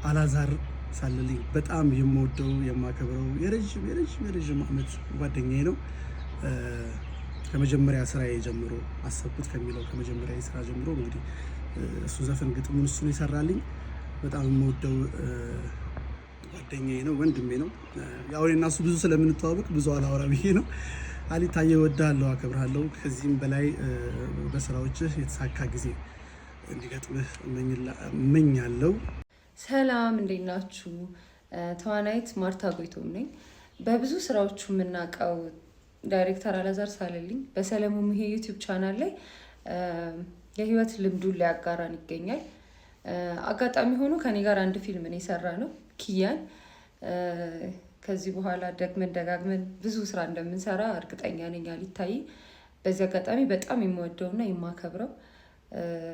አላዛር ሳለልኝ በጣም የምወደው የማከብረው የረዥም ዓመት ጓደኛዬ ነው። ከመጀመሪያ ስራዬ ጀምሮ አሰብኩት ከሚለው ከመጀመሪያ ስራ ጀምሮ እንግዲህ እሱ ዘፈን ግጥሙን እሱ ይሰራልኝ። በጣም የምወደው ጓደኛዬ ነው፣ ወንድሜ ነው። ያው እኔና እሱ ብዙ ስለምንተዋወቅ ብዙ አላወራ ብዬ ነው። አሊታዬ እወድሃለሁ፣ አከብርሃለሁ። ከዚህም በላይ በስራዎችህ የተሳካ ጊዜ እንዲገጥምህ እመኛለሁ። ሰላም፣ እንዴት ናችሁ? ተዋናይት ማርታ ጎይቶም ነኝ። በብዙ ስራዎቹ የምናውቀው ዳይሬክተር አላዛር ሳለልኝ በሰለሞን ሙሄ ዩቲዩብ ቻናል ላይ የህይወት ልምዱን ሊያጋራን ይገኛል። አጋጣሚ ሆኖ ከኔ ጋር አንድ ፊልም ነው የሰራ ነው ኪያን። ከዚህ በኋላ ደጋግመን ብዙ ስራ እንደምንሰራ እርግጠኛ ነኝ። አሊታይ በዚህ አጋጣሚ በጣም የምወደውና የማከብረው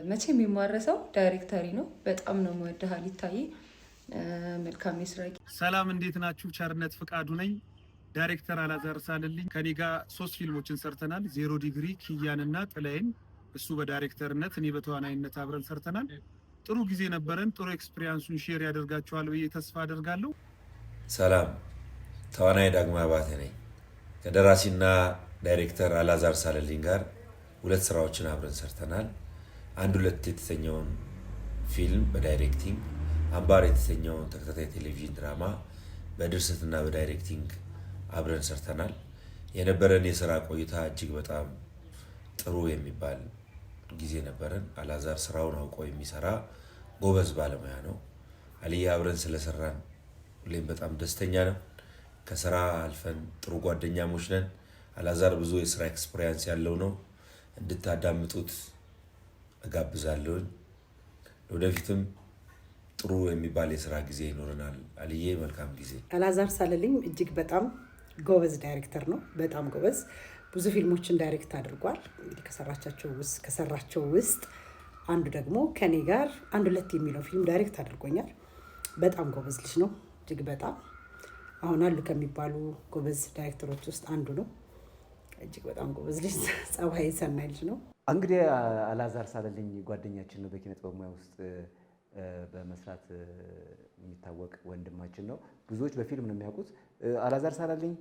መቼም የማረሰው ዳይሬክተሪ ነው። በጣም ነው የምወደው አሊታይ። መልካም የስራ ጊዜ። ሰላም፣ እንዴት ናችሁ? ቸርነት ፍቃዱ ነኝ። ዳይሬክተር አላዛር ሳለልኝ ከኔ ጋር 3 ፊልሞችን ሰርተናል። 0 ዲግሪ፣ ኪያንና ጥላዬን እሱ በዳይሬክተርነት እኔ በተዋናይነት አብረን ሰርተናል። ጥሩ ጊዜ ነበረን። ጥሩ ኤክስፒሪያንሱን ሼር ያደርጋችኋል ብዬ ተስፋ አደርጋለሁ። ሰላም፣ ተዋናይ ዳግማ አባተ ነኝ። ከደራሲና ዳይሬክተር አላዛር ሳለልኝ ጋር 2 ስራዎችን አብረን ሰርተናል። 1-2 የተሰኘውን ፊልም በዳይሬክቲንግ፣ አምባር የተሰኘውን ተከታታይ ቴሌቪዥን ድራማ በድርሰትና በዳይሬክቲንግ አብረን ሰርተናል። የነበረን የስራ ቆይታ እጅግ በጣም ጥሩ የሚባል ጊዜ ነበረን። አላዛር ስራውን አውቆ የሚሰራ ጎበዝ ባለሙያ ነው። አልያ አብረን ስለሰራን ሁሌም በጣም ደስተኛ ነው። ከስራ አልፈን ጥሩ ጓደኛሞች ነን። አላዛር ብዙ የስራ ኤክስፒሪያንስ ያለው ነው። እንድታዳምጡት እጋብዛለሁ። ወደፊትም ጥሩ የሚባል የስራ ጊዜ ይኖረናል። አልዬ መልካም ጊዜ። አላዛር ሳለልኝ እጅግ በጣም ጎበዝ ዳይሬክተር ነው። በጣም ጎበዝ። ብዙ ፊልሞችን ዳይሬክት አድርጓል። እንግዲህ ከሰራቸው ውስጥ አንዱ ደግሞ ከኔ ጋር 1-2 የሚለው ፊልም ዳይሬክት አድርጎኛል። በጣም ጎበዝ ልጅ ነው። እጅግ በጣም አሁን አሉ ከሚባሉ ጎበዝ ዳይሬክተሮች ውስጥ አንዱ ነው። እጅግ በጣም ጎበዝ ልጅ፣ ጸባይ ሰናይ ልጅ ነው። እንግዲህ አላዛር ሳለልኝ ጓደኛችን ነው። በኪነ ጥበብ ሙያ ውስጥ በመስራት የሚታወቅ ወንድማችን ነው። ብዙዎች በፊልም ነው የሚያውቁት። አላዛር ሳለልኝ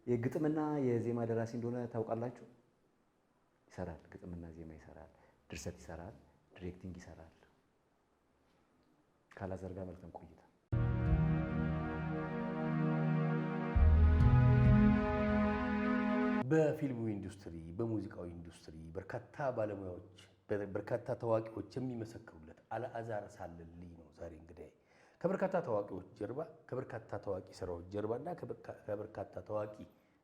የግጥምና የዜማ ደራሲ እንደሆነ ታውቃላችሁ። ይሰራል፣ ግጥምና ዜማ ይሰራል፣ ድርሰት ይሰራል፣ ዲሬክቲንግ ይሰራል። ከአላዛር ጋር መልካም ቆይታ። በፊልሙ ኢንዱስትሪ፣ በሙዚቃው ኢንዱስትሪ በርካታ ባለሙያዎች፣ በርካታ ታዋቂዎች የሚመሰክሩለት አላዛር ሳለልኝ ነው ዛሬ እንግዲህ ከበርካታ ታዋቂዎች ጀርባ፣ ከበርካታ ታዋቂ ስራዎች ጀርባና ከበርካታ ታዋቂ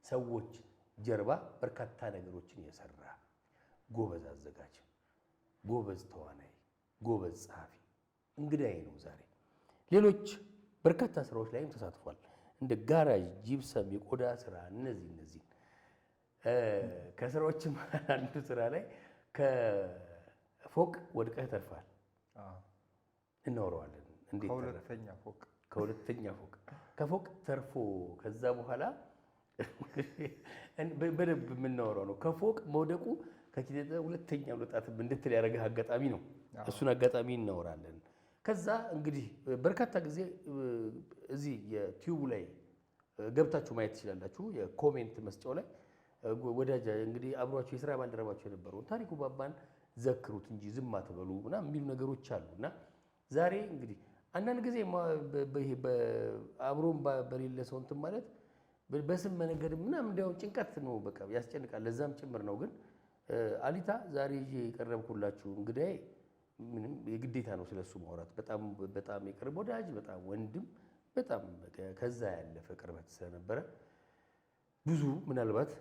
ሰዎች ጀርባ በርካታ ነገሮችን የሰራ ጎበዝ አዘጋጅ፣ ጎበዝ ተዋናይ፣ ጎበዝ ጸሐፊ እንግዲህ ነው ዛሬ። ሌሎች በርካታ ስራዎች ላይም ተሳትፏል። እንደ ጋራዥ፣ ጂፕሰም፣ የቆዳ ስራ እነዚህ ከስራዎችም አንዱ ስራ ላይ ከፎቅ ወድቀህ ተርፋል። እናወራዋለን። እንዴት ከሁለተኛ ፎቅ ከፎቅ ተርፎ ከዛ በኋላ በደንብ የምናወራው ነው። ከፎቅ መውደቁ ከኪነ ሁለተኛ ወጣት እንድትል ያደረገህ አጋጣሚ ነው። እሱን አጋጣሚ እናወራለን። ከዛ እንግዲህ በርካታ ጊዜ እዚህ የቲዩብ ላይ ገብታችሁ ማየት ትችላላችሁ። የኮሜንት መስጫው ላይ ወዳጅ እንግዲህ አብሯቸው የስራ ባልደረባቸው የነበረው ታሪኩ ባባን ዘክሩት እንጂ ዝም አትበሉ ምናምን የሚሉ ነገሮች አሉና ዛሬ እንግዲህ አንዳንድ ጊዜ አብሮም በሌለ ሰው እንትን ማለት በስም መነገድ ምናምን እንዲያው ጭንቀት ነው፣ በቃ ያስጨንቃል። ለዛም ጭምር ነው። ግን አሊታ ዛሬ ይዤ የቀረብኩላችሁ እንግዲህ ምንም የግዴታ ነው ስለሱ ማውራት። በጣም የቅርብ ወዳጅ፣ በጣም ወንድም፣ በጣም ከዛ ያለፈ ቅርበት ስለነበረ ብዙ ምናልባት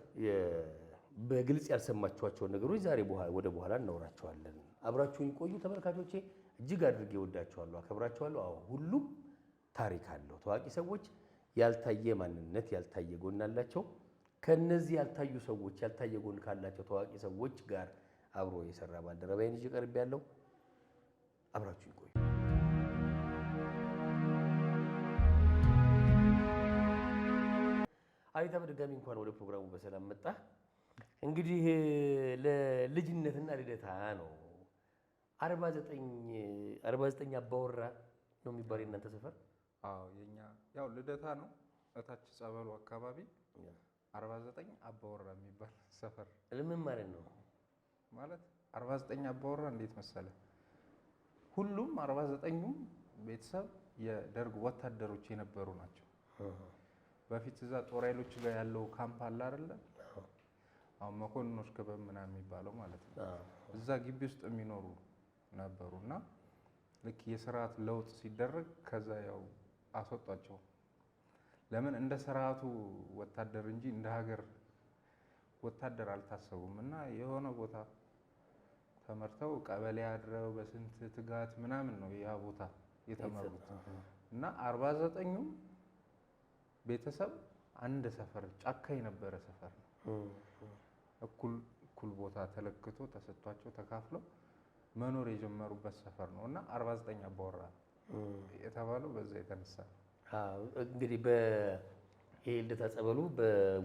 በግልጽ ያልሰማችኋቸውን ነገሮች ዛሬ ወደ በኋላ እናወራቸዋለን። አብራችሁን ቆዩ ተመልካቾቼ። እጅግ አድርጌ ወዳቸዋለሁ፣ አከብራቸዋለሁ። አዎ ሁሉም ታሪክ አለው። ታዋቂ ሰዎች ያልታየ ማንነት፣ ያልታየ ጎን አላቸው። ከነዚህ ያልታዩ ሰዎች፣ ያልታየ ጎን ካላቸው ታዋቂ ሰዎች ጋር አብሮ የሰራ ባልደረባዬን ይዤ ቀርቤያለሁ። አብራችሁን ቆዩ። አሊታ በድጋሚ እንኳን ወደ ፕሮግራሙ በሰላም መጣ። እንግዲህ ለልጅነትና ልደታ ነው 49 አባወራ ነው የሚባል የእናንተ ሰፈር? አዎ የኛ ያው ልደታ ነው። እታች ጸበሉ አካባቢ 49 አባወራ የሚባል ሰፈር። ለምን ማለት ነው? ማለት 49 አባወራ እንዴት መሰለ? ሁሉም 49ኙም ቤተሰብ የደርግ ወታደሮች የነበሩ ናቸው። በፊት እዛ ጦር ኃይሎች ጋር ያለው ካምፕ አለ አይደለ? አሁን መኮንኖች ክበብ ምናምን የሚባለው ማለት ነው። እዛ ግቢ ውስጥ የሚኖሩ ነበሩና ልክ የስርዓት ለውጥ ሲደረግ ከዛ ያው አስወጧቸው። ለምን እንደ ስርዓቱ ወታደር እንጂ እንደ ሀገር ወታደር አልታሰቡም እና የሆነ ቦታ ተመርተው ቀበሌ አድረው በስንት ትጋት ምናምን ነው ያ ቦታ የተመሩት እና 49ኙም ቤተሰብ አንድ ሰፈር ጫካ የነበረ ሰፈር ነው። እኩል ቦታ ተለክቶ ተሰጥቷቸው ተካፍለው መኖር የጀመሩበት ሰፈር ነው እና 49 አባወራ የተባለው በዛ የተነሳ ነው። እንግዲህ ይሄ ልደታ ጸበሉ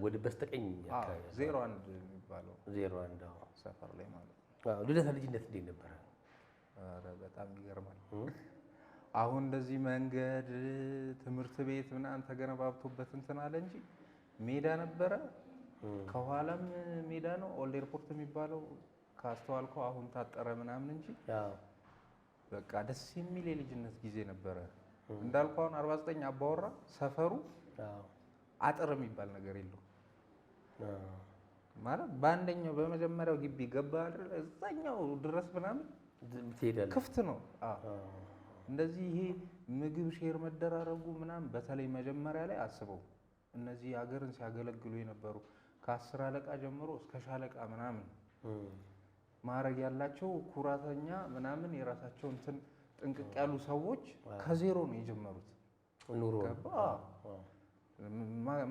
ወደ በስተቀኝ አካባቢ 01 የሚባለው 01 ሰፈር ላይ ማለት ነው። ልደታ ልጅነት እንዴት ነበረ? ኧረ በጣም ይገርማል። አሁን እንደዚህ መንገድ ትምህርት ቤት ምናምን ተገነባብቶበት እንትን አለ እንጂ ሜዳ ነበረ። ከኋላም ሜዳ ነው። ኦልድ ኤርፖርት የሚባለው ካስተዋልከው አሁን ታጠረ ምናምን እንጂ በቃ ደስ የሚል የልጅነት ጊዜ ነበረ። እንዳልከው አሁን 49 አባወራ ሰፈሩ አጥር የሚባል ነገር የለውም። ማለት በአንደኛው በመጀመሪያው ግቢ ገባ አይደል እዛኛው ድረስ ምናምን ትሄዳለህ። ክፍት ነው። እንደዚህ ይሄ ምግብ ሼር መደራረጉ ምናምን በተለይ መጀመሪያ ላይ አስበው እነዚህ ሀገርን ሲያገለግሉ የነበሩ ከ10 አለቃ ጀምሮ እስከ ሻለቃ ምናምን ማዕረግ ያላቸው ኩራተኛ ምናምን የራሳቸው እንትን ጥንቅቅ ያሉ ሰዎች ከዜሮ ነው የጀመሩት ኑሮ።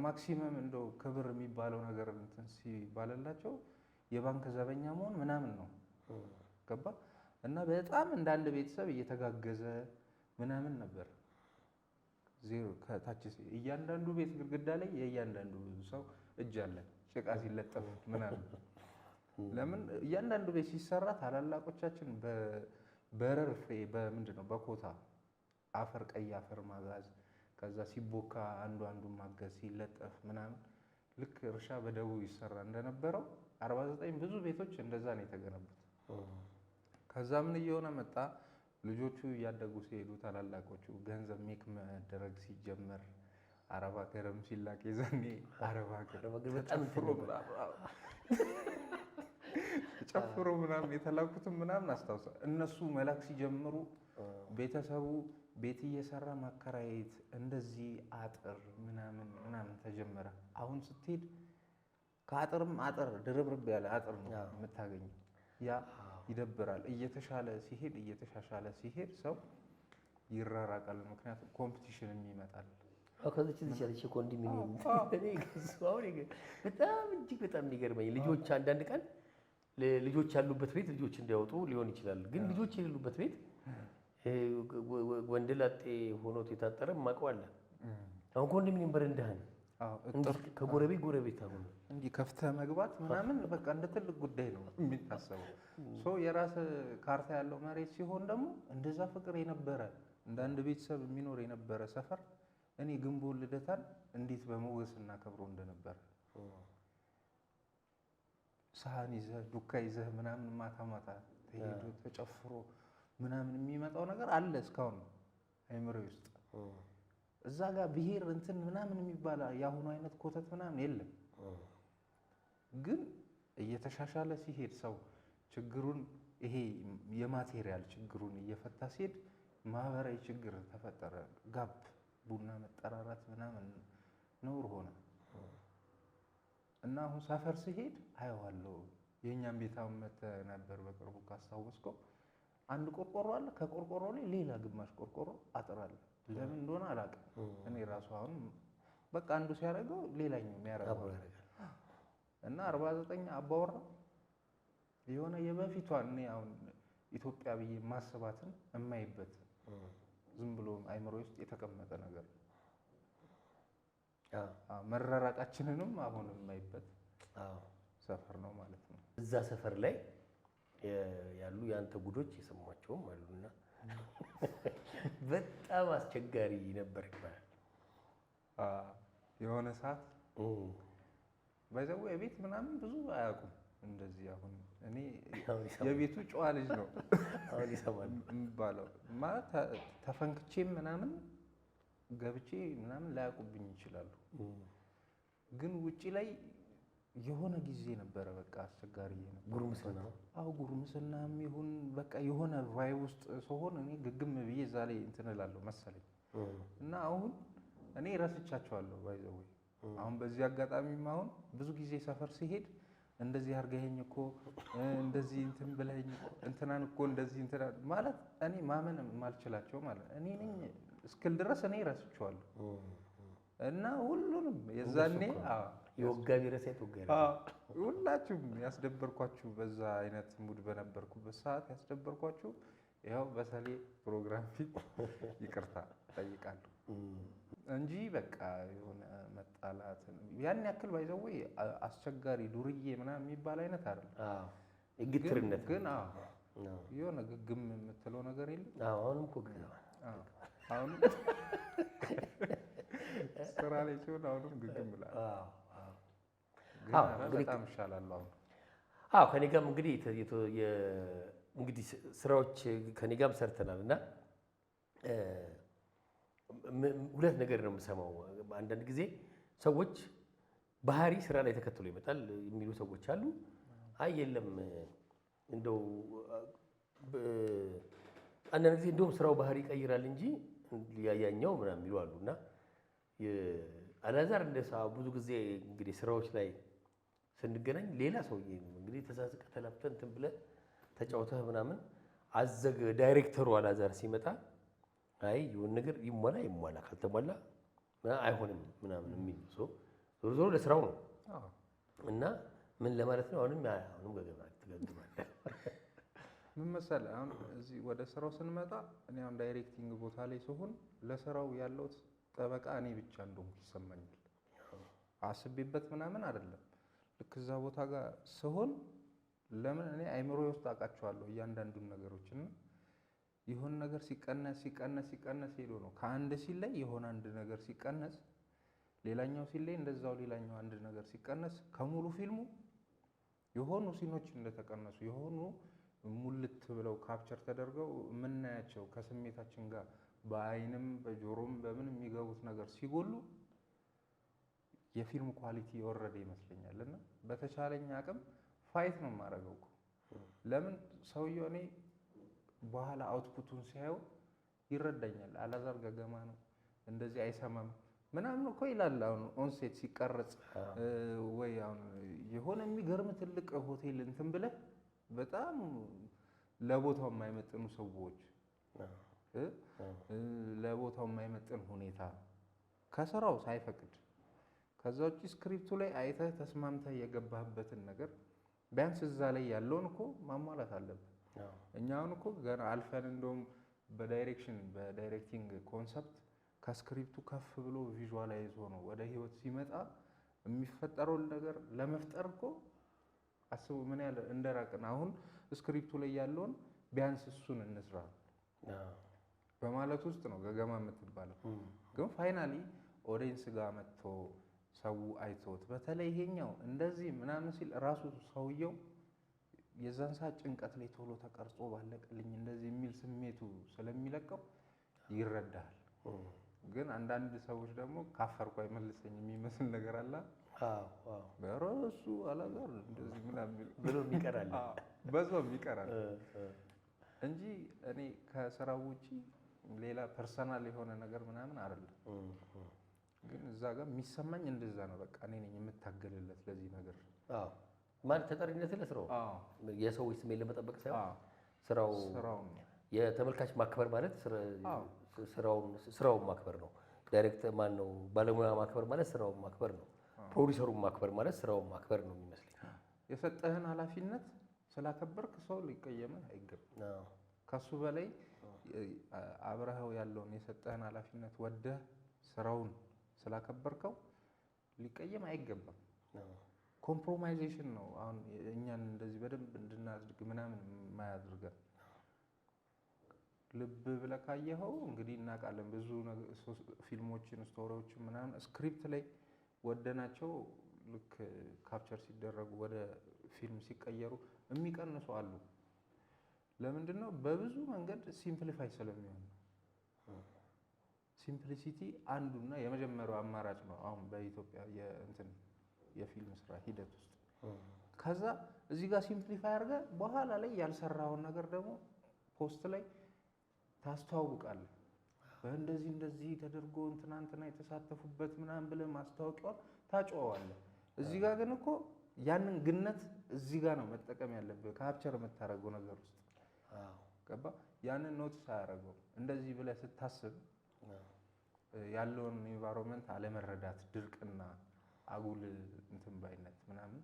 ማክሲመም እንደው ክብር የሚባለው ነገር እንትን ሲባልላቸው የባንክ ዘበኛ መሆን ምናምን ነው ገባ እና በጣም እንደ አንድ ቤተሰብ እየተጋገዘ ምናምን ነበር። ዜሮ ከታች እያንዳንዱ ቤት ግድግዳ ላይ የእያንዳንዱ ሰው እጅ አለ ጭቃ ሲለጠፍ ምናምን። ለምን እያንዳንዱ ቤት ሲሰራ ታላላቆቻችን በረርፌ በምንድን ነው በኮታ አፈር ቀይ አፈር ማጋዝ ከዛ ሲቦካ አንዱ ማገዝ ሲለጠፍ ምናምን ልክ እርሻ በደቡብ ይሰራ እንደነበረው 49 ብዙ ቤቶች እንደዛ ነው የተገነቡት። ከዛ ምን እየሆነ መጣ? ልጆቹ እያደጉ ሲሄዱ ታላላቆቹ ገንዘብ ሜክ መደረግ ሲጀመር አረብ ሀገርም ሲላክ የዛኔ አረብ ሀገር በጣም ጨፍሮ ምናምን የተላኩትም ምናምን አስታውሳል። እነሱ መላክ ሲጀምሩ ቤተሰቡ ቤት እየሰራ ማከራየት እንደዚህ አጥር ምናምን ተጀመረ። አሁን ስትሄድ ከአጥርም አጥር ድርብርብ ያለ አጥር ነው የምታገኘው። ያ ይደብራል። እየተሻሻለ ሲሄድ ሰው ይራራቃል። ምክንያቱም ኮምፒቲሽን ይመጣል። ከዚች ልጅ ኮንዶሚኒየም በጣም እጅግ በጣም የሚገርመኝ ልጆች አንዳንድ ቀን ልጆች ያሉበት ቤት ልጆች እንዲያወጡ ሊሆን ይችላል። ግን ልጆች የሌሉበት ቤት ወንድ ላጤ ሆኖ የታጠረ ማቀዋለን። አሁን ኮንዶሚኒየም በረንዳህን ከጎረቤት አሁን እንዲህ ከፍተህ መግባት ምናምን በቃ እንደ ትልቅ ጉዳይ ነው የሚታሰበው። የራስ ካርታ ያለው መሬት ሲሆን ደግሞ እንደዛ ፍቅር የነበረ እንደ አንድ ቤተሰብ የሚኖር የነበረ ሰፈር እኔ ግንቦት ልደታን እንዴት በሞገስ እናከብረው እንደነበረ ሳህን ይዘህ ዱካ ይዘህ ምናምን ማታ ተሄዶ ተጨፍሮ ምናምን የሚመጣው ነገር አለ እስካሁን አይምሮዬ ውስጥ። እዛ ጋር ብሄር እንትን ምናምን የሚባል የአሁኑ አይነት ኮተት ምናምን የለም። ግን እየተሻሻለ ሲሄድ ሰው ችግሩን ይሄ የማቴሪያል ችግሩን እየፈታ ሲሄድ ማህበራዊ ችግር ተፈጠረ። ጋብ ቡና መጠራራት ምናምን ነውር ሆነ እና አሁን ሰፈር ሲሄድ አየዋለሁ። የእኛም ቤት መተህ ነበር በቅርቡ ካስታወስከው አንድ ቆርቆሮ አለ። ከቆርቆሮ ላይ ሌላ ግማሽ ቆርቆሮ አጥር አለ። ለምን እንደሆነ አላውቅም። እኔ ራሱ አሁን በቃ አንዱ ሲያደርገው ሌላኛው የሚያደርገው እና 49 አባወራ የሆነ የበፊቷን እኔ አሁን ኢትዮጵያ ብዬ ማስባትን የማይበት ዝም ብሎ አይምሮ ውስጥ የተቀመጠ ነገር መራራቃችንንም አሁን የማይበት ሰፈር ነው ማለት ነው። እዛ ሰፈር ላይ ያሉ የአንተ ጉዶች የሰሟቸውም አሉና በጣም አስቸጋሪ ነበር ይባላል። የሆነ ሰዓት ባይዘው የቤት ምናምን ብዙ አያውቁም እንደዚህ። አሁን እኔ የቤቱ ጨዋ ልጅ ነው አሁን ይሰማል የሚባለው ማለት ተፈንክቼም ምናምን ገብቼ ምናምን ላያውቁብኝ ይችላሉ። ግን ውጪ ላይ የሆነ ጊዜ ነበረ በቃ አስቸጋሪ ነበር። ጉርምስና ጉርምስናም ይሁን በቃ የሆነ ቫይብ ውስጥ ስሆን እኔ ግግም ብዬ እዛ ላይ እንትን እላለሁ መሰለኝ። እና አሁን እኔ ረስቻቸዋለሁ ባይዘው። አሁን በዚህ አጋጣሚም አሁን ብዙ ጊዜ ሰፈር ሲሄድ እንደዚህ አድርገኸኝ እኮ እንደዚህ እንትን ብለኸኝ እንትናን እኮ እንደዚህ እንትና ማለት እኔ ማመን ማልችላቸው ማለት እኔ ነኝ እስክል ድረስ እኔ ረስቼዋለሁ። እና ሁሉንም የዛኔ የወጋ ቢረሳ የተወጋ ሁላችሁም ያስደበርኳችሁ በዛ አይነት ሙድ በነበርኩበት ሰዓት ያስደበርኳችሁ ያው በሰሌ ፕሮግራም ፊት ይቅርታ ጠይቃለሁ እንጂ በቃ የሆነ መጣላት ያን ያክል ባይዘው አስቸጋሪ ዱርዬ ምናምን የሚባል አይነት አይደለም። ግትርነት ግን የሆነ ግግም የምትለው ነገር የለም። አሁንም እኮ አሁንም ስራ ላይ ሲሆን አሁንም ግግም ብላል። በጣም ይሻላል አሁን። ከኔ ጋርም እንግዲህ ስራዎች ከኔ ጋርም ሰርተናል እና ሁለት ነገር ነው የምሰማው። አንዳንድ ጊዜ ሰዎች ባህሪ ስራ ላይ ተከትሎ ይመጣል የሚሉ ሰዎች አሉ። አይ የለም እንደው አንዳንድ ጊዜ እንደውም ስራው ባህሪ ይቀይራል እንጂ ያኛው ምናምን የሚሉ አሉ እና አላዛር እንደሳ ብዙ ጊዜ እንግዲህ ስራዎች ላይ ስንገናኝ ሌላ ሰውዬ ነው እንግዲህ ተሳስቀህ ተላብተህ እንትን ብለህ ተጫውተህ ምናምን ዳይሬክተሩ አላዛር ሲመጣ አይ የሆነ ነገር ይሟላ ካልተሟላ አይሆንም ምናምን የሚል ዞሮ ዞሮ ለስራው ነው እና ምን ለማለት ነው አሁንም ትገግማለህ። ምን መሰለህ አሁን እዚህ ወደ ስራው ስንመጣ እኔ አሁን ዳይሬክቲንግ ቦታ ላይ ሲሆን ለስራው ያለው ጠበቃ እኔ ብቻ እንደሆንኩ ይሰማኛል። አስቤበት ምናምን አይደለም። ልክ እዛ ቦታ ጋር ስሆን ለምን እኔ አይምሮዬ ውስጥ አውቃቸዋለሁ እያንዳንዱን ነገሮች እና የሆነ ነገር ሲቀነስ ሄዶ ነው ከአንድ ሲል ላይ የሆነ አንድ ነገር ሲቀነስ ሌላኛው ሲል ላይ እንደዛው ሌላኛው አንድ ነገር ሲቀነስ ከሙሉ ፊልሙ የሆኑ ሲኖች እንደተቀነሱ የሆኑ ሙልት ብለው ካፕቸር ተደርገው የምናያቸው ከስሜታችን ጋር በአይንም በጆሮም በምን የሚገቡት ነገር ሲጎሉ የፊልሙ ኳሊቲ የወረደ ይመስለኛል። እና በተቻለኝ አቅም ፋይት ነው የማደርገው እኮ ለምን ሰውየው እኔ በኋላ አውትፑቱን ሲያየው ይረዳኛል። አላዛር ገገማ ነው እንደዚህ አይሰማም ምናምን እኮ ይላል። አሁን ኦንሴት ሲቀረጽ ወይ አሁን የሆነ የሚገርም ትልቅ ሆቴል እንትን ብለህ በጣም ለቦታው የማይመጥኑ ሰዎች ለቦታው የማይመጥን ሁኔታ ከስራው ሳይፈቅድ ከዛ ውጪ ስክሪፕቱ ላይ አይተህ ተስማምተህ የገባህበትን ነገር ቢያንስ እዛ ላይ ያለውን እኮ ማሟላት አለብህ። እኛ አሁን እኮ ገና አልፈን እንደውም በዳይሬክቲንግ ኮንሰፕት ከስክሪፕቱ ከፍ ብሎ ቪዥዋላይዝ ሆኖ ወደ ህይወት ሲመጣ የሚፈጠረውን ነገር ለመፍጠር እኮ አስቡ ምን ያህል እንደራቅን። አሁን ስክሪፕቱ ላይ ያለውን ቢያንስ እሱን እንስራ በማለት ውስጥ ነው ገገማ የምትባለው። ግን ፋይናሊ ኦዲየንስ ጋር መጥቶ ሰው አይቶት በተለይ ይሄኛው እንደዚህ ምናምን ሲል ራሱ ሰውየው የዛን ሰዓት ጭንቀት ላይ ቶሎ ተቀርጾ ባለቅልኝ እንደዚህ የሚል ስሜቱ ስለሚለቀው ይረዳል። ግን አንዳንድ ሰዎች ደግሞ ካፈርኩ አይመልሰኝ የሚመስል ነገር አለ። በራሱ አላዛር እንደዚህ ምናምን ብሎ ይቀራል በዛው ይቀራል እንጂ እኔ ከስራው ውጪ ሌላ ፐርሰናል የሆነ ነገር ምናምን አይደለም። ግን እዛ ጋር የሚሰማኝ እንደዛ ነው። በቃ እኔ ነኝ የምታገልለት ለዚህ ነገር ማለት ተጠሪነት ለስራው የሰዎች ስሜት ለመጠበቅ ሳይሆን ስራውን የተመልካች ማክበር ማለት ስራውን ማክበር ነው። ዳይሬክተር ማን ነው ባለሙያ ማክበር ማለት ስራውን ማክበር ነው። ፕሮዲሰሩን ማክበር ማለት ስራውን ማክበር ነው የሚመስለኝ። የሰጠህን ኃላፊነት ስላከበርክ ሰው ሊቀየምህ አይገባም። ከሱ በላይ አብረኸው ያለውን የሰጠህን ኃላፊነት ወደህ ስራውን ስላከበርከው ሊቀየም አይገባም። ኮምፕሮማይዜሽን ነው አሁን እኛን እንደዚህ በደንብ እንድናድግ ምናምን የማያደርገን። ልብ ብለህ ካየኸው እንግዲህ እናውቃለን ብዙ ፊልሞችን ስቶሪዎችን ምናምን ስክሪፕት ላይ ወደናቸው ልክ ካፕቸር ሲደረጉ ወደ ፊልም ሲቀየሩ የሚቀንሱ አሉ። ለምንድን ነው? በብዙ መንገድ ሲምፕሊፋይ ስለሚሆን። ሲምፕሊሲቲ አንዱና የመጀመሪያው አማራጭ ነው አሁን በኢትዮጵያ የፊልም ስራ ሂደት ውስጥ። ከዛ እዚህ ጋር ሲምፕሊፋይ አድርገህ በኋላ ላይ ያልሰራውን ነገር ደግሞ ፖስት ላይ ታስተዋውቃለህ። እንደዚህ ተደርጎ እንትና የተሳተፉበት ምናምን ብለህ ማስታወቂያውን ታጨዋለህ። እዚህ ጋር ግን እኮ ያንን ግነት እዚህ ጋር ነው መጠቀም ያለብህ ካፕቸር የምታደርገው ነገር ውስጥ ገባ። ያንን ኖቲስ አያደርገው። እንደዚህ ብለህ ስታስብ ያለውን ኢንቫይሮንመንት አለመረዳት፣ ድርቅና አጉል እንትን ባይነት ምናምን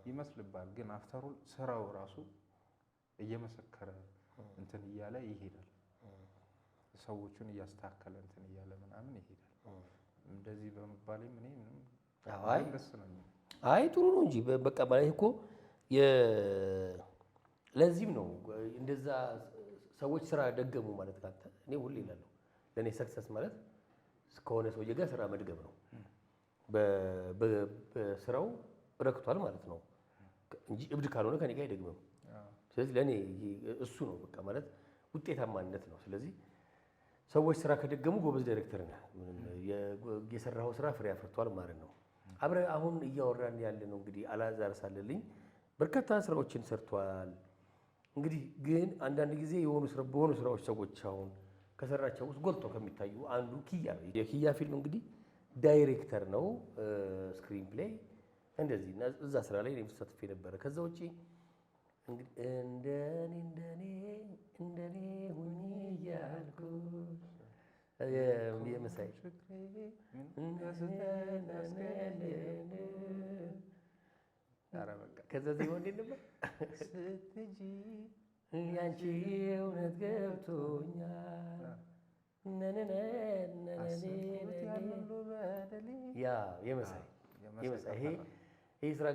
ይመስልባል። ግን አፍተሩል ስራው ራሱ እየመሰከረ እንትን እያለ ይሄዳል። ሰዎቹን እያስተካከለ እንትን እያለ ምናምን ይሄዳል። እንደዚህ በመባሌ ምን ደስ ነው። አይ ጥሩ ነው እንጂ በቃ ማለት እኮ ለዚህም ነው እንደዛ ሰዎች ስራ ደገሙ ማለት ካንተ እኔ ሁሌ እላለሁ ለኔ ሰክሰስ ማለት ከሆነ ሰውዬ ጋር ስራ መድገም ነው። በስራው ረክቷል ማለት ነው እንጂ እብድ ካልሆነ ከኔ ጋር አይደግምም። ስለዚህ ለኔ እሱ ነው በቃ ማለት ውጤታማነት ነው። ስለዚህ ሰዎች ስራ ከደገሙ ጎበዝ ዳይሬክተር ነህ። የሰራኸው ስራ ፍሬ አፍርቷል ማለት ነው። አብረን አሁን እያወራን ያለ ነው እንግዲህ አላዛር ሳለልኝ በርካታ ስራዎችን ሰርቷል። እንግዲህ ግን አንዳንድ ጊዜ በሆኑ ስራዎች ሰዎች አሁን ከሰራቸው ውስጥ ጎልቶ ከሚታዩ አንዱ ኪያ ነው። የኪያ ፊልም እንግዲህ ዳይሬክተር ነው፣ ስክሪን ፕሌይ እንደዚህ እና እዛ ስራ ላይ እኔም ተሳትፌ ነበረ። ከዛ ውጪ እንግዲህ እንደኔ ሁኚ እያልኩ የመሳይ ከዛ ዜማ እንዴት ነበር? ስትጂ ያንቺ እውነት ገብቶኛል ያ የመሳይ ይሄ ስራ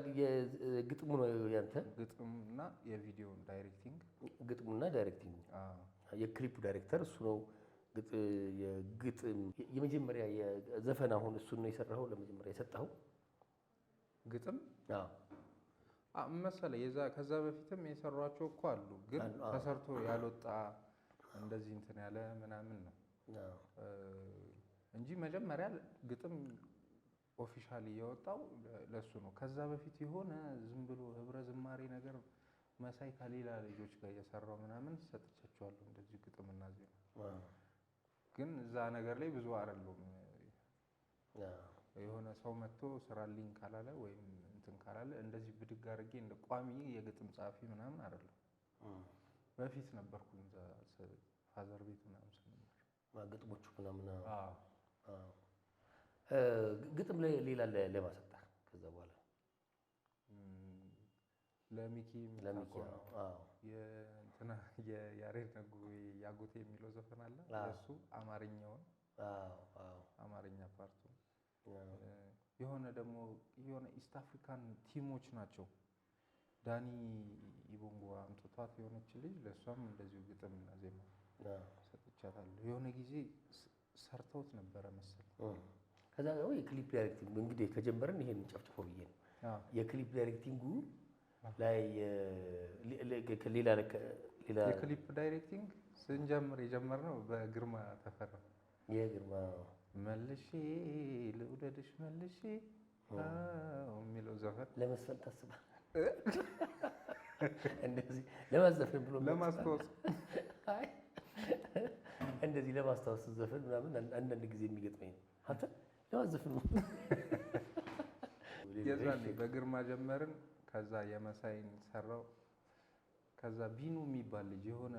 ግጥሙ ነው ያንተ? ግጥምና የቪዲዮ ዳይሬክቲንግ። ግጥሙና ዳይሬክቲንግ የክሊፕ ዳይሬክተር እሱ ነው። የግጥም የመጀመሪያ የዘፈን አሁን እሱን ነው የሰራኸው? ለመጀመሪያ የሰጠኸው ግጥም መሰለኝ። ከዛ በፊትም የሰሯቸው እኮ አሉ፣ ግን ተሰርቶ ያልወጣ እንደዚህ እንትን ያለ ምናምን ነው እንጂ መጀመሪያ ግጥም ኦፊሻሊ የወጣው ለሱ ነው። ከዛ በፊት የሆነ ዝም ብሎ ህብረ ዝማሬ ነገር መሳይ ከሌላ ልጆች ጋር እየሰራው ምናምን ሰጥቻቸዋለሁ እንደዚህ ግጥምና ዜማ። ግን እዛ ነገር ላይ ብዙ አይደሉም። የሆነ ሰው መጥቶ ስራልኝ ካላለ ወይም እንትን ካላለ እንደዚህ ብድግ አድርጌ እንደ ቋሚ የግጥም ጸሐፊ ምናምን አይደለም። በፊት ነበርኩኝ እዛ ፋዘር ቤት ምናምን ስንማር ግጥሞቹ ምናምን። ግጥም ላይ ሌላ ለማሰጣ ከዛ በኋላ ለሚኪ የእንትና የያሬድ ነጉ ያጎቴ የሚለው ዘፈን አለ። እሱ አማርኛውን አማርኛ ፓርቱ የሆነ ደግሞ የሆነ ኢስት አፍሪካን ቲሞች ናቸው። ዳኒ ኢቦንጎ አምጥቷት የሆነች ልጅ ለሷም እንደዚሁ ግጥምና ዜማ ሰጥቻታለሁ። የሆነ ጊዜ ሰርተውት ነበረ መሰለኝ። ከዛ ነው የክሊፕ ዳይሬክቲንግ እንግዲህ ከጀመረን ይሄን ጨፍጭፎ ብዬ ነው የክሊፕ ዳይሬክቲንጉ ላይ ሌላ የክሊፕ ዳይሬክቲንግ ስንጀምር የጀመርነው በግርማ ተፈራ የግርማ መልሼ ልውደድሽ መልሼ የሚለው ዘፈን ለመስፈን ታስባ እንደዚህ ለማዘፈን ብሎ ለማስታወስ እንደዚህ ለማስታወስ ዘፈን ምናምን አንዳንድ ጊዜ የሚገጥመኝ ነው። አንተ ለማዘፈን የዛኔ በግርማ ጀመርን። ከዛ የመሳይን ሰራው። ከዛ ቢኑ የሚባል ልጅ የሆነ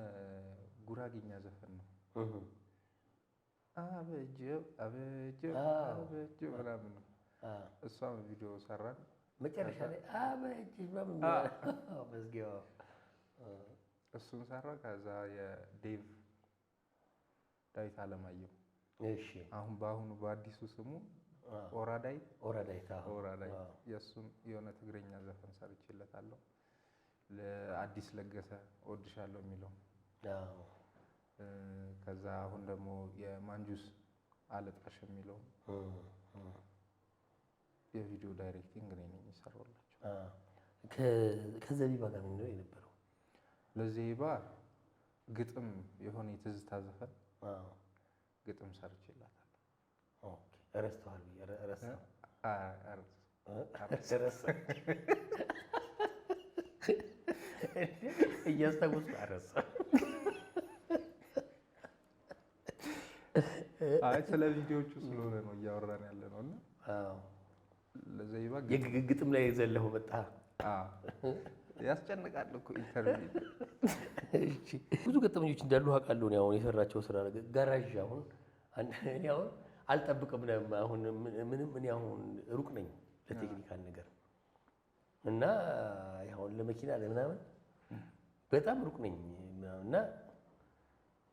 ጉራጌኛ ዘፈን ነው አበጀው አበጀው አበጀው ምናምን ነው። እሷም ቪዲዮ ሰራን። መጨረሻ ላይ አበጀው ምናምን መዝጊያው እሱን ሰራ። ከዛ የዴቭ ዳዊት አለማየሁ እሺ፣ አሁን በአሁኑ በአዲሱ ስሙ ኦራዳይት የእሱን የሆነ ትግረኛ ዘፈን ሰርቼለታለሁ። ለአዲስ ለገሰ እወድሻለሁ የሚለው ከዛ አሁን ደግሞ የማንጁስ አለጣሽ የሚለው የቪዲዮ ዳይሬክቲንግ እኔ ነኝ የሰራሁላቸው። ከዘቢባ ጋር ምን ነው የነበረው? ለዘቢባ ግጥም የሆነ የትዝታ ዘፈን ግጥም ሰርቼላታለሁ። ኦኬ ረስተዋል ረስተዋል እያስታወስኩ አረሳ። አይ ስለ ቪዲዮቹ ስለሆነ ነው እያወራን ያለ ነው። እና ለዘቢባ ግጥም ላይ ዘለሁ መጣ። ያስጨንቃል እኮ ኢንተርቪው። ብዙ ገጠመኞች እንዳሉ አውቃለሁ። አሁን የሰራቸው ስራ ጋራዥ አሁን እኔ አሁን አልጠብቅም ነበር። አሁን ምንም እኔ አሁን ሩቅ ነኝ ለቴክኒካል ነገር እና አሁን ለመኪና ለምናምን በጣም ሩቅ ነኝ እና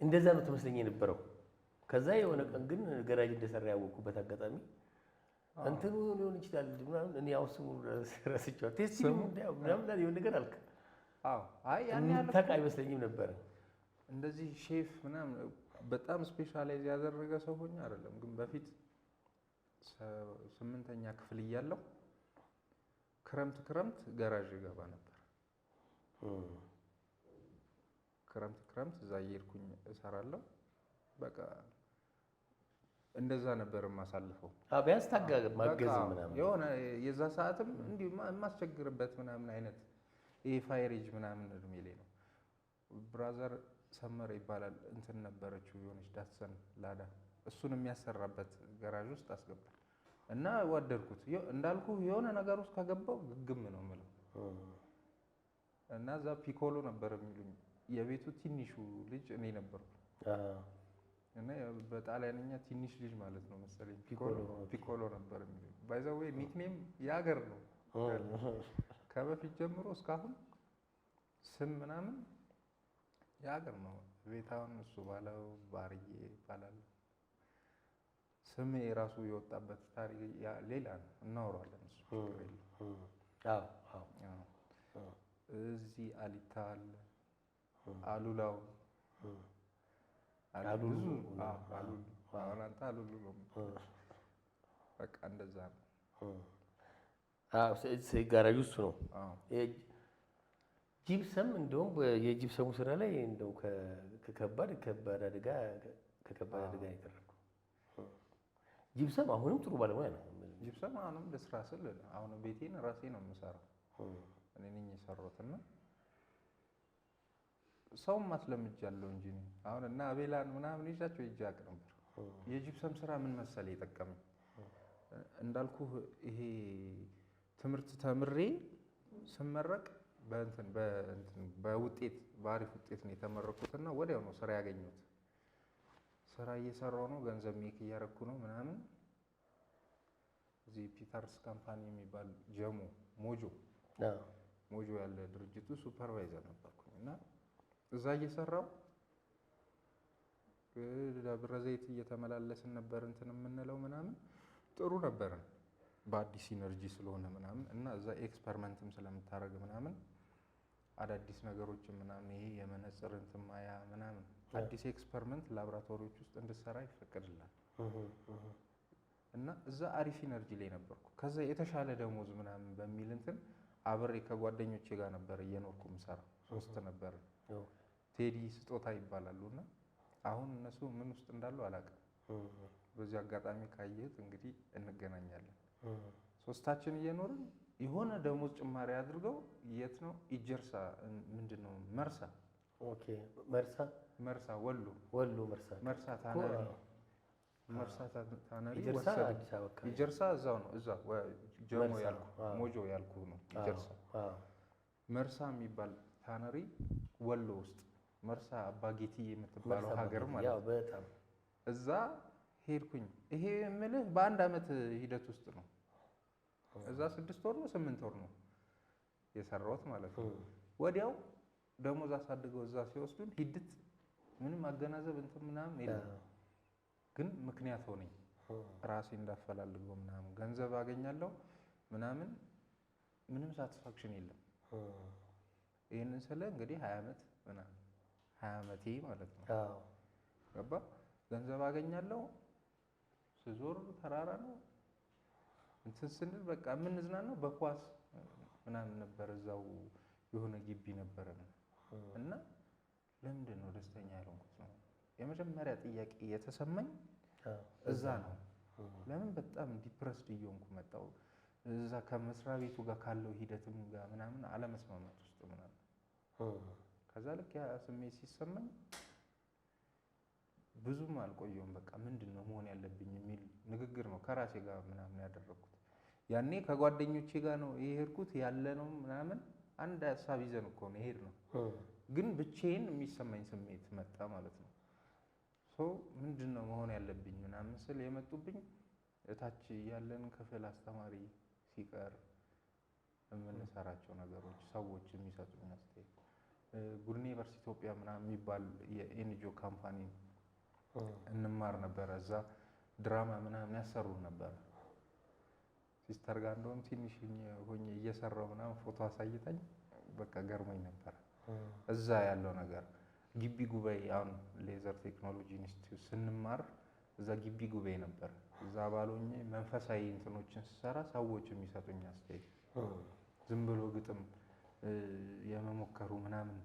እንደዛ ነው ትመስለኝ የነበረው። ከዛ የሆነ ቀን ግን ገራጅ እንደሰራ ያወቅኩበት አጋጣሚ እንትኑ ሊሆን ይችላል ምናምን እኔ ያው ስሙ ረስቼው ቴስቲ ምናምን የሆነ ነገር አልክ። አይ ያን ያህል ታውቅ አይመስለኝም ነበር። እንደዚህ ሼፍ ምናምን በጣም ስፔሻላይዝ ያደረገ ሰው ሆኜ አይደለም። ግን በፊት 8ኛ ክፍል እያለሁ ክረምት ገራዥ ገባ ነበር። ክረምት እዛ እየሄድኩኝ እሰራለሁ። በቃ እንደዛ ነበር የማሳልፈው። ቢያንስ ማገዝ ምናምን የሆነ የዛ ሰዓትም እንዲሁ የማስቸግርበት ምናምን አይነት ይሄ ፋይሬጅ ምናምን እድሜ ላይ ነው። ብራዘር ሰመረ ይባላል እንትን ነበረችው የሆነች ዳትሰን ላዳ እሱን የሚያሰራበት ገራዥ ውስጥ አስገባል እና ወደድኩት። እንዳልኩ የሆነ ነገር ውስጥ ከገባው ግግም ነው የምለው እና እዛ ፒኮሎ ነበር የሚሉኝ። የቤቱ ትንሹ ልጅ እኔ ነበርኩ እና በጣሊያንኛ ትንሽ ልጅ ማለት ነው መሰለኝ ፒኮሎ ነበር የሚሉኝ። ባይ ዘ ዌይ ኒክኔም የሀገር ነው ከበፊት ጀምሮ እስካሁን ስም ምናምን የሀገር ነው። ቤታውን እሱ ባለው ባርዬ ይባላል። ስሜ የራሱ የወጣበት ታሪክ ሌላ ነው፣ እናወራለን። እሱ ችግር የለም። እዚህ አሊታ አለ፣ አሉላው አሉሉ አሁን አንተ አሉሉ ነው። በቃ እንደዛ ነው። ጋራጁ እሱ ነው። ጂፕሰም እንደውም የጂፕሰሙ ስራ ላይ እንደው ከከባድ አደጋ የተረፍኩ። ጂፕሰም አሁንም ጥሩ ባለሙያ ነው። ጂፕሰም አሁንም ለስራ ስል አሁን ቤቴን ራሴ ነው የምሰራው እኔ ነኝ የሰራሁት እና ሰውም ማስለምጃለሁ እንጂ አሁን እና አቤላን ምናምን ይዛቸው ይጃቅ ነበር። የጂፕሰም ስራ ምን መሰለ የጠቀመኝ እንዳልኩ ይሄ ትምህርት ተምሬ ስመረቅ በውጤት በአሪፍ ውጤት ነው የተመረኩትና ወዲያው ነው ስራ ያገኘሁት። ስራ እየሰራሁ ነው፣ ገንዘብ ሜክ እያረኩ ነው ምናምን። እዚህ ፒተርስ ካምፓኒ የሚባል ጀሞ ሞጆ ያለ ድርጅቱ ሱፐርቫይዘር ነበርኩኝ እና እዛ እየሰራሁ ደብረ ዘይት እየተመላለስን ነበር እንትን የምንለው ምናምን ጥሩ ነበር። በአዲስ ኢነርጂ ስለሆነ ምናምን እና እዛ ኤክስፐሪመንትም ስለምታደርግ ምናምን አዳዲስ ነገሮች ምናምን ይሄ የመነጽር እንትን ማያ ምናምን አዲስ ኤክስፐሪመንት ላብራቶሪዎች ውስጥ እንድሰራ ይፈቀድላል እና እዛ አሪፍ ኢነርጂ ላይ ነበርኩ። ከዛ የተሻለ ደሞዝ ምናምን በሚል እንትን አብሬ ከጓደኞቼ ጋር ነበር እየኖርኩ ምሰራ። 3 ነበር። ቴዲ ስጦታ ይባላሉና አሁን እነሱ ምን ውስጥ እንዳሉ አላውቅም። በዚህ አጋጣሚ ካየት እንግዲህ እንገናኛለን። 3ታችን እየኖርን የሆነ ደሞዝ ጭማሪ አድርገው የት ነው ኢጀርሳ ምንድነው መርሳ መርሳ ወሎ መርሳ ታነሪ ኢጀርሳ እዛው ነው እዛ ሞጆ ያልኩ ነው ኢጀርሳ መርሳ የሚባል ታነሪ ወሎ ውስጥ መርሳ አባጌቲ የምትባለው ሀገር ማለት ነው። በጣም እዛ ሄድኩኝ። ይሄ የምልህ በአንድ አመት ሂደት ውስጥ ነው። እዛ 6 ወር ነው 8 ወር ነው የሰራሁት ማለት ነው። ወዲያው ደሞዝ አሳድገው እዛ ሲወስዱን ሂድት ምንም አገናዘብ እንትን ምናምን የለም። ግን ምክንያት ሆነኝ ራሴ እንዳፈላልገው ምናምን ገንዘብ አገኛለሁ ምናምን ምንም ሳቲስፋክሽን የለም። ይሄንን ስለ እንግዲህ 20 አመት ምናምን 20 አመቴ ማለት ነው። ገባ ገንዘብ አገኛለሁ ስዞር ተራራ ነው እንትን ስንል በቃ የምንዝናናው በኳስ ምናምን ነበር። እዛው የሆነ ግቢ ነበር እና ለምንድን ነው ደስተኛ ያልሆንኩት ነው የመጀመሪያ ጥያቄ የተሰማኝ እዛ ነው። ለምን በጣም ዲፕረስድ እየሆንኩ መጣሁ። እዛ ከመስሪያ ቤቱ ጋር ካለው ሂደትም ጋር ምናምን አለመስማማት ውስጥ ምናምን ከዛ ልክ ያ ስሜት ሲሰማኝ ብዙም አልቆየሁም። በቃ ምንድነው መሆን ያለብኝ የሚል ንግግር ነው ከራሴ ጋር ምናምን ያደረኩት። ያኔ ከጓደኞቼ ጋር ነው የሄድኩት ያለ ነው ምናምን አንድ ሀሳብ ይዘን እኮ ነው የሄድነው፣ ግን ብቻዬን የሚሰማኝ ስሜት መጣ ማለት ነው። ምንድነው መሆን ያለብኝ ምናምን ስል የመጡብኝ እታች ያለን ክፍል አስተማሪ ሲቀር የምንሰራቸው ነገሮች ሰዎች የሚሰጡኝ አስተያየት ጉድ ኔቨርስ ኢትዮጵያ ምናምን የሚባል የኤንጂኦ ካምፓኒ እንማር ነበር። እዛ ድራማ ምናምን ያሰሩ ነበር። ሲስተር ጋር እንደውም ትንሽ ሆኜ እየሰራው ምናምን ፎቶ አሳይታኝ በቃ ገርሞኝ ነበር። እዛ ያለው ነገር ግቢ ጉባኤ አሁን ሌዘር ቴክኖሎጂ ኢንስቲትዩት ስንማር እዛ ግቢ ጉባኤ ነበር። እዛ ባሎኝ መንፈሳዊ እንትኖችን ስሰራ ሰዎች የሚሰጡኝ አስተያየት ዝም ብሎ ግጥም የመሞከሩ ምናምን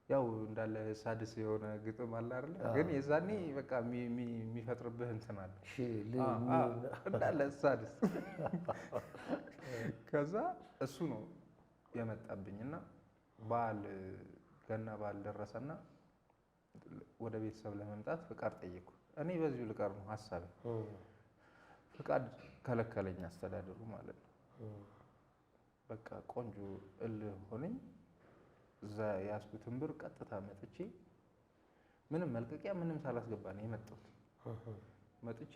ያው እንዳለ ሳድስ የሆነ ግጥም አለ አይደል? ግን የዛኔ በቃ የሚፈጥርብህ እንትን አለ እንዳለ ሳድስ። ከዛ እሱ ነው የመጣብኝና በዓል ገና በዓል ደረሰና ወደ ቤተሰብ ለመምጣት ፍቃድ ጠየቁ። እኔ በዚሁ ልቀር ነው ሐሳቤ። ፍቃድ ከለከለኝ አስተዳደሩ ማለት ነው። በቃ ቆንጆ ሆነኝ። እዛ ያስኩትን ብር ቀጥታ መጥቼ ምንም መልቀቂያ ምንም ሳላስገባ ነው የመጣሁት። መጥቼ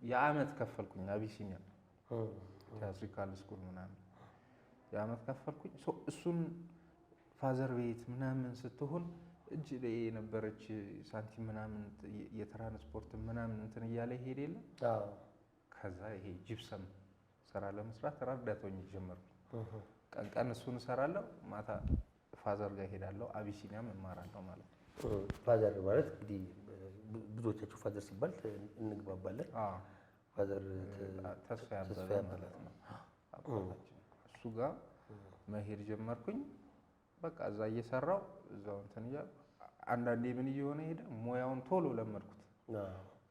የዓመት ከፈልኩኝ አቢሲኒያ ቲያትሪካል ስኩል ምናምን የዓመት ከፈልኩኝ። እሱን ፋዘር ቤት ምናምን ስትሆን እጅ ላይ የነበረች ሳንቲም ምናምን የትራንስፖርት ምናምን እንትን እያለ ሄድ የለ። ከዛ ይሄ ጂፕሰም ስራ ለመስራት ረዳቶኝ ጀመርኩኝ። ቀን ቀን እሱን እሰራለሁ፣ ማታ ፋዘር ጋር ሄዳለሁ፣ አቢሲኒያም እማራለሁ ማለት ነው። ፋዘር ማለት እንግዲህ ብዙዎቻችሁ ፋዘር ሲባል እንግባባለን። ፋዘር ተስፋ ያበበ ማለት ነው አባታችን። እሱ ጋር መሄድ ጀመርኩኝ። በቃ እዛ እየሰራው እዛው እንትን እያልኩ አንዳንዴ ምን እየሆነ ሄደ ሙያውን ቶሎ ለመድኩት።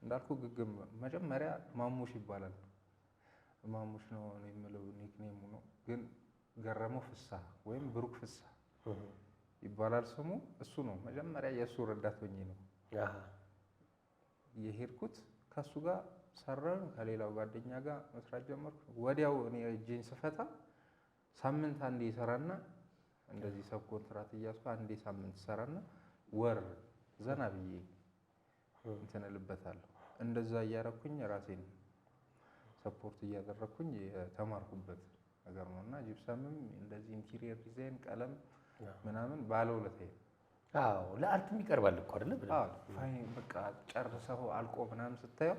እንዳልኩ ግግም መጀመሪያ ማሙሽ ይባላል። ማሙሽ ነው የምለው ኒክኔሙ ነው፣ ግን ገረመው ፍስሐ ወይም ብሩክ ፍስሐ ይባላል ስሙ። እሱ ነው መጀመሪያ የእሱ ረዳት ሆኜ ነው የሄድኩት። ከእሱ ጋር ሰራን። ከሌላው ጓደኛ ጋር መስራት ጀመርኩ። ወዲያው እኔ እጄን ስፈታ ሳምንት አንዴ ይሰራና እንደዚህ ሰብ ኮንትራት እያስኩ አንዴ ሳምንት ሰራና ወር ዘና ብዬ እንትን እልበታለሁ። እንደዛ እያረኩኝ ራሴን ሰፖርት እያደረኩኝ የተማርኩበት ነገር ነውና ጂፕሰምም እንደዚህ ኢንቴሪየር ዲዛይን ቀለም ምናምን ባለውለታዬ። ለአርትም ይቀርባል እኮ አይደል? በቃ ጨርሰው አልቆ ምናምን ስታየው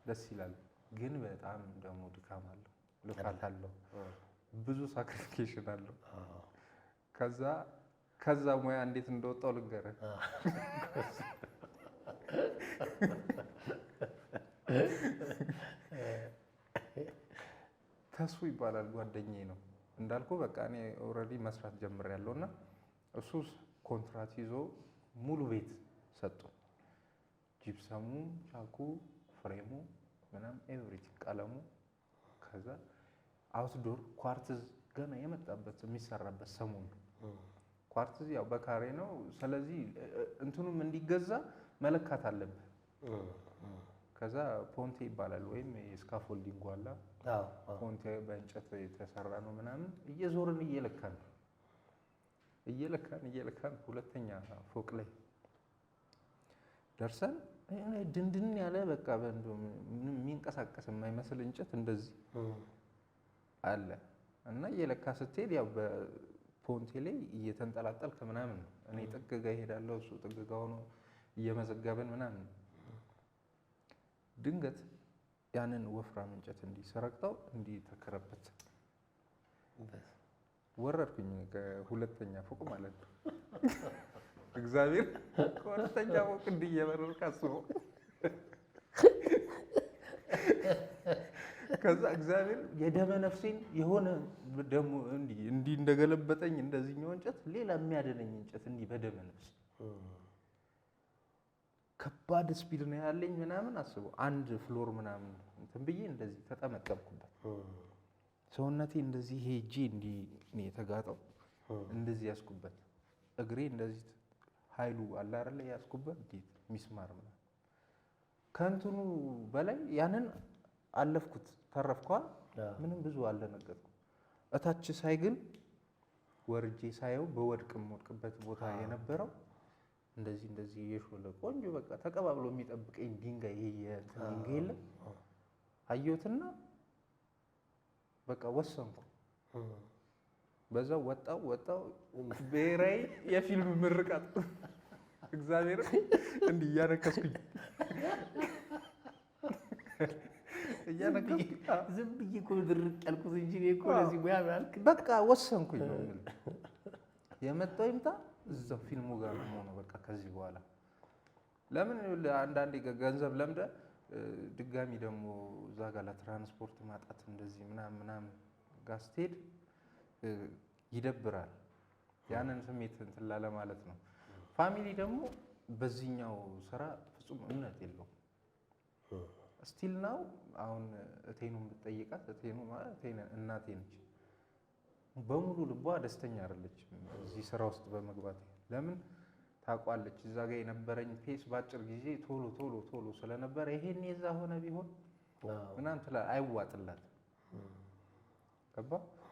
ደስ ይላል። ግን በጣም ደግሞ ድካም አለው፣ ልፋት አለው፣ ብዙ ሳክሪፊኬሽን አለው። ከዛ ሙያ እንዴት እንደወጣው ልንገርህ። ተሱ ይባላል ጓደኛዬ ነው እንዳልኩ። በቃ እኔ ኦልሬዲ መስራት ጀምሬያለሁና እሱ ኮንትራት ይዞ ሙሉ ቤት ሰጡ። ጂፕሰሙ፣ ቻኩ፣ ፍሬሙ ምናምን ኤቭሪቲንግ፣ ቀለሙ። ከዛ አውትዶር ኳርትዝ ገና የመጣበት የሚሰራበት ሰሞን ኳርትዝ ያው በካሬ ነው። ስለዚህ እንትኑም እንዲገዛ መለካት አለብህ። ከዛ ፖንቴ ይባላል ወይም ስካፎልዲንግ ዋላ ፖንቴ በእንጨት የተሰራ ነው ምናምን። እየዞርን እየለካን ሁለተኛ ፎቅ ላይ ደርሰን ድንድን ያለ በቃ ምንም የሚንቀሳቀስ የማይመስል እንጨት እንደዚህ አለ እና እየለካ ስትሄድ ያው በፖንቴ ላይ እየተንጠላጠልክ ምናምን ነው። እኔ ጥግ ጋር እሄዳለሁ፣ እሱ ጥግ ጋር ሆኖ እየመዘገብን ምናምን። ድንገት ያንን ወፍራም እንጨት እንዲሰረቅጠው እንዲተከረበት ወረድኩኝ ከሁለተኛ ፎቅ ማለት ነው። እግዚአብሔር ከሁለተኛ ፎቅ እንዲህ እየበረርክ አስበው። ከዛ እግዚአብሔር የደመ ነፍሴን የሆነ ደግሞ እንዲህ እንደገለበጠኝ እንደዚህኛው እንጨት ሌላ የሚያደነኝ እንጨት እንዲህ በደመ ነፍስ ከባድ ስፒድ ነው ያለኝ ምናምን አስበው። አንድ ፍሎር ምናምን እንትን ብዬ እንደዚህ ተጠመጠምኩበት። ሰውነቴ እንደዚህ ሄጄ እንዲህ ነው የተጋጠው። እንደዚህ ያስኩበት እግሬ እንደዚህ ኃይሉ አለ አይደል ያስኩበት ሚስማር ምናምን ከእንትኑ በላይ ያንን አለፍኩት ተረፍኳ። ምንም ብዙ አልደነገጥኩም። እታች ሳይ ግን ወርጄ ሳየው በወድቅም ወድቅበት ቦታ የነበረው እንደዚህ የሾለ ቆንጆ በቃ ተቀባብሎ የሚጠብቀኝ ድንጋይ ይሄ የእንትን ድንጋይ የለም አየሁትና በቃ ወሰንኩ። በዛው ወጣው ብሔራዊ የፊልም ምርቃት እግዚአብሔር እንዲህ እያነከስኩኝ ዝም ብዬ እኮ ድርቅ ያልኩት እንጂ እኔ እኮ ለዚህ ሙያ አልክ። በቃ ወሰንኩኝ ነው የምልህ። የመጣው ይምጣ እዛው ፊልሙ ጋር ነው የምሆነው በቃ ከዚህ በኋላ። ለምን አንዳንዴ ገንዘብ ለምደ ድጋሚ ደግሞ እዛ ጋር ለትራንስፖርት ማጣት እንደዚህ ምናምን ጋር ስትሄድ ይደብራል። ያንን ስሜት እንትን ላለ ማለት ነው። ፋሚሊ ደግሞ በዚህኛው ስራ ፍጹም እምነት የለውም። ስቲል ናው አሁን እቴኑን ብትጠይቃት እቴኑ ማለት እናቴ ነች። በሙሉ ልቧ ደስተኛ አይደለችም እዚህ ስራ ውስጥ በመግባት። ለምን ታውቋለች እዛ ጋር የነበረኝ ፔስ ባጭር ጊዜ ቶሎ ስለነበረ ይሄን የዛ ሆነ ቢሆን ምናምን ትላ አይዋጥላት ገባ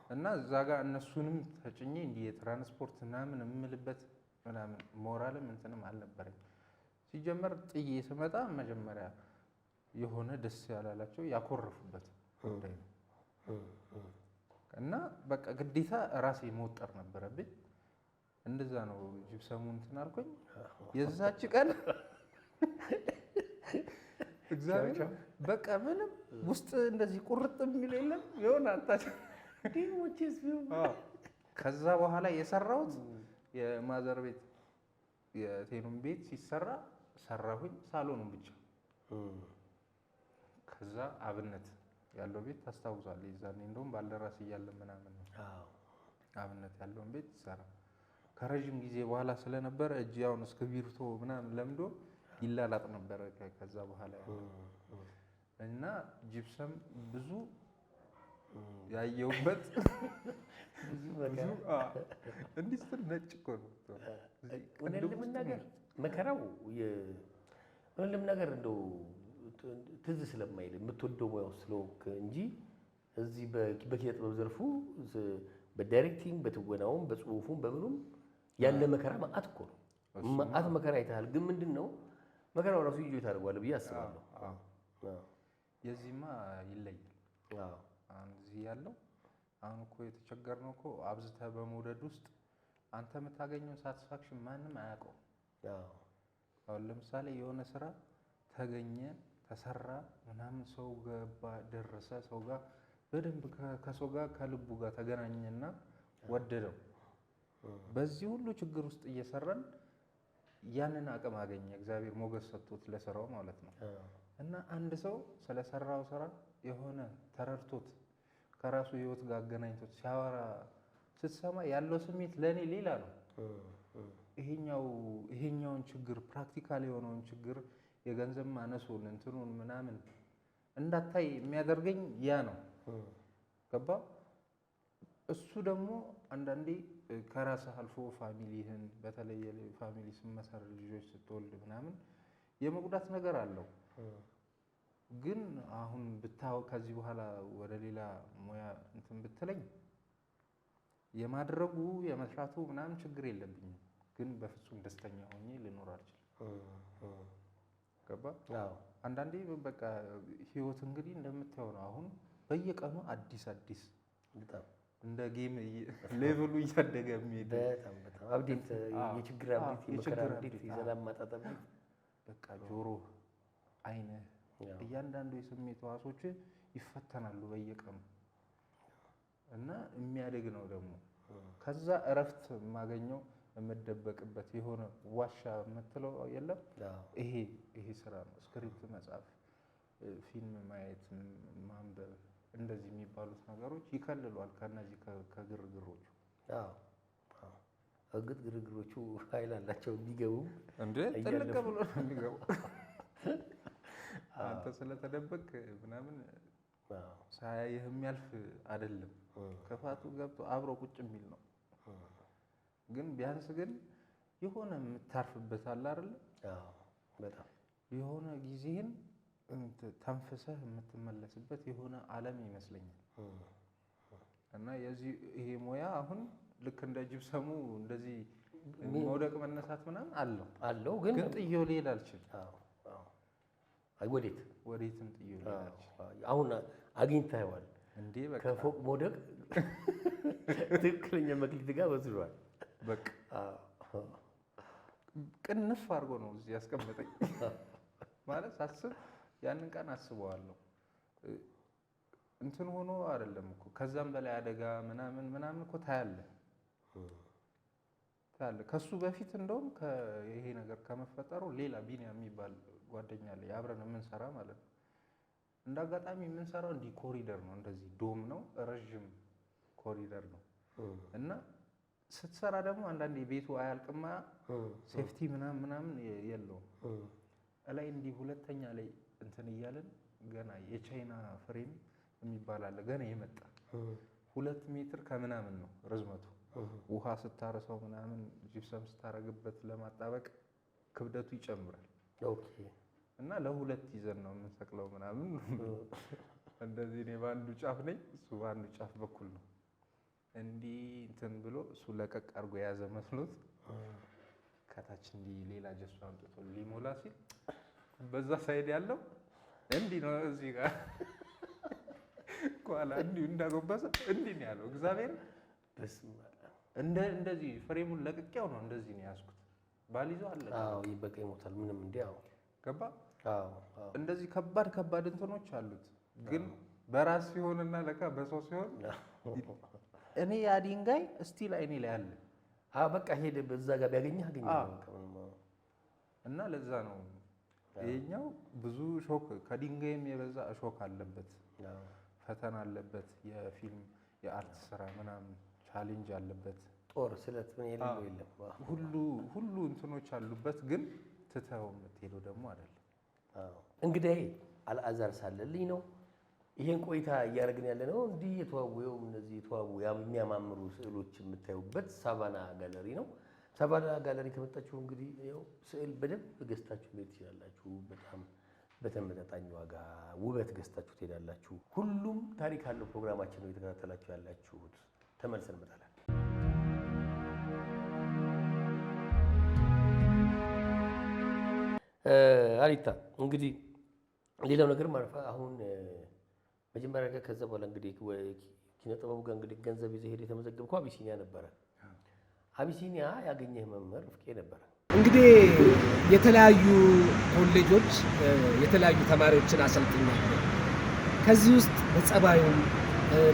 እና እዛ ጋር እነሱንም ተጭኜ እንዲህ የትራንስፖርት ምናምን የምልበት ምናምን ሞራልም እንትንም አልነበረኝ። ሲጀመር ጥዬ ስመጣ መጀመሪያ የሆነ ደስ ያላላቸው ያኮረፉበት ጉዳይ ነው እና በቃ ግዴታ ራሴ መወጠር ነበረብኝ። እንደዛ ነው ጂፕሰሙን እንትን አልኩኝ። የዛች ቀን እግዚአብሔር በቃ ምንም ውስጥ እንደዚህ ቁርጥ የሚል የለም የሆነ አጣች ዲሞችስ ቢሆን ከዛ በኋላ የሰራሁት የማዘር ቤት የቴኑም ቤት ሲሰራ ሰራሁኝ ሳሎኑን ብቻ። ከዛ አብነት ያለው ቤት ታስታውሳለህ? ይዛኔ እንደውም ባልደራስ እያለ ምናምን ነው አብነት ያለውን ቤት ሰራ። ከረጅም ጊዜ በኋላ ስለነበረ እጅ ያውን እስክሪብቶ ምናምን ለምዶ ይላላጥ ነበር። ከዛ በኋላ እና ጂፕሰም ብዙ ያየውበት ብዙ እንዲህ ስትል ነጭ እኮ ነው ወንድም ነገር መከራው ወንድም ነገር እንደው ትዝ ስለማይል የምትወደው ሙያው ስለሆንክ እንጂ እዚህ በኪነ ጥበብ ዘርፉ በዳይሬክቲንግ በትወናውም በጽሁፉም በምኑም ያለ መከራ ማአት እኮ ነው። ማአት መከራ አይተሃል። ግን ምንድነው መከራው ራሱ ይጆ ታደርጓል ብዬ አስባለሁ። የዚህማ ይለያል። አሁን እዚህ ያለው አሁን እኮ የተቸገርነው እኮ አብዝተህ በመውደድ ውስጥ አንተ የምታገኘው ሳቲስፋክሽን ማንም አያውቀውም። አሁን ለምሳሌ የሆነ ስራ ተገኘ ተሰራ ምናምን ሰው ገባ ደረሰ ሰው ጋር በደንብ ከሰው ጋር ከልቡ ጋር ተገናኘና ወደደው። በዚህ ሁሉ ችግር ውስጥ እየሰራን ያንን አቅም አገኘ እግዚአብሔር ሞገስ ሰጥቶት ለስራው ማለት ነው። እና አንድ ሰው ስለሰራው ስራ የሆነ ተረድቶት ከራሱ ህይወት ጋር አገናኝቶት ሲያወራ ስትሰማ ያለው ስሜት ለኔ ሌላ ነው። ይሄኛውን ችግር ፕራክቲካል የሆነውን ችግር የገንዘብ ማነሱን እንትኑን ምናምን እንዳታይ የሚያደርገኝ ያ ነው። ገባ? እሱ ደግሞ አንዳንዴ ከራስህ አልፎ ፋሚሊህን በተለይ ፋሚሊ ስመሰረት ልጆች ስትወልድ ምናምን የመጉዳት ነገር አለው። ግን አሁን ብታው ከዚህ በኋላ ወደ ሌላ ሙያ እንትን ብትለኝ የማድረጉ የመስራቱ ምናምን ችግር የለብኝም። ግን በፍጹም ደስተኛ ሆኜ ልኖር አልችልም። ገባ? አንዳንዴ በቃ ህይወት እንግዲህ እንደምታየው ነው። አሁን በየቀኑ አዲስ በጣም እንደ ጌም ሌቭሉ እያደገ የሚሄድ በጣም አፕዴት የችግር አፕዴት የመከራ አፕዴት የሰላም ማጣጣም በቃ ጆሮ አይነ እያንዳንዱ የስሜት ህዋሶች ይፈተናሉ በየቀኑ እና የሚያደግ ነው ደግሞ። ከዛ እረፍት የማገኘው የምደበቅበት የሆነ ዋሻ የምትለው የለም። ይሄ ስራ ነው። ስክሪፕት መጻፍ፣ ፊልም ማየት፣ ማንበብ እንደዚህ የሚባሉት ነገሮች ይከልሏል ከነዚህ ከግርግሮቹ። እርግጥ ግርግሮቹ ኃይል አላቸው ቢገቡ እንዴ ጥልቅ ብሎ ነው የሚገቡ። አንተ ስለተደበቅ ምናምን ሳያይህ የሚያልፍ አይደለም። ክፋቱ ገብቶ አብሮ ቁጭ የሚል ነው። ግን ቢያንስ ግን የሆነ የምታርፍበት አለ አይደል? በጣም የሆነ ጊዜህን ተንፍሰህ የምትመለስበት የሆነ ዓለም ይመስለኛል። እና ይሄ ሙያ አሁን ልክ እንደ ጅብሰሙ እንደዚህ መውደቅ መነሳት ምናምን አለው ግን ጥዬው ልሄድ አልችልም። ወዴትም ጥዬው ልሄድ አልችልም። አሁን አግኝተኸዋል እንዴ? በቃ ከፎቅ መውደቅ ትክክለኛ መክሊት ጋር ወስዷል። በቃ ቅንፍ አድርጎ ነው እዚህ ያስቀመጠኝ። ማለት ሳስብ ያንን ቀን አስበዋለሁ። እንትን ሆኖ አይደለም እኮ ከዛም በላይ አደጋ ምናምን እኮ ታያለህ። ከሱ በፊት እንደውም ይሄ ነገር ከመፈጠሩ ሌላ ቢኒያም የሚባል ጓደኛ አለ አብረን የምንሰራ ማለት ነው። እንዳጋጣሚ የምንሰራው እንዲህ ኮሪደር ነው፣ እንደዚህ ዶም ነው፣ ረጅም ኮሪደር ነው። እና ስትሰራ ደግሞ አንዳንዴ ቤቱ አያልቅማ፣ ሴፍቲ ምናምን የለውም። ላይ እንዲህ ሁለተኛ ላይ እንትን እያለን ገና የቻይና ፍሬም የሚባል አለ ገና የመጣ 2 ሜትር ከምናምን ነው ርዝመቱ። ውሃ ስታረሰው ምናምን ጂፕሰም ስታረግበት ለማጣበቅ ክብደቱ ይጨምራል። እና ለሁለት ይዘን ነው የምንሰቅለው ምናምን። እንደዚህ እኔ በአንዱ ጫፍ ነኝ፣ እሱ በአንዱ ጫፍ በኩል ነው። እንዲህ እንትን ብሎ እሱ ለቀቅ አድርጎ የያዘ መስሎት ከታች እንዲህ ሌላ ጀሶ አምጥቶ ሊሞላ ሲል በዛ ሳይድ ያለው እንዲህ ነው እዚህ ጋር ቋላ እንዲህ እንዳጎበሰ እንዲህ ነው ያለው። እግዚአብሔር እንደዚህ ፍሬሙን ለቅቄው ነው እንደዚህ ነው ያዝኩት። ባሊዞ አለ ይበቃ ይሞታል ምንም እንዲያው ገባ። እንደዚህ ከባድ እንትኖች አሉት። ግን በራስ ሲሆንና ለካ በሰው ሲሆን እኔ ያ ድንጋይ እስቲል አይኔ ላይ አለ። በቃ ሄደ በዛ ጋር ቢያገኝህ አገኘህ። እና ለዛ ነው ይሄኛው ብዙ ሾክ ከድንጋይም የበዛ ሾክ አለበት፣ ፈተና አለበት። የፊልም የአርት ስራ ምናምን ቻሌንጅ አለበት። ጦር ስለት ምን የለም ሁሉ እንትኖች አሉበት። ግን ትተው የምትሄደው ደግሞ አይደለም። እንግዲህ አልዓዛር ሳለልኝ ነው ይሄን ቆይታ እያደረግን ያለ ነው። እንዲህ የተዋቡ የሚያማምሩ ስዕሎች የምታዩበት ሳቫና ጋለሪ ነው። ሳቫና ጋለሪ ከመጣችሁ እንግዲህ ያው ስዕል በደንብ ገዝታችሁ መሄድ ትችላላችሁ። በጣም በተመጣጣኝ ዋጋ ውበት ገዝታችሁ ትሄዳላችሁ። ሁሉም ታሪክ አለው ፕሮግራማችን ነው የተከታተላችሁ ያላችሁት። ተመልሰን እንመጣለን። አሪታ እንግዲህ ሌላው ነገር ማረፋ አሁን መጀመሪያ ጋር ከዛ በኋላ እንግዲህ ኪነ ጥበቡ ጋር እንግዲህ ገንዘብ ይዘህ ሄደህ የተመዘገብከው አቢሲኒያ ነበረ። አቢሲኒያ ያገኘህ መምህር ፍቄ ነበረ። እንግዲህ የተለያዩ ኮሌጆች የተለያዩ ተማሪዎችን አሰልጥኛለሁ። ከዚህ ውስጥ በጸባዩም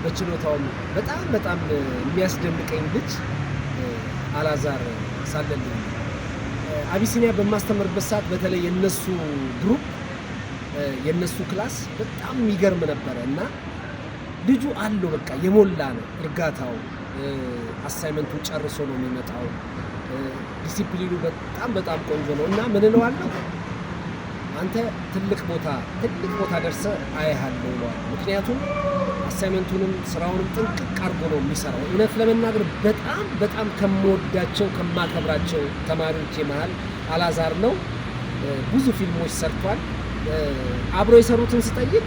በችሎታውም በጣም የሚያስደንቀኝ ልጅ አልዓዛር ሳለልኝ። አቢሲኒያ በማስተምርበት ሰዓት በተለይ የነሱ ግሩፕ የነሱ ክላስ በጣም የሚገርም ነበረ እና ልጁ አለው በቃ የሞላ ነው እርጋታው። አሳይመንቱን ጨርሶ ነው የሚመጣው። ዲሲፕሊኑ በጣም ቆንጆ ነው እና ምን እለዋለሁ አንተ ትልቅ ቦታ ደርሰህ አያለሁ እለዋለሁ። ምክንያቱም አሳይመንቱንም ስራውንም ጥንቅቅ አድርጎ ነው የሚሰራው። እውነት ለመናገር በጣም ከምወዳቸው ከማከብራቸው ተማሪዎች መሃል አልዓዛር ነው። ብዙ ፊልሞች ሰርቷል። አብሮ የሰሩትን ስጠይቅ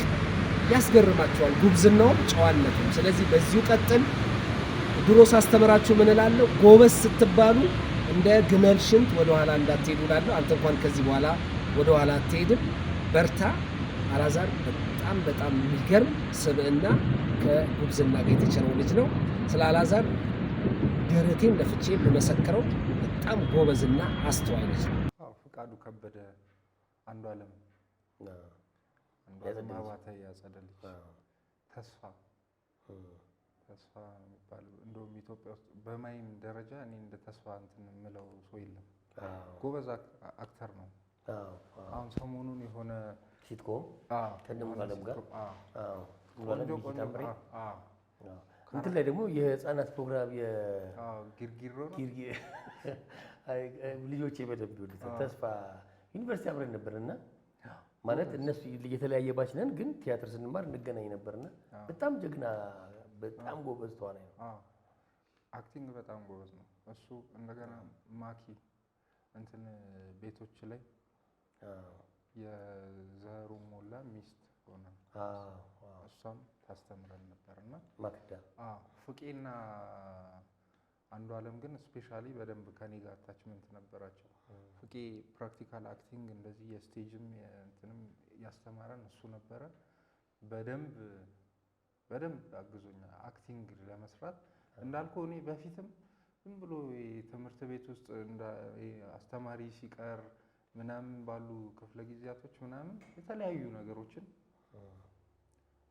ያስገርማቸዋል፣ ጉብዝናውም ጨዋነቱም። ስለዚህ በዚሁ ቀጥል። ድሮ ሳስተምራችሁ ምን እላለሁ፣ ጎበዝ ስትባሉ እንደ ግመል ሽንት ወደኋላ እንዳትሄዱ እላለሁ። አንተ እንኳን ከዚህ በኋላ ወደኋላ አትሄድም፣ በርታ። አልዓዛር በጣም የሚገርም ስብዕና ከጉብዝና ጋር የተቸረው ልጅ ነው። ስለ አልዓዛር ደረቴን ለፍቼ የምመሰክረው በጣም ጎበዝና አስተዋይ ልጅ ነው። ፍቃዱ ከበደ፣ አንዷለም አባተ ያጸደ ልጅ፣ ተስፋ ተስፋ የሚባል እንደውም ኢትዮጵያ ውስጥ በማይም ደረጃ እኔ እንደ ተስፋ እንትን የምለው ሰው የለም። ጎበዝ አክተር ነው። አሁን ሰሞኑን የሆነ ሲትኮም ከደም ዓለም ጋር ቆንጆ እንትን ላይ ደግሞ የህፃናት ፕሮግራም ጊርጊሮ ነው ልጆቼ በደንብ ይወዱታል። ተስፋ ዩኒቨርሲቲ አብረን ነበርና ማለት እነሱ የተለያየ ባች ነን፣ ግን ቲያትር ስንማር እንገናኝ ነበርና በጣም ጀግና በጣም ጎበዝ ተዋናይ ነው። አክቲንግ በጣም ጎበዝ ነው እሱ። እንደገና ማኪ እንትን ቤቶች ላይ የዘሩ ሞላ ሚስት ሆነ እሷም ታስተምረን ነበርና ማክዳ ፍቄና አንዱ ዓለም ግን ስፔሻሊ በደንብ ከኔ ጋር አታችመንት ነበራቸው። ፍቄ ፕራክቲካል አክቲንግ እንደዚህ የስቴጅም እንትንም ያስተማረን እሱ ነበረ። በደንብ አግዞኛል አክቲንግ ለመስራት። እንዳልኩ እኔ በፊትም ዝም ብሎ ትምህርት ቤት ውስጥ አስተማሪ ሲቀር ምናምን ባሉ ክፍለ ጊዜያቶች ምናምን የተለያዩ ነገሮችን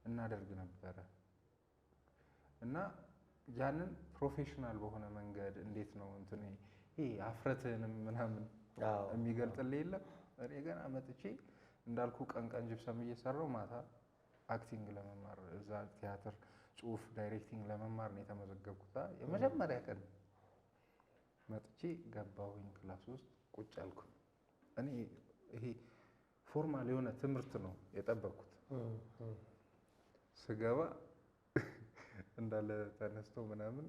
እናደርግ ነበረ እና ያንን ፕሮፌሽናል በሆነ መንገድ እንዴት ነው እንትን ይሄ አፍረትንም ምናምን የሚገልጥልህ የለም። እኔ ገና መጥቼ እንዳልኩ ቀን ጅብሰም እየሰራው ማታ አክቲንግ ለመማር እዛ ቲያትር ጽሁፍ ዳይሬክቲንግ ለመማር ነው የተመዘገብኩት። የመጀመሪያ ቀን መጥቼ ገባሁኝ ክላስ ውስጥ ቁጭ አልኩ። እኔ ይሄ ፎርማል የሆነ ትምህርት ነው የጠበቅኩት። ስገባ እንዳለ ተነስቶ ምናምን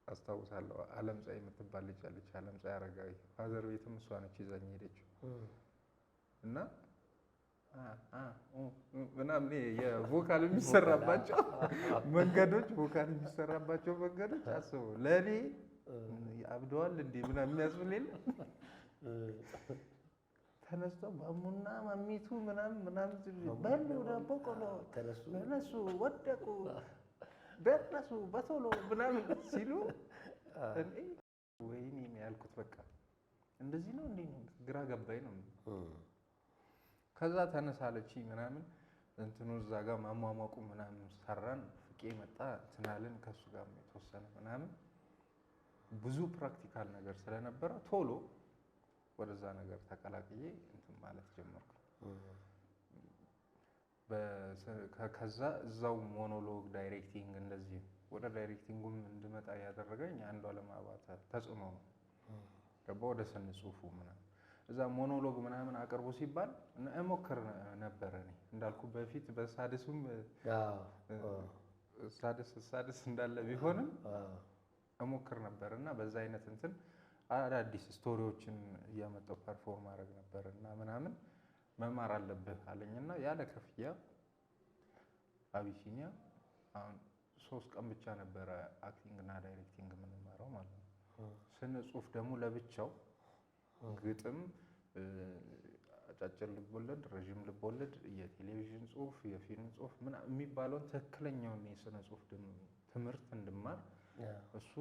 አስታውሳለሁ። አለምፀሐይ የምትባል ልጅ አለች፣ አለምፀሐይ አረጋዊ። ፋዘር ቤትም እሷ ነች ይዛኝ ሄደችው እና ምናምን የቮካል የሚሰራባቸው መንገዶች አስበው ለእኔ አብደዋል እንዴ ምናምን የሚያስብል የለ። ተነስተው ማሙና ማሚቱ ምናምን በሉ ዳቦ ቆሎ ተነሱ ወደቁ ደረሱ በቶሎ ምናምን ሲሉ እኔ ወይኔ ያልኩት በቃ እንደዚህ ነው እንዴ ግራ ገባኝ ነው። ከዛ ተነሳለች ምናምን እንትኑ እዛ ጋር ማሟሟቁ ምናምን ሰራን። ፍቄ መጣ እንትናልን ከሱ ጋር የተወሰነ ምናምን ብዙ ፕራክቲካል ነገር ስለነበረ ቶሎ ወደዛ ነገር ተቀላቅዬ እንትን ማለት ጀመርኩ። ከዛ እዛው ሞኖሎግ ዳይሬክቲንግ እንደዚህ ወደ ዳይሬክቲንጉም እንድመጣ ያደረገኝ አንዱ ዓለም አባተ ተጽዕኖ ነው። ገባ ወደ ስነ ጽሁፉ ምናምን እዛ ሞኖሎግ ምናምን አቅርቡ ሲባል እሞክር ነበር። እኔ እንዳልኩ በፊት በሳድስም ሳድስ እንዳለ ቢሆንም እሞክር ነበር እና በዛ አይነት እንትን አዳዲስ ስቶሪዎችን እያመጣው ፐርፎርም ማድረግ ነበር እና ምናምን መማር አለብህ አለኝና ያለ ክፍያ አቢሲኒያ አሁን 3 ቀን ብቻ ነበረ አክቲንግ እና ዳይሬክቲንግ የምንማረው ማለት ነው። ስነ ጽሁፍ ደግሞ ለብቻው ግጥም፣ አጫጭር ልቦለድ፣ ረጅም ልቦለድ፣ የቴሌቪዥን ጽሁፍ፣ የፊልም ጽሁፍ ምናምን የሚባለውን ትክክለኛውን የስነ ጽሁፍ ትምህርት እንድማር እሱ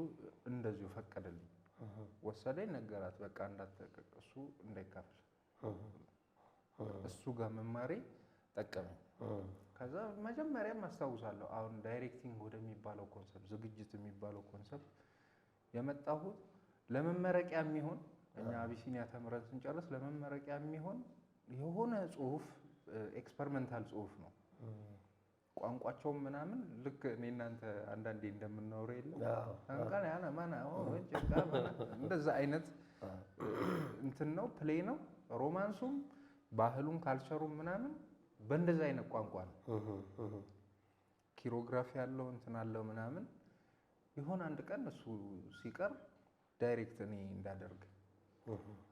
እንደዚሁ ፈቀደልኝ። ወሰደኝ ነገራት በቃ እንዳትጠቀሱ እንዳይካፈል እሱ ጋር መማሬ ጠቀመኝ። ከዛ መጀመሪያም አስታውሳለሁ አሁን ዳይሬክቲንግ ወደሚባለው ኮንሰፕት ዝግጅት የሚባለው ኮንሰፕት የመጣሁት ለመመረቂያ የሚሆን እኛ አቢሲኒያ ተምረን ስንጨርስ ለመመረቂያ የሚሆን የሆነ ጽሁፍ ኤክስፐሪመንታል ጽሁፍ ነው። ቋንቋቸውም ምናምን ልክ እኔ እናንተ አንዳንዴ እንደምናወራው የለም አንቃን ያና ማና እንደዛ አይነት እንትን ነው ፕሌይ ነው። ሮማንሱም ባህሉም ካልቸሩም ምናምን በእንደዛ አይነት ቋንቋ ነው። ኪሮግራፊ ያለው እንትን አለው ምናምን። ይሆን አንድ ቀን እሱ ሲቀር ዳይሬክት እኔ እንዳደርግ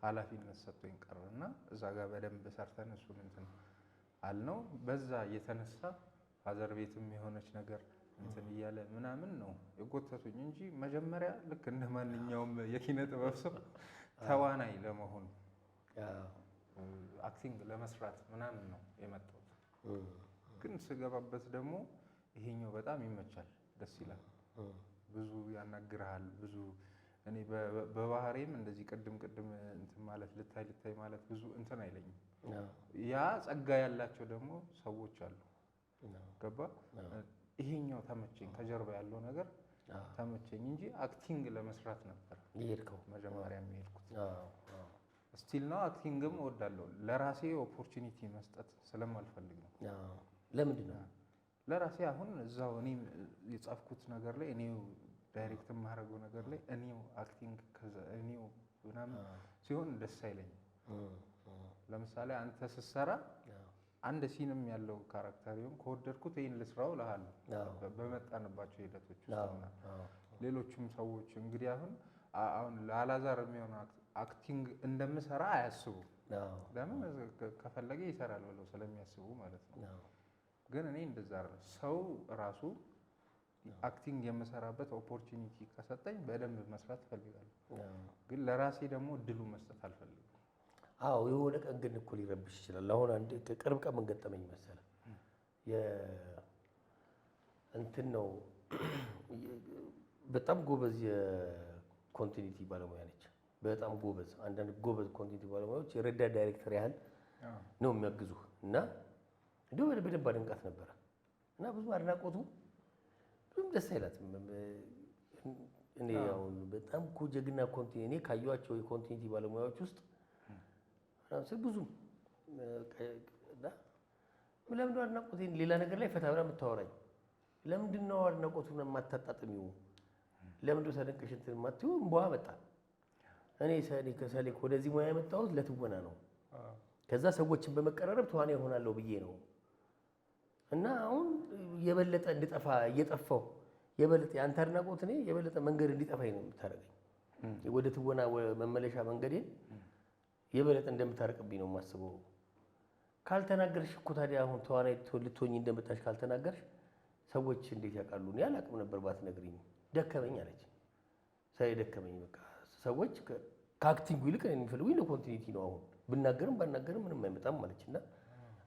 ኃላፊነት ሰጥቶኝ ቀረና እዛ ጋር በደንብ ሰርተን እሱን እንትን አልነው። በዛ የተነሳ ፋዘር ቤትም የሆነች ነገር እንትን እያለ ምናምን ነው የጎተቱኝ እንጂ መጀመሪያ ልክ እንደ ማንኛውም የኪነ ጥበብ ሰው ተዋናይ ለመሆን አክቲንግ ለመስራት ምናምን ነው የመጣሁት። ግን ስገባበት ደግሞ ይሄኛው በጣም ይመቻል፣ ደስ ይላል፣ ብዙ ያናግርሃል። ብዙ እኔ በባህሪም እንደዚህ ቅድም እንትን ማለት ልታይ ማለት ብዙ እንትን አይለኝም። ያ ጸጋ ያላቸው ደግሞ ሰዎች አሉ። ገባ ይሄኛው ተመቸኝ፣ ከጀርባ ያለው ነገር ተመቸኝ እንጂ አክቲንግ ለመስራት ነበር ይሄድከው መጀመሪያ የሚሄድኩት። ስቲል ነው አክቲንግም እወዳለሁ። ለራሴ ኦፖርቹኒቲ መስጠት ስለማልፈልግ ነው። ለምንድን ነው ለራሴ አሁን እዛው እኔ የጻፍኩት ነገር ላይ እኔው ዳይሬክት የማደርገው ነገር ላይ እኔው አክቲንግ እኔው ምናምን ሲሆን ደስ አይለኝም። ለምሳሌ አንተ ስትሰራ አንድ ሲንም ያለው ካራክተር ይሁን ከወደድኩት ይሄን ልስራው እልሃለሁ በመጣንባቸው ሂደቶች ውስጥና ሌሎችም ሰዎች እንግዲህ አሁን ለአላዛር የሚሆን አክቲንግ እንደምሰራ አያስቡ። ለምን ከፈለገ ይሰራል ብለው ስለሚያስቡ ማለት ነው። ግን እኔ እንደዛ አይደለም። ሰው ራሱ አክቲንግ የምሰራበት ኦፖርቹኒቲ ከሰጠኝ በደንብ መስራት እፈልጋለሁ። ግን ለራሴ ደግሞ እድሉ መስጠት አልፈልግም። አዎ የሆነ ቀን ግን እኮ ሊረብሽ ይችላል። አሁን አንድ ቅርብ ቀን ምን ገጠመኝ መሰለህ? እንትን ነው በጣም ጎበዝ የኮንቲኒቲ ባለሙያ ነች። በጣም ጎበዝ አንዳንድ ጎበዝ ኮንቲኒቲ ባለሙያዎች የረዳት ዳይሬክተር ያህል ነው የሚያግዙህ እና እንደው በደንብ አድንቃት ነበረ እና ብዙ አድናቆቱ ብዙም ደስ አይላትም። እኔ አሁን በጣም እኮ ጀግና ኮንቲኒቲ እኔ ካየኋቸው የኮንቲኒቲ ባለሙያዎች ውስጥ ብዙ ለምንድን ነው አድናቆቴን ሌላ ነገር ላይ ፈታ ብላ የምታወራኝ? ለምንድን ነው አድናቆቱን የማታጣጥሚው? ለምንድን ነው ሳደንቅሽ እንትን የማትይው? እምቧ መጣ። እኔ ከሰሌ ወደዚህ ሙያ የመጣሁት ለትወና ነው። ከዛ ሰዎችን በመቀራረብ ተዋናይ እሆናለሁ ብዬ ነው እና አሁን የበለጠ እንድጠፋ እየጠፋሁ የበለጠ የአንተ አድናቆት እኔ የበለጠ መንገድ እንዲጠፋኝ ነው የምታደርገኝ። ወደ ትወና መመለሻ መንገዴን የበለጠ እንደምታርቅብኝ ነው የማስበው። ካልተናገርሽ እኮ ታዲያ አሁን ተዋናይ ልትሆኚ እንደመጣሽ ካልተናገርሽ ሰዎች እንዴት ያውቃሉ? እኔ አላውቅም ነበር ባትነግሪኝ። ደከመኝ አለች። ደከመኝ በቃ ሰዎች ከአክቲንጉ ይልቅ የሚፈልጉኝ ለኮንቲኒቲ ነው። አሁን ብናገርም ባናገርም ምንም አይመጣም ማለች እና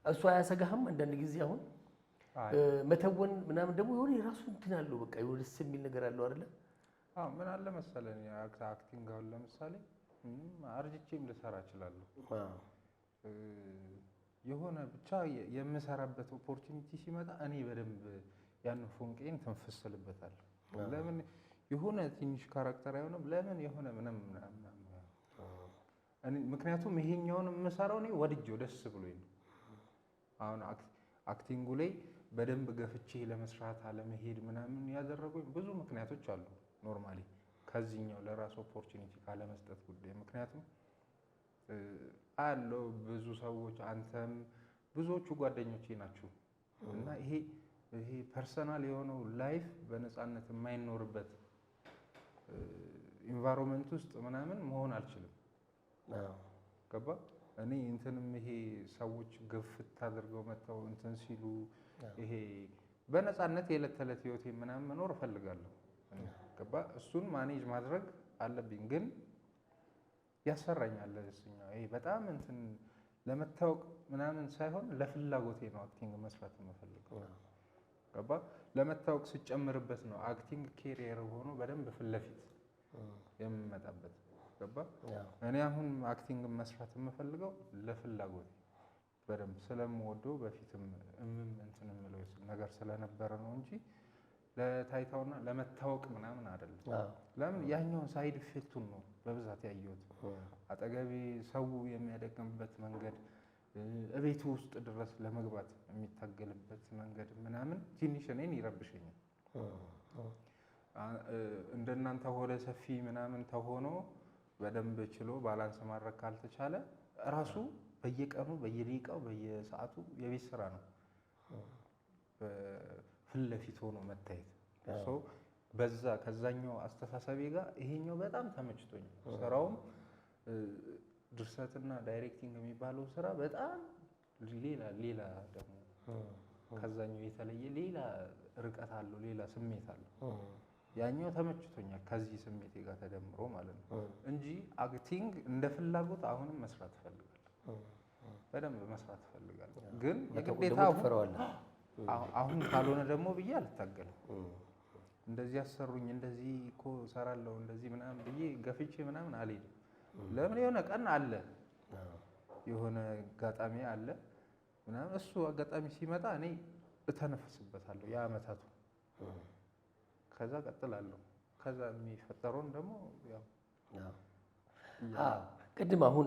እሱ አያሰጋህም? አንዳንድ ጊዜ አሁን መተወን ምናምን ደግሞ የሆነ የራሱ እንትን አለው። በቃ የሆነ ደስ የሚል ነገር አለው አይደለ? ምን አለ መሰለኝ አክቲንግ አሁን ለምሳሌ አርጅቼም ልሰራ እችላለሁ። የሆነ ብቻ የምሰራበት ኦፖርቹኒቲ ሲመጣ እኔ በደንብ ያን ፎንቄን ተንፈስልበታለሁ። ለምን የሆነ ትንሽ ካራክተር አይሆንም? ለምን የሆነ ምንም ምክንያቱም ይሄኛውን የምሰራው እኔ ወድጄው ደስ ብሎኝ ነው። አሁን አክቲንጉ ላይ በደንብ ገፍቼ ለመስራት አለመሄድ ምናምን ያደረጉኝ ብዙ ምክንያቶች አሉ። ኖርማሊ ከዚህኛው ለራስ ኦፖርቹኒቲ ካለመስጠት ጉዳይ ምክንያቱም አለው ብዙ ሰዎች አንተም ብዙዎቹ ጓደኞቼ ናችሁ እና ይሄ ፐርሰናል የሆነው ላይፍ በነፃነት የማይኖርበት ኢንቫይሮንመንት ውስጥ ምናምን መሆን አልችልም። ገባ? እኔ እንትንም ይሄ ሰዎች ግፍት አድርገው መጥተው እንትን ሲሉ ይሄ በነፃነት የዕለት ተዕለት ህይወቴ ምናምን መኖር እፈልጋለሁ። ገባ? እሱን ማኔጅ ማድረግ አለብኝ ግን ያሰራኛል። እሱኛው ይሄ በጣም እንትን ለመታወቅ ምናምን ሳይሆን ለፍላጎቴ ነው አክቲንግ መስራት የምፈልገው። ገባ? ለመታወቅ ሲጨምርበት ነው አክቲንግ ኬሪየር ሆኖ በደንብ ፊት ለፊት የምመጣበት። ገባ? እኔ አሁን አክቲንግ መስራት የምፈልገው ለፍላጎቴ በደንብ ስለምወደው በፊትም እንትን የምለው ነገር ስለነበረ ነው እንጂ ለታይታውና ለመታወቅ ምናምን አይደለም። ለምን ያኛውን ሳይድ ኢፌክቱን ነው በብዛት ያየሁት። አጠገቤ ሰው የሚያደቅምበት መንገድ እቤቱ ውስጥ ድረስ ለመግባት የሚታገልበት መንገድ ምናምን ትንሽ እኔን ይረብሸኛል። እንደናንተ ሆደ ሰፊ ምናምን ተሆኖ በደንብ ችሎ ባላንስ ማድረግ ካልተቻለ ራሱ በየቀኑ በየደቂቃው በየሰዓቱ የቤት ስራ ነው ፊት ለፊት ሆኖ መታየት። በዛ ከዛኛው አስተሳሰቤ ጋር ይሄኛው በጣም ተመችቶኛል። ስራውም ድርሰትና ዳይሬክቲንግ የሚባለው ስራ በጣም ሌላ ደግሞ ከዛኛው የተለየ ሌላ ርቀት አለው፣ ሌላ ስሜት አለው። ያኛው ተመችቶኛል ከዚህ ስሜቴ ጋር ተደምሮ ማለት ነው እንጂ አክቲንግ እንደ ፍላጎት አሁንም መስራት እፈልጋለሁ፣ በደንብ መስራት እፈልጋለሁ። ግን የግዴታ አሁን ካልሆነ ደግሞ ብዬ አልታገልም። እንደዚህ አሰሩኝ እንደዚህ እኮ እሰራለሁ እንደዚህ ምናምን ብዬ ገፍቼ ምናምን አልሄድም። ለምን የሆነ ቀን አለ የሆነ አጋጣሚ አለ ምናምን እሱ አጋጣሚ ሲመጣ እኔ እተነፍስበታለሁ። የአመታቱ ከዛ ቀጥላለሁ። ከዛ የሚፈጠረውን ደግሞ ያው ቅድም አሁን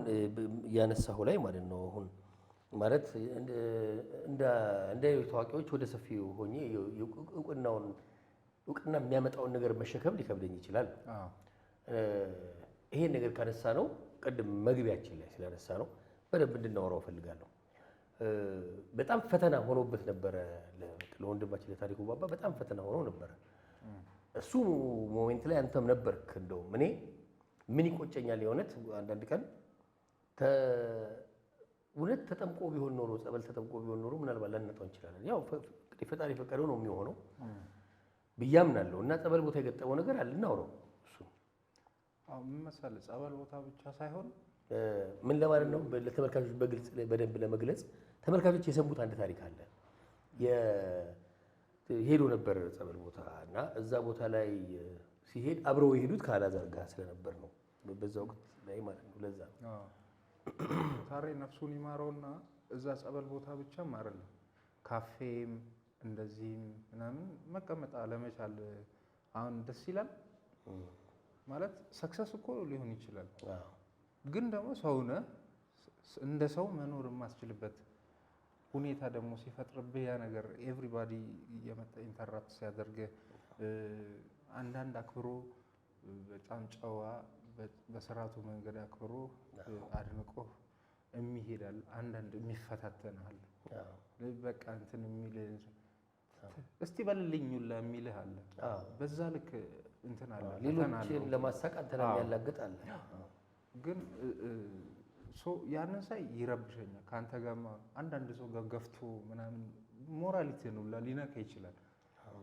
ያነሳሁ ላይ ማለት ነው አሁን ማለት እንደ ታዋቂዎች ወደ ሰፊው ሆኜ እውቅና የሚያመጣውን ነገር መሸከም ሊከብደኝ ይችላል። ይሄን ነገር ካነሳ ነው ቅድም መግቢያችን ላይ ስላነሳ ነው በደንብ እንድናወራው እፈልጋለሁ። በጣም ፈተና ሆኖበት ነበረ ለወንድማችን ለታሪኩ ባባ በጣም ፈተና ሆኖ ነበረ። እሱ ሞሜንት ላይ አንተም ነበርክ። እንደውም እኔ ምን ይቆጨኛል የእውነት አንዳንድ ቀን እውነት ተጠምቆ ቢሆን ኖሮ ጸበል ተጠምቆ ቢሆን ኖሮ ምናልባት ላንነጣው እንችላለን። ያው ፈጣሪ ፈቀደው ነው የሚሆነው ብዬ አምናለሁ። እና ጸበል ቦታ የገጠመው ነገር አለ እናውራው። እሱ ምን መሰለህ ጸበል ቦታ ብቻ ሳይሆን ምን ለማለት ነው ለተመልካቾች በግልጽ በደንብ ለመግለጽ ተመልካቾች የሰሙት አንድ ታሪክ አለ። ሄዶ ነበር ጸበል ቦታ እና እዛ ቦታ ላይ ሲሄድ አብረው የሄዱት ከአላዛር ጋር ስለነበር ነው በዛ ወቅት ላይ ማለት ነው። ለዛ ታሬ ነፍሱን ይማረውና እዛ ጸበል ቦታ ብቻም አይደለም ካፌም እንደዚህም ምናምን መቀመጥ አለመቻል አሁን ደስ ይላል ማለት ሰክሰስ እኮ ሊሆን ይችላል። ግን ደግሞ ሰውነ እንደ ሰው መኖር የማስችልበት ሁኔታ ደግሞ ሲፈጥርብህ ያ ነገር ኤቭሪባዲ እየመጣ ኢንተራፕት ሲያደርግ አንዳንድ አክብሮ በጣም ጨዋ በስርዓቱ መንገድ አክብሮ አድንቆ የሚሄዳል። አንዳንድ የሚፈታተናል በቃ እንትን የሚል እስቲ በልልኝ ሁላ የሚልህ አለ። በዛ ልክ እንትን አለ ሌሎችን ለማሳቃት ተናያላግጥ አለ። ግን ያንን ሳይ ይረብሸኛል። ከአንተ ጋር አንዳንድ ሰው ጋር ገፍቶ ምናምን ሞራሊቲን ሁላ ሊነካ ይችላል።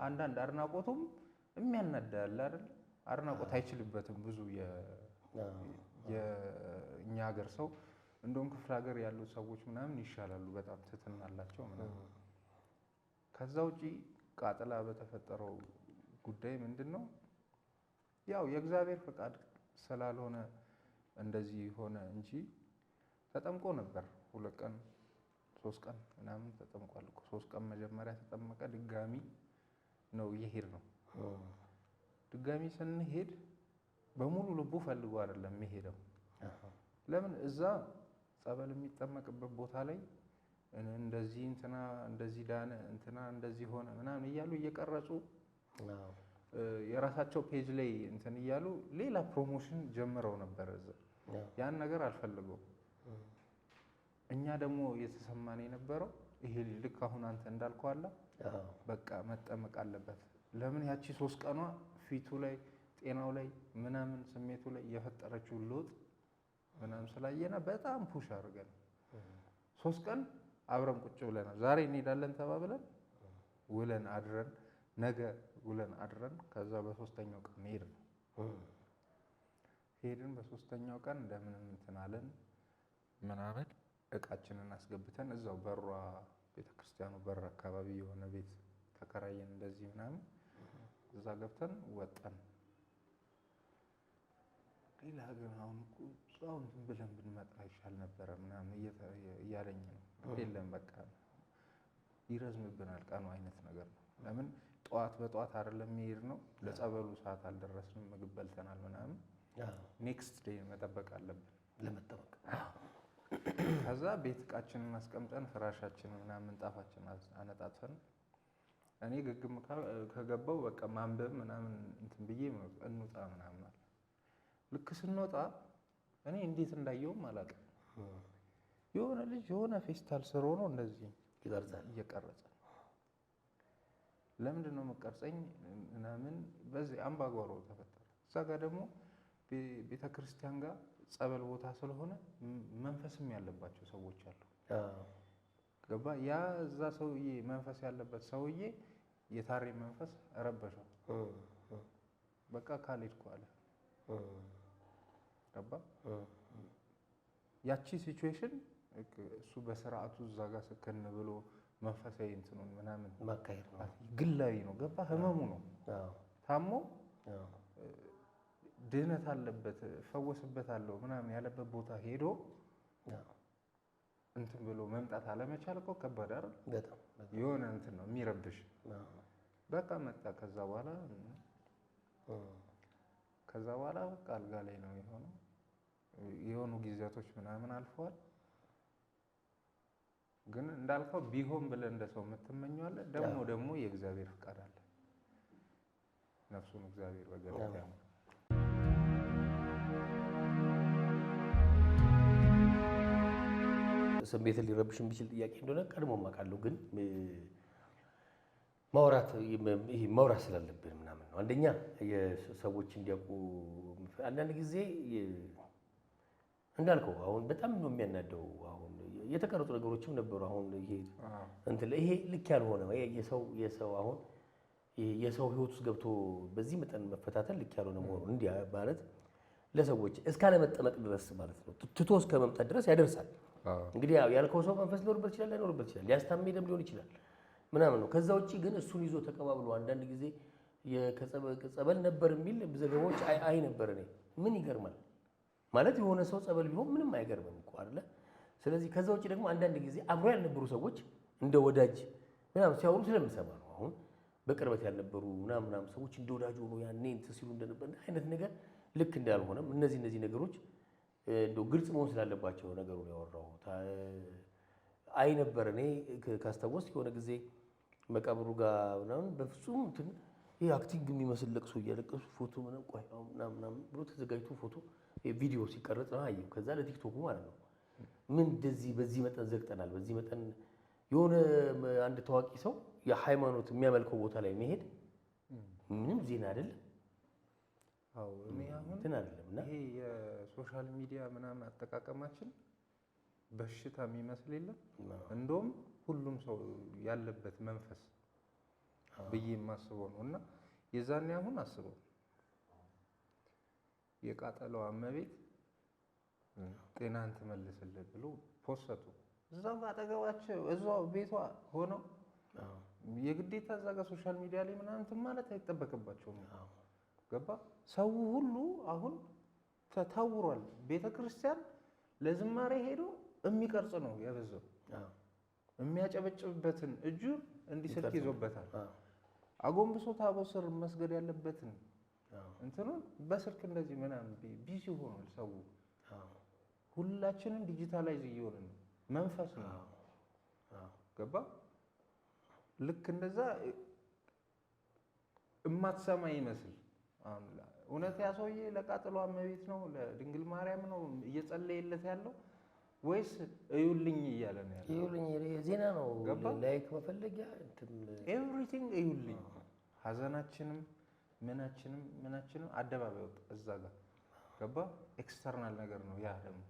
አንዳንድ አድናቆቱም የሚያናዳ ያለ አይደል? አድናቆት አይችልበትም ብዙ የእኛ ሀገር ሰው። እንደውም ክፍለ ሀገር ያሉ ሰዎች ምናምን ይሻላሉ፣ በጣም ትህትና አላቸው ምናምን። ከዛ ውጪ ቃጥላ በተፈጠረው ጉዳይ ምንድን ነው ያው የእግዚአብሔር ፈቃድ ስላልሆነ እንደዚህ ሆነ እንጂ ተጠምቆ ነበር። 2 ቀን 3 ቀን ምናምን ተጠምቋል እኮ። 3 ቀን መጀመሪያ ተጠመቀ። ድጋሚ ነው እየሄድ ነው። ድጋሚ ስንሄድ በሙሉ ልቡ ፈልጎ አይደለም የሚሄደው። ለምን እዛ ጸበል የሚጠመቅበት ቦታ ላይ እንደዚህ እንትና እንደዚህ ዳነ እንትና እንደዚህ ሆነ ምናምን እያሉ እየቀረጹ የራሳቸው ፔጅ ላይ እንትን እያሉ ሌላ ፕሮሞሽን ጀምረው ነበር እዛ። ያን ነገር አልፈልገው። እኛ ደግሞ የተሰማን የነበረው ይሄ ልክ አሁን አንተ እንዳልከው አለ በቃ መጠመቅ አለበት። ለምን ያቺ 3 ቀኗ ፊቱ ላይ ጤናው ላይ ምናምን ስሜቱ ላይ የፈጠረችው ለውጥ ምናምን ስላየና በጣም ፑሽ አድርገን 3 ቀን አብረን ቁጭ ብለናል። ዛሬ እንሄዳለን ተባብለን ውለን አድረን ነገ ውለን አድረን ከዛ በ3ኛው ቀን ሄድን። በ3ኛው ቀን እንደምንም እንትን አለን ምናምን እቃችንን አስገብተን እዛው በሯ ቤተክርስቲያኑ በር አካባቢ የሆነ ቤት ተከራየን እንደዚህ ምናምን እዛ ገብተን ወጣን። ሌላ ግን አሁን ዝም ብለን ብንመጣ ይሻል ነበረ ምናምን እያለኝ ነው። የለም በቃ ይረዝምብናል ቀኑ አይነት ነገር ነው። ለምን በጠዋት አይደለም የሚሄድ ነው። ለጸበሉ ሰዓት አልደረስንም። ምግብ በልተናል ምናምን ኔክስት ዴይ መጠበቅ አለብን ለመጠበቅ። ከዛ ቤት እቃችንን አስቀምጠን ፍራሻችንን ምናምን ምንጣፋችንን አነጣጥፈን እኔ ግግም ከገባው በቃ ማንበብ ምናምን እንትን ብዬ እንውጣ ምናምን አለ። ልክ ስንወጣ እኔ እንዴት እንዳየውም አላውቅም። የሆነ ልጅ የሆነ ፌስታል ስር ሆኖ እንደዚህ እየቀረጸ ለምንድን ነው የምትቀርጸኝ ምናምን በዚህ አምባጓሮ ተፈጠረ። እዛ ጋር ደግሞ ቤተክርስቲያን ጋር ጸበል ቦታ ስለሆነ መንፈስም ያለባቸው ሰዎች አሉ። ገባ ያ እዛ ሰውዬ መንፈስ ያለበት ሰውዬ የታሬ መንፈስ ረበሸው። በቃ ካልሄድኩ አለ። ገባ ያቺ ሲቹዌሽን እሱ በስርዓቱ እዛ ጋር ስክን ብሎ መንፈሳዊ እንትኑን ምናምን ማካሄድ ነው። ግላዊ ነው። ገባ ህመሙ ነው። ታሞ ድህነት አለበት እፈወስበታለሁ ምናምን ያለበት ቦታ ሄዶ እንትን ብሎ መምጣት አለመቻል እኮ ከባድ አይደል? የሆነ እንትን ነው የሚረብሽ። በቃ መጣ። ከዛ በኋላ በቃ አልጋ ላይ ነው የሆነው። የሆኑ ጊዜያቶች ምናምን አልፈዋል። ግን እንዳልከው ቢሆን ብለህ እንደ ሰው የምትመኘዋለህ። ደግሞ የእግዚአብሔር ፍቃድ አለ። ነፍሱን እግዚአብሔር በገነት ያኑር። ስሜትን ሊረብሽ የሚችል ጥያቄ እንደሆነ ቀድሞ አውቃለሁ። ግን ማውራት ስላለብን ምናምን ነው። አንደኛ የሰዎች እንዲያውቁ አንዳንድ ጊዜ እንዳልከው አሁን በጣም ነው የሚያናደው። አሁን የተቀረጹ ነገሮችም ነበሩ። አሁን ይሄ ልክ ያልሆነ የሰው አሁን የሰው ሕይወት ውስጥ ገብቶ በዚህ መጠን መፈታተን ልክ ያልሆነ መሆኑ እንዲያ ማለት ለሰዎች እስካለመጠመቅ ድረስ ማለት ነው ትቶ እስከ መምጣት ድረስ ያደርሳል። እንግዲህ ያልከው ሰው መንፈስ ሊኖርበት ይችላል፣ ላይኖርበት ይችላል፣ ሊያስታምም ሊሆን ይችላል ምናምን ነው። ከዛ ውጭ ግን እሱን ይዞ ተቀባብሎ አንዳንድ ጊዜ ጸበል ነበር የሚል ዘገባዎች አይ ነበር። እኔ ምን ይገርማል ማለት የሆነ ሰው ጸበል ቢሆን ምንም አይገርምም እኮ አይደለ? ስለዚህ ከዛ ውጭ ደግሞ አንዳንድ ጊዜ አብሮ ያልነበሩ ሰዎች እንደ ወዳጅ ምናምን ሲያወሩ ስለምሰማ ነው። አሁን በቅርበት ያልነበሩ ምናምን ሰዎች እንደ ወዳጅ ሆኖ ያኔ እንትን ሲሉ እንደነበር አይነት ነገር ልክ እንዳልሆነም እነዚህ ነገሮች እንደው ግልጽ መሆን ስላለባቸው ነገሩን ያወራሁት አይ ነበር። እኔ ካስታወስክ የሆነ ጊዜ መቃብሩ ጋር ምናምን በፍጹም እንትን ይሄ አክቲንግ የሚመስል ለቅሶ እያለቀሱ ፎቶ ምናምን ብሎ ተዘጋጅቶ ፎቶ ቪዲዮ ሲቀረጽ ነው አየሁ። ከዛ ለቲክቶኩ ማለት ነው ምን እንደዚህ በዚህ መጠን ዘግጠናል፣ በዚህ መጠን የሆነ አንድ ታዋቂ ሰው የሃይማኖት የሚያመልከው ቦታ ላይ መሄድ ምንም ዜና አይደለም። አዎ እኔ አሁን እንትን አይደለም እና ይሄ የሶሻል ሚዲያ ምናምን አጠቃቀማችን በሽታ የሚመስል የለም። እንደውም ሁሉም ሰው ያለበት መንፈስ ብዬ የማስበው ነው። እና የዛኔ አሁን አስበው የቃጠለው እመቤት ጤናን ትመልስልህ ብሎ ፖስቱ እዛው አጠገባቸው እዛው ቤቷ ሆነው የግዴታ እዛ ጋር ሶሻል ሚዲያ ላይ ምናምን ማለት አይጠበቅባቸውም። ገባ? ሰው ሁሉ አሁን ተታውሯል። ቤተክርስቲያን ለዝማሬ ሄዶ የሚቀርጽ ነው ያበዛው። የሚያጨበጭብበትን እጁን እንዲህ ስልክ ይዞበታል። አጎንብሶ ታቦት ስር መስገድ ያለበትን እንትኑን በስልክ እንደዚህ ምናምን ቢዚ ሆኗል ሰው። ሁላችንም ዲጂታላይዝ እየሆንን ነው። መንፈስ ነው። ገባ? ልክ እንደዛ እማትሰማ ይመስል እውነት ያ ሰውዬ ለቃጠሎ እመቤት ነው ለድንግል ማርያም ነው እየጸለየለት ያለው ወይስ እዩልኝ እያለ ነው ያለው? እዩልኝ ዜና ነው ላይክ መፈለጊያ ኤቭሪቲንግ እዩልኝ። ሀዘናችንም ምናችንም አደባባይ ወጣ እዛ ጋር ገባ? ኤክስተርናል ነገር ነው ያ ደግሞ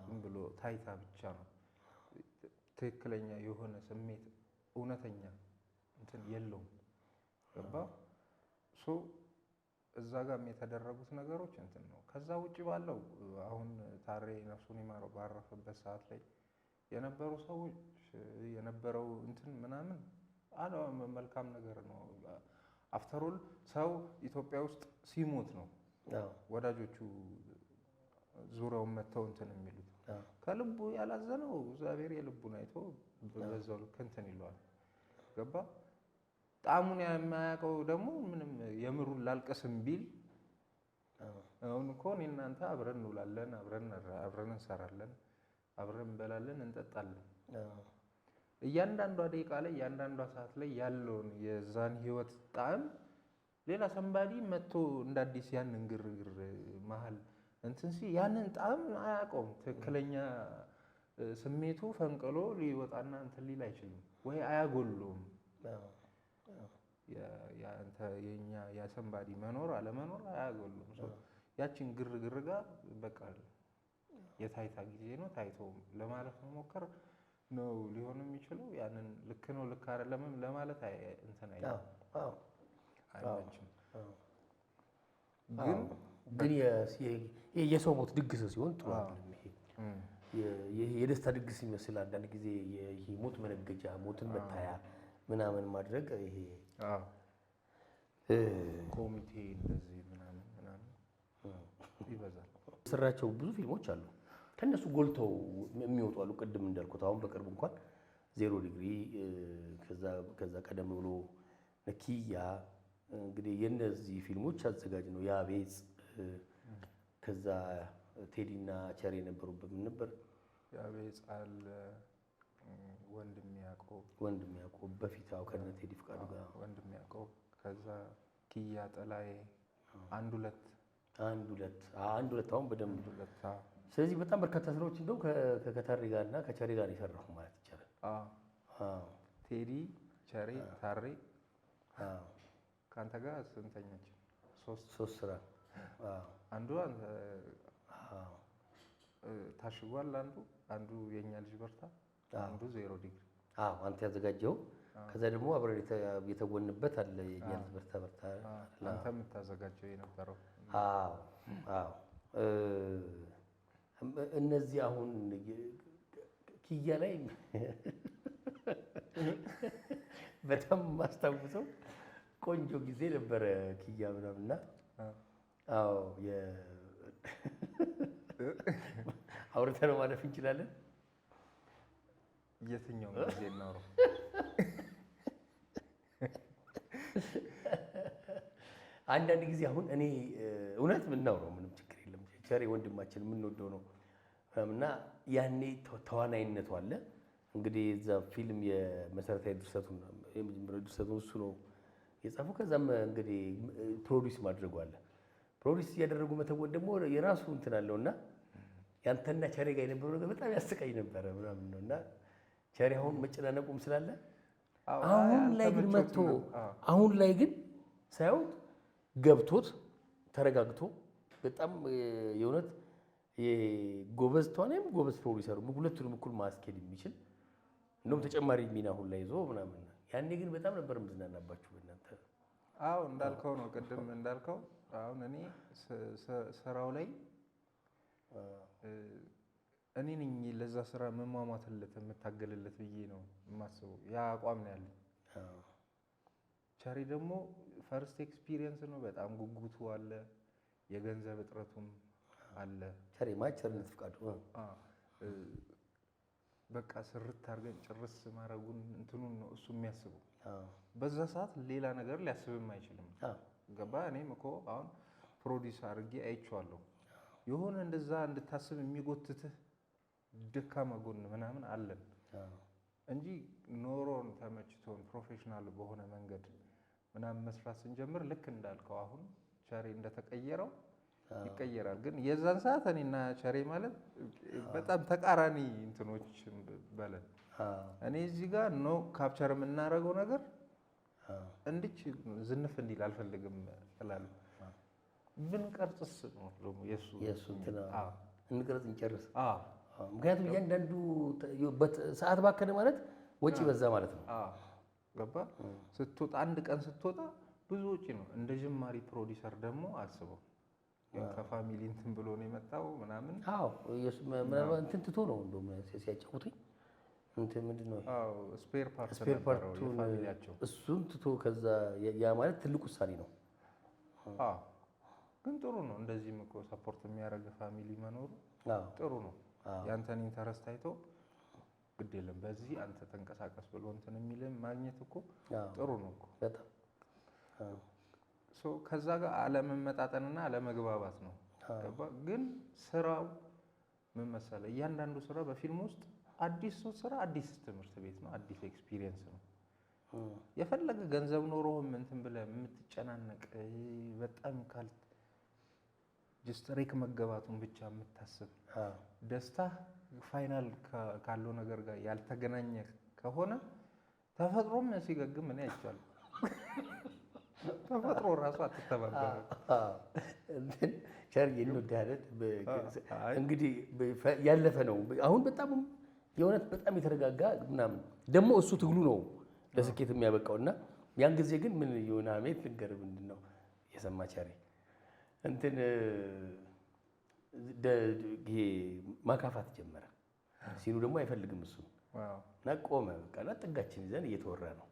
ዝም ብሎ ታይታ ብቻ ነው። ትክክለኛ የሆነ ስሜት እውነተኛ እንትን የለውም። ገባ? እዛ ጋር የተደረጉት ነገሮች እንትን ነው። ከዛ ውጭ ባለው አሁን ታሬ ነፍሱን ይማረው ባረፈበት ሰዓት ላይ የነበሩ ሰዎች የነበረው እንትን ምናምን መልካም ነገር ነው። አፍተሮል ሰው ኢትዮጵያ ውስጥ ሲሞት ነው ወዳጆቹ ዙሪያው መተው እንትን የሚሉት። ከልቡ ያላዘነው እግዚአብሔር የልቡን አይቶ በዛው ልክ እንትን ይለዋል። ገባ? ጣሙን የማያውቀው ደግሞ ምንም የምሩን ላልቀስም ቢል አሁን እኮ እኔ እናንተ አብረን እንውላለን፣ አብረን እንሰራለን፣ አብረን እንበላለን፣ እንጠጣለን። እያንዳንዷ ደቂቃ ላይ እያንዳንዷ ሰዓት ላይ ያለውን የዛን ህይወት ጣዕም ሌላ ሰንባዲ መጥቶ እንደ አዲስ ያንን ግርግር መሀል እንትን ያንን ጣዕም አያውቀውም። ትክክለኛ ስሜቱ ፈንቅሎ ሊወጣና እንትን ሊል አይችልም ወይ አያጎለውም። የኛ የሰንባዲ መኖር አለመኖር አያጎለውም። ያችን ግርግር ጋር በቃ የታይታ ጊዜ ነው ታይቶ ለማለት መሞከር ነው ሊሆን የሚችለው። ያንን ልክ ነው ልክ አይደለም ለማለት እንትን አይመችም። ግን የሰው ሞት ድግስ ሲሆን ጥሩ አይደለም። ይሄ የደስታ ድግስ ይመስል አንዳንድ ጊዜ ሞት መነገጃ ሞትን መታያ ምናምን ማድረግ ይሄ ኮሚቴ እንደዚህ ምናምን ይበዛል። ሰራቸው ብዙ ፊልሞች አሉ ከነሱ ጎልተው የሚወጡ አሉ። ቅድም እንዳልኩት አሁን በቅርብ እንኳን 0 ዲግሪ ከዛ ቀደም ብሎ ኪያ እንግዲህ የነዚህ ፊልሞች አዘጋጅ ነው። ያቤጽ ከዛ ቴዲና ቸሬ የነበሩበት ምን ነበር? ያቤጽ አለ ወንድም ያዕቆብ በፊት ከነ ቴዲ ፍቃዱ ጋር ወንድም ያዕቆብ ከዛ ኪያ ጠላዬ አንድ ሁለት አሁን በደንብ ስለዚህ በጣም በርካታ ስራዎች እንደው ከከታሪ ጋርና ከቸሬ ጋር የሰራሁ ማለት ይቻላል። ቴዲ ቸሬ ታሬ ከአንተ ጋር ስንተኛችን? ሶስት ስራ አንዱ ታሽጓል፣ አንዱ የኛ ልጅ በርታ፣ አንዱ 0 ዲግሪ አንተ ያዘጋጀው። ከዛ ደግሞ አብረን የተጎንበት አለ የኛ ልጅ በርታ አንተ የምታዘጋጀው የነበረው። እነዚህ አሁን ኪያ ላይ በጣም ማስታውሰው ቆንጆ ጊዜ ነበረ ኪያ ምናምንና አውርተነው ማለፍ እንችላለን። የትኛው ጊዜ እናውረው? አንዳንድ ጊዜ አሁን እኔ እውነት የምናውረው ምንም ችግር የለም። ቸሬ ወንድማችን የምንወደው ነው እና ያኔ ተዋናይነቱ አለ እንግዲህ እዛ ፊልም የመሰረታዊ የመጀመሪያው ድርሰቱን እሱ ነው የጻፈው። ከዛም እንግዲህ ፕሮዲውስ ማድረጉ አለ። ፕሮዲውስ እያደረጉ መተወን ደግሞ የራሱ እንትን አለውና ያንተና ቸሬ ጋር የነበረው ነገር በጣም ያስቀኝ ነበረ ምናምን ነው እና ቸሬ አሁን መጨናነቁም ስላለ አሁን ላይ ግን መጥቶ አሁን ላይ ግን ሳይሆን ገብቶት ተረጋግቶ በጣም የእውነት ጎበዝ ተዋናይም ጎበዝ ፕሮዲውሰሩ ሁለቱንም እኩል ማስኬድ የሚችል እንደውም ተጨማሪ ሚና አሁን ላይ ይዞ ምናምን። ያኔ ግን በጣም ነበር የምዝናናባችሁ በእናንተ። እንዳልከው ነው ቅድም እንዳልከው አሁን እኔ ስራው ላይ እኔ ነኝ ለዛ ስራ መሟሟትለት የምታገልለት ብዬ ነው የማስበው። ያ አቋም ነው ያለኝ። ቸሬ ደግሞ ፈርስት ኤክስፒሪየንስ ነው። በጣም ጉጉቱ አለ፣ የገንዘብ እጥረቱም አለ። ቸሬ ቸርነት ፍቃዱ በቃ ስርት አድርገን ጭርስ ማድረጉን እንትኑን ነው እሱ የሚያስበው። በዛ ሰዓት ሌላ ነገር ሊያስብም አይችልም። ገባ? እኔም እኮ አሁን ፕሮዲውስ አድርጌ አይቼዋለሁ። የሆነ እንደዛ እንድታስብ የሚጎትትህ ደካማ ጎን ምናምን አለን እንጂ ኖሮን ተመችቶን ፕሮፌሽናል በሆነ መንገድ ምናምን መስራት ስንጀምር ልክ እንዳልከው አሁን ቸሬ እንደተቀየረው ይቀየራል። ግን የዛን ሰዓት እኔና ቸሬ ማለት በጣም ተቃራኒ እንትኖች በለን። እኔ እዚህ ጋር ነው ካፕቸር የምናደርገው ነገር እንድች ዝንፍ እንዲል አልፈልግም እላለሁ። ብንቀርጽስ ነው ደግሞ የሱ እንቅርጽ እንጨርስ። ምክንያቱም እያንዳንዱ ሰዓት ባከነ ማለት ወጪ በዛ ማለት ነው። ገባ? ስትወጣ አንድ ቀን ስትወጣ ብዙ ወጪ ነው። እንደ ጀማሪ ፕሮዲውሰር ደግሞ አስበው ከፋሚሊ እንትን ብሎ ነው የመጣው ምናምን። እንትን ትቶ ነው እንደውም ሲያጫውቱኝ እንትን ምንድን ነው ስፔር ፓርቱን እሱን ትቶ ከዛ ያ ማለት ትልቅ ውሳኔ ነው። ግን ጥሩ ነው። እንደዚህም እኮ ሰፖርት የሚያደርግ ፋሚሊ መኖሩ ጥሩ ነው። ያንተን ኢንተረስት አይቶ ግድ የለም በዚህ አንተ ተንቀሳቀስ ብሎ እንትን የሚልም ማግኘት እኮ ጥሩ ነው እኮ በጣም። ከዛ ጋር አለመመጣጠንና አለመግባባት ነው። ግን ስራው ምን መሰለህ፣ እያንዳንዱ ስራ በፊልም ውስጥ አዲስ ስራ አዲስ ትምህርት ቤት ነው፣ አዲስ ኤክስፒሪየንስ ነው። የፈለገ ገንዘብ ኖሮህም እንትን ብለህ የምትጨናነቅ በጣም ጀስት ሬክ መገባቱን ብቻ የምታስብ ደስታ ፋይናል ካለው ነገር ጋር ያልተገናኘ ከሆነ ተፈጥሮም ሲገግም እኔ አይቻልም። ተፈጥሮ ራሱ አትተባበርም። ቸርዬ እንወዳለን። እንግዲህ ያለፈ ነው። አሁን በጣም የእውነት በጣም የተረጋጋ ምናምን ደግሞ እሱ ትግሉ ነው ለስኬት የሚያበቃውና ያን ጊዜ ግን ምን የሆነ አሜት ንገር ምንድን ነው የሰማ ቸሬ እንትን ይሄ ማካፋት ጀመረ። ሲሉ ደግሞ አይፈልግም እሱ እና ቆመ። በቃ ጥጋችን ይዘን እየተወራ ነው።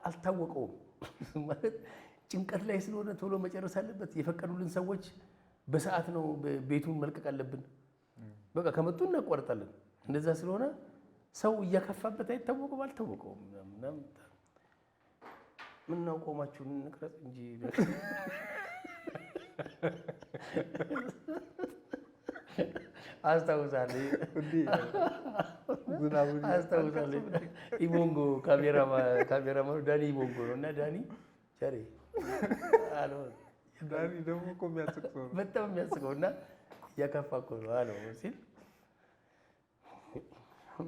አልታወቀውም ማለት ጭንቀት ላይ ስለሆነ ቶሎ መጨረስ አለበት። የፈቀዱልን ሰዎች በሰዓት ነው ቤቱን መልቀቅ አለብን። በቃ ከመጡ እናቋርጣለን። እንደዛ ስለሆነ ሰው እያከፋበት አይታወቀውም፣ አልታወቀውም። ምነው ቆማችሁን እንቅረጽ እንጂ አስታውሳለሁ። ኢቦንጎ ካሜራማኑ ዳኒ ኢቦንጎ ነው እና ዳኒ ቸሬ አለው። ዳኒ ደግሞ እኮ የሚያስቅ ሰው ነው፣ በጣም የሚያስቀው እና እያከፋ እኮ ነው አለው ሲል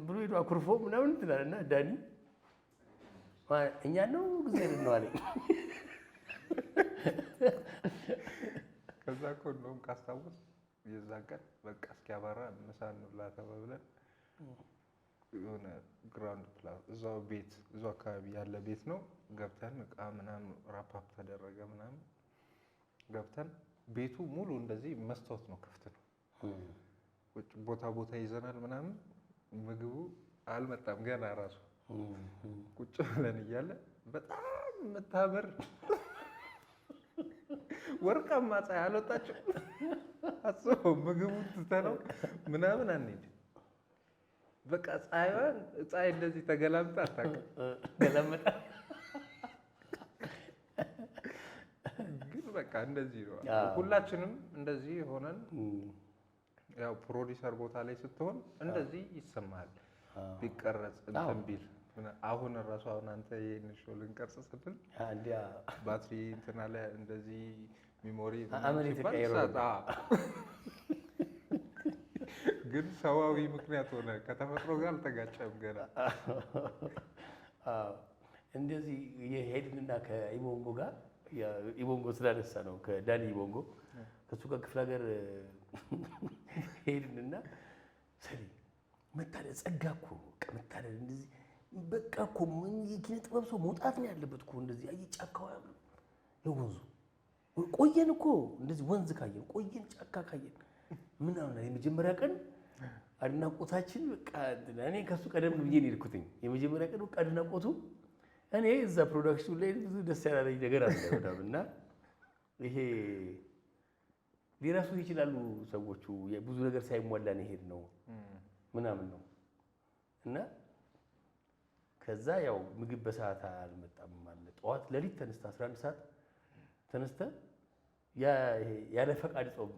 ብሎ ሄዶ አኩርፎ ምናምን ትላል እና ዳኒ እኛ ነው ጊዜ ነው አለኝ። ከዛ እኮ እንደውም ካስታወስ የዛን ቀን በቃ እስኪያባራ ምሳ እንብላ ተባብለን የሆነ ግራውንድ ፕላስ እዛው ቤት እዛው አካባቢ ያለ ቤት ነው ገብተን እቃ ምናምን ራፓፕ ተደረገ ምናምን ገብተን ቤቱ ሙሉ እንደዚህ መስታወት ነው ክፍት ነው ቁጭ ቦታ ይዘናል ምናምን ምግቡ አልመጣም ገና ራሱ ቁጭ ብለን እያለ በጣም የምታምር ወርቃማ ፀሐይ አልወጣችም። አስበው ምግቡን ትተነው ምናምን አንሄድ በቃ ፀሐይ እንደዚህ ተገላምጣ አታውቅም። ገላመጣ ግን በቃ እንደዚህ ነው። ሁላችንም እንደዚህ ሆነን ያው ፕሮዲሰር ቦታ ላይ ስትሆን እንደዚህ ይሰማል ቢቀረጽ እንትን ቢል አሁን ራሱ አሁን አንተ ይሄን ሾው ልንቀርጽ ስትል አንዲያ ባትሪ እንትና ላይ እንደዚህ ሚሞሪ አመሪት ቀይሮ ግን ሰዋዊ ምክንያት ሆነ ከተፈጥሮ ጋር አልተጋጨም ገና። እንደዚህ የሄድንና ከኢቦንጎ ጋር ኢቦንጎ ስላነሳ ነው ከዳኒ ኢቦንጎ ከሱ ጋር ክፍለ ሀገር ሄድንና ሰሪ መታደል ጸጋ እኮ መታደል እንደዚህ በቃ እኮ ምን የኪነ ጥበብ ሰው መውጣት ነው ያለበት እኮ እንደዚህ አይ ጫካው የወንዙ ቆየን እኮ እንደዚህ ወንዝ ካየን ቆየን ጫካ ካየን ምናምን የመጀመሪያ ቀን አድናቆታችን በቃ እኔ ከሱ ቀደም ብዬ ነው የሄድኩትኝ። የመጀመሪያ ቀን በቃ አድናቆቱ እኔ እዛ ፕሮዳክሽኑ ላይ ብዙ ደስ ያላለኝ ነገር አለ በጣም እና ይሄ ሊረሱ ይችላሉ ሰዎቹ ብዙ ነገር ሳይሟላ ነው የሄድነው ምናምን ነው እና ከዛ ያው ምግብ በሰዓት አልመጣም ማለት ጠዋት ለሊት ተነስተ 11 ሰዓት ተነስተ ያለ ፈቃድ ጾም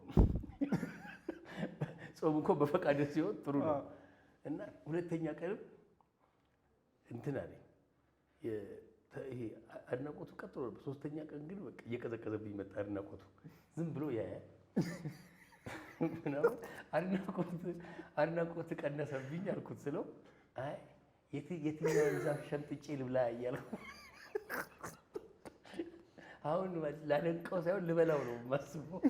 እኮ በፈቃድ ሲሆን ጥሩ ነው እና ሁለተኛ ቀንም እንትን አለኝ ይሄ አድናቆቱ ቀጥሎ ሶስተኛ ቀን ግን በቃ እየቀዘቀዘብኝ መጣ አድናቆቱ ዝም ብሎ ያያል ምናምን አድናቆት ቀነሰብኝ አልኩት ስለው አይ የትኛውን ዛፍ ሸምጥጬ ልብላ እያልኩ አሁን ላደንቀው ሳይሆን ልበላው ነው የማስበው።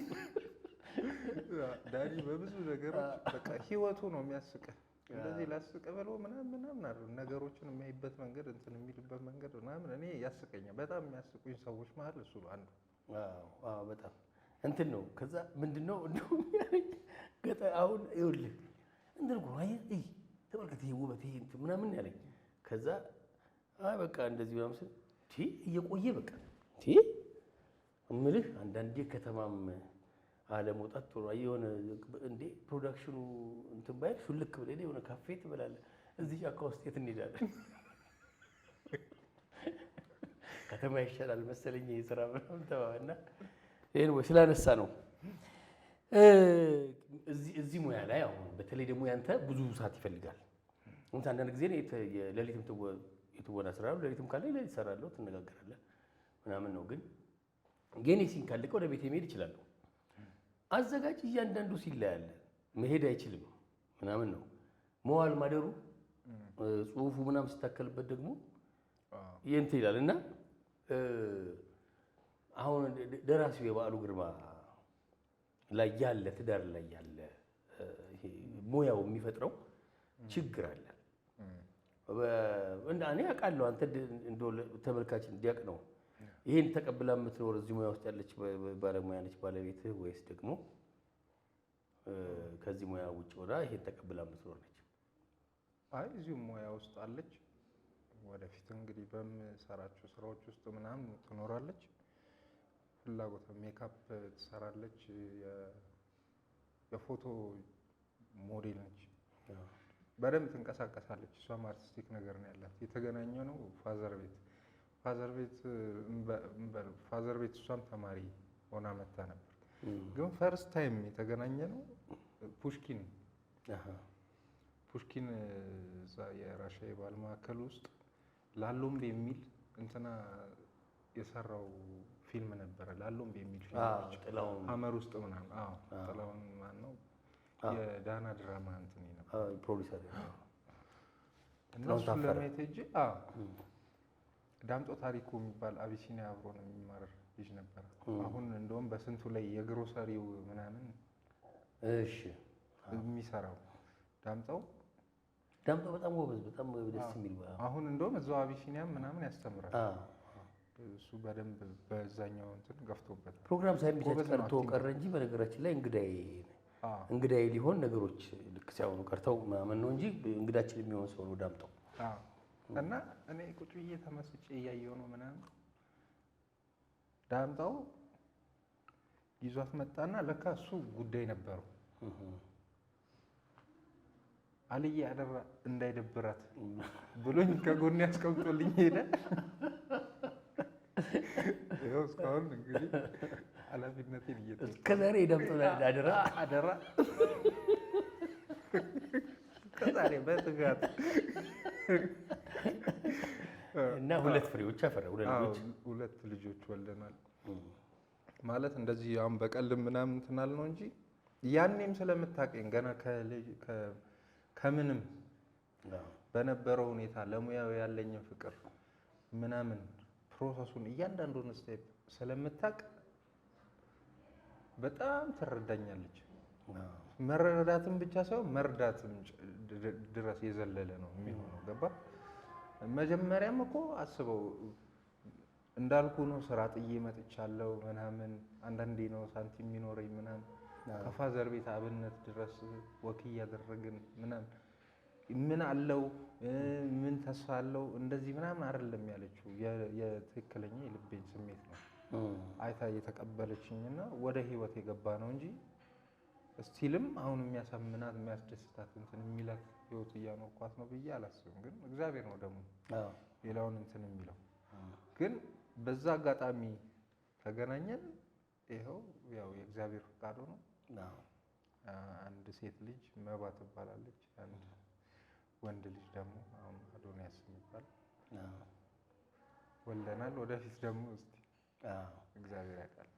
ዳኒ በብዙ ነገሮች በቃ ህይወቱ ነው የሚያስቀህ። እንደዚህ ላስቀ ብሎ ምናምን አይደል ነገሮችን የሚያይበት መንገድ እንትን የሚልበት መንገድ ምናምን እኔ ያስቀኛል። በጣም የሚያስቁኝ ሰዎች መሀል እሱ ነው አንዱ። አዎ በጣም እንትን ነው። ከዛ ምንድነው እንደውም ገጠ አሁን ይኸውልህ እንትን እኮ አይ ተመልከት ይሄ ውበት ይሄ እንትን ምናምን ያለኝ ከዛ አይ በቃ እንደዚህ ምናምን ስል እየቆየ በቃ እምልህ አንዳንዴ ከተማም አለመውጣት ጥሩ የሆነ እንዴ ፕሮዳክሽኑ እንትን ባይል ሹልክ ብለህ የሆነ ካፌ ትበላለህ። እዚህ ጫካ ውስጥ የት እንሄዳለን? ከተማ ይሻላል መሰለኝ ይሄ ስራ ምናምን ተባባልና ይሄን ወይ ስላነሳ ነው እዚህ ሙያ ላይ አሁን በተለይ ደግሞ ያንተ ብዙ ሰዓት ይፈልጋል። አንዳንድ ጊዜ የሌሊትም የትወና ስራ ነው። ሌሊትም ካለ ሌሊት እሰራለሁ፣ ትነጋገራለህ ምናምን ነው። ግን ሲን ካለቀ ወደ ቤት መሄድ እችላለሁ። አዘጋጅ እያንዳንዱ ሲለያለ መሄድ አይችልም ምናምን ነው። መዋል ማደሩ ጽሁፉ ምናምን ሲታከልበት ደግሞ ይንት ይላል እና አሁን ደራሲው የበዓሉ ግርማ ላይ ያለ ትዳር ላይ ያለ ይሄ ሙያው የሚፈጥረው ችግር አለ። እኔ አውቃለሁ አንተ እንደው ተመልካች እንዲያውቅ ነው። ይሄን ተቀብላ የምትኖር እዚህ ሙያ ውስጥ ያለች ባለሙያ ነች ባለቤትህ ወይስ ደግሞ ከዚህ ሙያ ውጭ ሆና ይሄን ተቀብላ የምትኖር ነች? አይ እዚሁ ሙያ ውስጥ አለች። ወደፊት እንግዲህ በምሰራቸው ስራዎች ውስጥ ምናምን ትኖራለች። ፍላጎት ሜካፕ ትሰራለች። የፎቶ ሞዴል ነች። በደንብ ትንቀሳቀሳለች። እሷም አርቲስቲክ ነገር ነው ያላት። የተገናኘ ነው ፋዘር ቤት ፋዘር ቤት እሷም ተማሪ ሆና መታ ነበር። ግን ፈርስት ታይም የተገናኘ ነው ፑሽኪን እዛ የራሻ የባህል ማዕከል ውስጥ ላሎምቤ የሚል እንትና የሰራው ፊልም ነበረ። ላሎምቤ የሚል ፊልም ሀመር ውስጥ ምናምን ጥላውን ማነው የዳና ድራማ እንትን ነበር ፕሮዲሰር እና እሱን ለማየት ሄጄ ዳምጦ ታሪኩ የሚባል አቢሲኒያ አብሮ ነው የሚማር ልጅ ነበር። አሁን እንደውም በስንቱ ላይ የግሮሰሪው ምናምን የሚሰራው ዳምጠው በጣም ጎበዝ፣ በጣም ደስ የሚል አሁን እንደውም እዛው አቢሲኒያም ምናምን ያስተምራል። እሱ በደንብ በዛኛው እንትን ገፍቶበታል። ፕሮግራም ሳይመቻች ቀርቶ ቀረ እንጂ በነገራችን ላይ እንግዳዬ ሊሆን ነገሮች ልክ ሲያሆኑ ቀርተው ምናምን ነው እንጂ እንግዳችን የሚሆን ሰው ነው ዳምጠው። እና እኔ ቁጭ ብዬ ተመስጬ እያየሁ ነው ምናምን ዳምጠው ይዟት መጣና ለካ እሱ ጉዳይ ነበረው። አልዬ አደራ እንዳይደብራት ብሎኝ ከጎን ያስቀምጦልኝ ሄደ። ይኸው እስካሁን እንግዲህ ኃላፊነቴን እየተወጣሁ ከዛሬ ዳምጠው አደራ ከዛሬ በትጋት እና ሁለት ፍሬዎች አፈራ። ሁለት ልጆች ወልደናል። ማለት እንደዚህ አሁን በቀልድ ምናምን እንትናል ነው እንጂ ያኔም ስለምታውቀኝ ገና ከምንም በነበረው ሁኔታ ለሙያው ያለኝን ፍቅር ምናምን ፕሮሰሱን እያንዳንዱን ስቴፕ ስለምታውቅ በጣም ትረዳኛለች። መረዳትም ብቻ ሳይሆን መርዳትም ድረስ የዘለለ ነው የሚሆነው። ገባ? መጀመሪያም እኮ አስበው እንዳልኩ ነው ስራ ጥዬ መጥቻለሁ ምናምን። አንዳንዴ ነው ሳንቲም የሚኖረኝ ምናምን። ከፋዘር ቤት አብነት ድረስ ወክ እያደረግን ምናምን ምን አለው ምን ተስፋ አለው እንደዚህ ምናምን አይደለም ያለችው። የትክክለኛ የልቤን ስሜት ነው አይታ የተቀበለችኝና ወደ ህይወት የገባ ነው እንጂ ስቲልም አሁን የሚያሳምናት የሚያስደስታት እንትን የሚላት ህይወት እያኖርኳት ነው ብዬ አላስብም። ግን እግዚአብሔር ነው ደግሞ ሌላውን እንትን የሚለው። ግን በዛ አጋጣሚ ተገናኘን። ይኸው ያው የእግዚአብሔር ፈቃድ ነው። አንድ ሴት ልጅ መባ ትባላለች፣ አንድ ወንድ ልጅ ደግሞ አሁን አዶንያስ የሚባል ወልደናል። ወደፊት ደግሞ እስቲ እግዚአብሔር ያውቃል።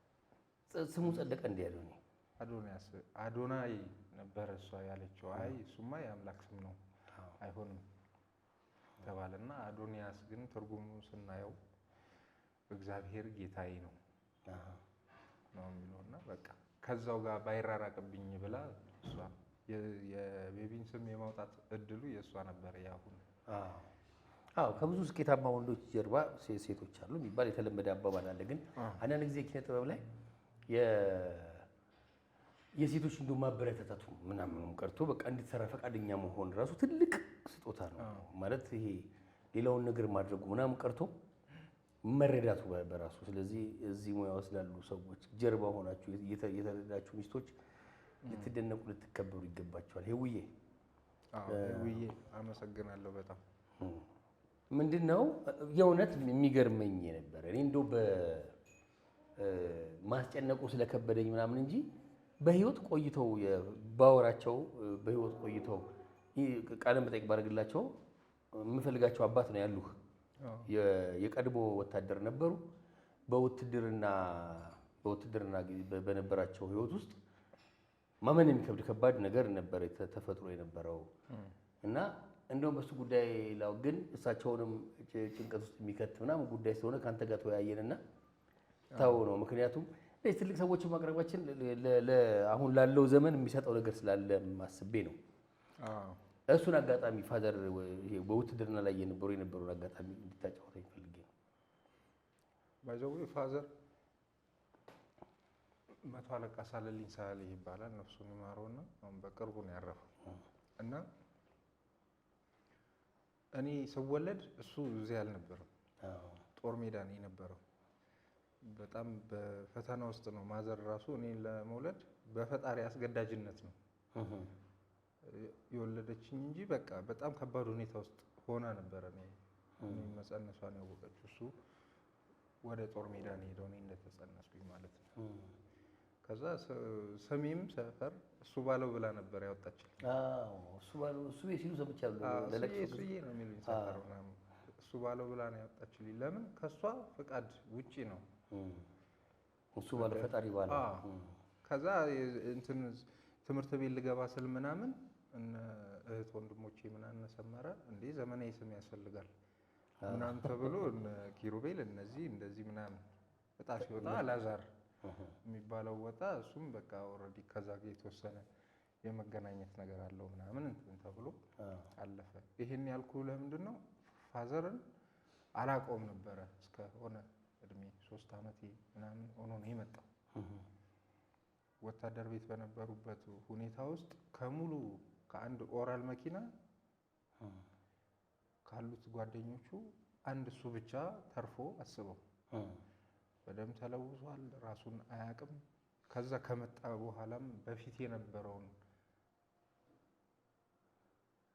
ስሙ ጸደቀ እንዴ? አዶንያስ አዶናይ ነበረ እሷ ያለችው። አይ እሱማ የአምላክ ስም ነው አይሆንም ተባለና አዶንያስ ግን ትርጉሙ ስናየው እግዚአብሔር ጌታዬ ነው ነው የሚለውና በቃ ከዛው ጋር ባይራራቅብኝ ብላ እሷ የቤቢን ስም የማውጣት እድሉ የእሷ ነበረ። ያሁን ከብዙ ስኬታማ ወንዶች ጀርባ ሴቶች አሉ የሚባል የተለመደ አባባል አለ። ግን አንዳንድ ጊዜ ኪነ ጥበብ ላይ የሴቶች እንደው ማበረታታቱ ምናምንም ቀርቶ በቃ እንድትሰራ ፈቃደኛ መሆን ራሱ ትልቅ ስጦታ ነው ማለት። ይሄ ሌላውን ነገር ማድረጉ ምናምን ቀርቶ መረዳቱ በራሱ። ስለዚህ እዚህ ሙያ ውስጥ ላሉ ሰዎች ጀርባ ሆናችሁ የተረዳችሁ ሚስቶች ልትደነቁ ልትከበሩ ይገባቸዋል። ሄውዬ አመሰግናለሁ በጣም። ምንድነው የእውነት የሚገርመኝ ነበር እኔ እንደው ማስጨነቁ ስለከበደኝ ምናምን እንጂ በህይወት ቆይተው ባወራቸው በህይወት ቆይተው ቃለ መጠይቅ ባደርግላቸው የምፈልጋቸው አባት ነው ያሉህ። የቀድሞ ወታደር ነበሩ። በውትድርና በነበራቸው ህይወት ውስጥ ማመን የሚከብድ ከባድ ነገር ነበር ተፈጥሮ የነበረው እና እንደውም በሱ ጉዳይ ላው ግን እሳቸውንም ጭንቀት ውስጥ የሚከት ምናምን ጉዳይ ስለሆነ ከአንተ ጋር ተወያየንና ታው ነው። ምክንያቱም ትልቅ ሰዎች ማቅረባችን አሁን ላለው ዘመን የሚሰጠው ነገር ስላለ ማስቤ ነው። እሱን አጋጣሚ ፋዘር በውትድርና ላይ የነበረውን አጋጣሚ እንድታጫወተኝ ፈልጌ ነው። ባይዘው ፋዘር መቶ አለቃ ሳለልኝ ሳሌ ይባላል። ነፍሱን ይማረውና አሁን በቅርቡ ነው ያረፈው እና እኔ ስወለድ እሱ እዚህ አልነበረም፣ ጦር ሜዳ ነው የነበረው። በጣም በፈተና ውስጥ ነው። ማዘር ራሱ እኔ ለመውለድ በፈጣሪ አስገዳጅነት ነው የወለደችኝ እንጂ በቃ በጣም ከባድ ሁኔታ ውስጥ ሆና ነበረ። እኔ እኔም መጸነሷን ያወቀችው እሱ ወደ ጦር ሜዳ ነው ሄደው እኔ እንደተጸነስኩኝ ማለት ነው። ከዛ ሰሚም ሰፈር እሱ ባለው ብላ ነበር ያወጣችልኝ። እሱ ባለው እሱ ሲሉ ሰምቻለሁ። እሱዬ ነው የሚሉኝ ሰፈር ምናምን። እሱ ባለው ብላ ነው ያወጣችልኝ። ለምን ከእሷ ፍቃድ ውጪ ነው እሱ ባለው ፈጣሪ ባለው። ከዛ እንትን ትምህርት ቤት ልገባ ስል ምናምን እህት ወንድሞቼ ምናምን ሰመረ እንዴ ዘመናዊ ስም ያስፈልጋል ምናምን ተብሎ ኪሩቤል እነዚህ እንደዚህ ምናምን እጣ ሲወጣ አላዛር የሚባለው ወጣ። እሱም በቃ ኦልሬዲ ከዛ ጋር የተወሰነ የመገናኘት ነገር አለው ምናምን እንትን ተብሎ አለፈ። ይሄን ያልኩ ለምንድን ነው ፋዘርን አላውቀውም ነበረ እስከሆነ እድሜ 3 ዓመቴ ምናምን ሆኖ ነው የመጣው። ወታደር ቤት በነበሩበት ሁኔታ ውስጥ ከሙሉ ከአንድ ኦራል መኪና ካሉት ጓደኞቹ አንድ እሱ ብቻ ተርፎ አስበው በደም ተለውሷል። ራሱን አያውቅም። ከዛ ከመጣ በኋላም በፊት የነበረውን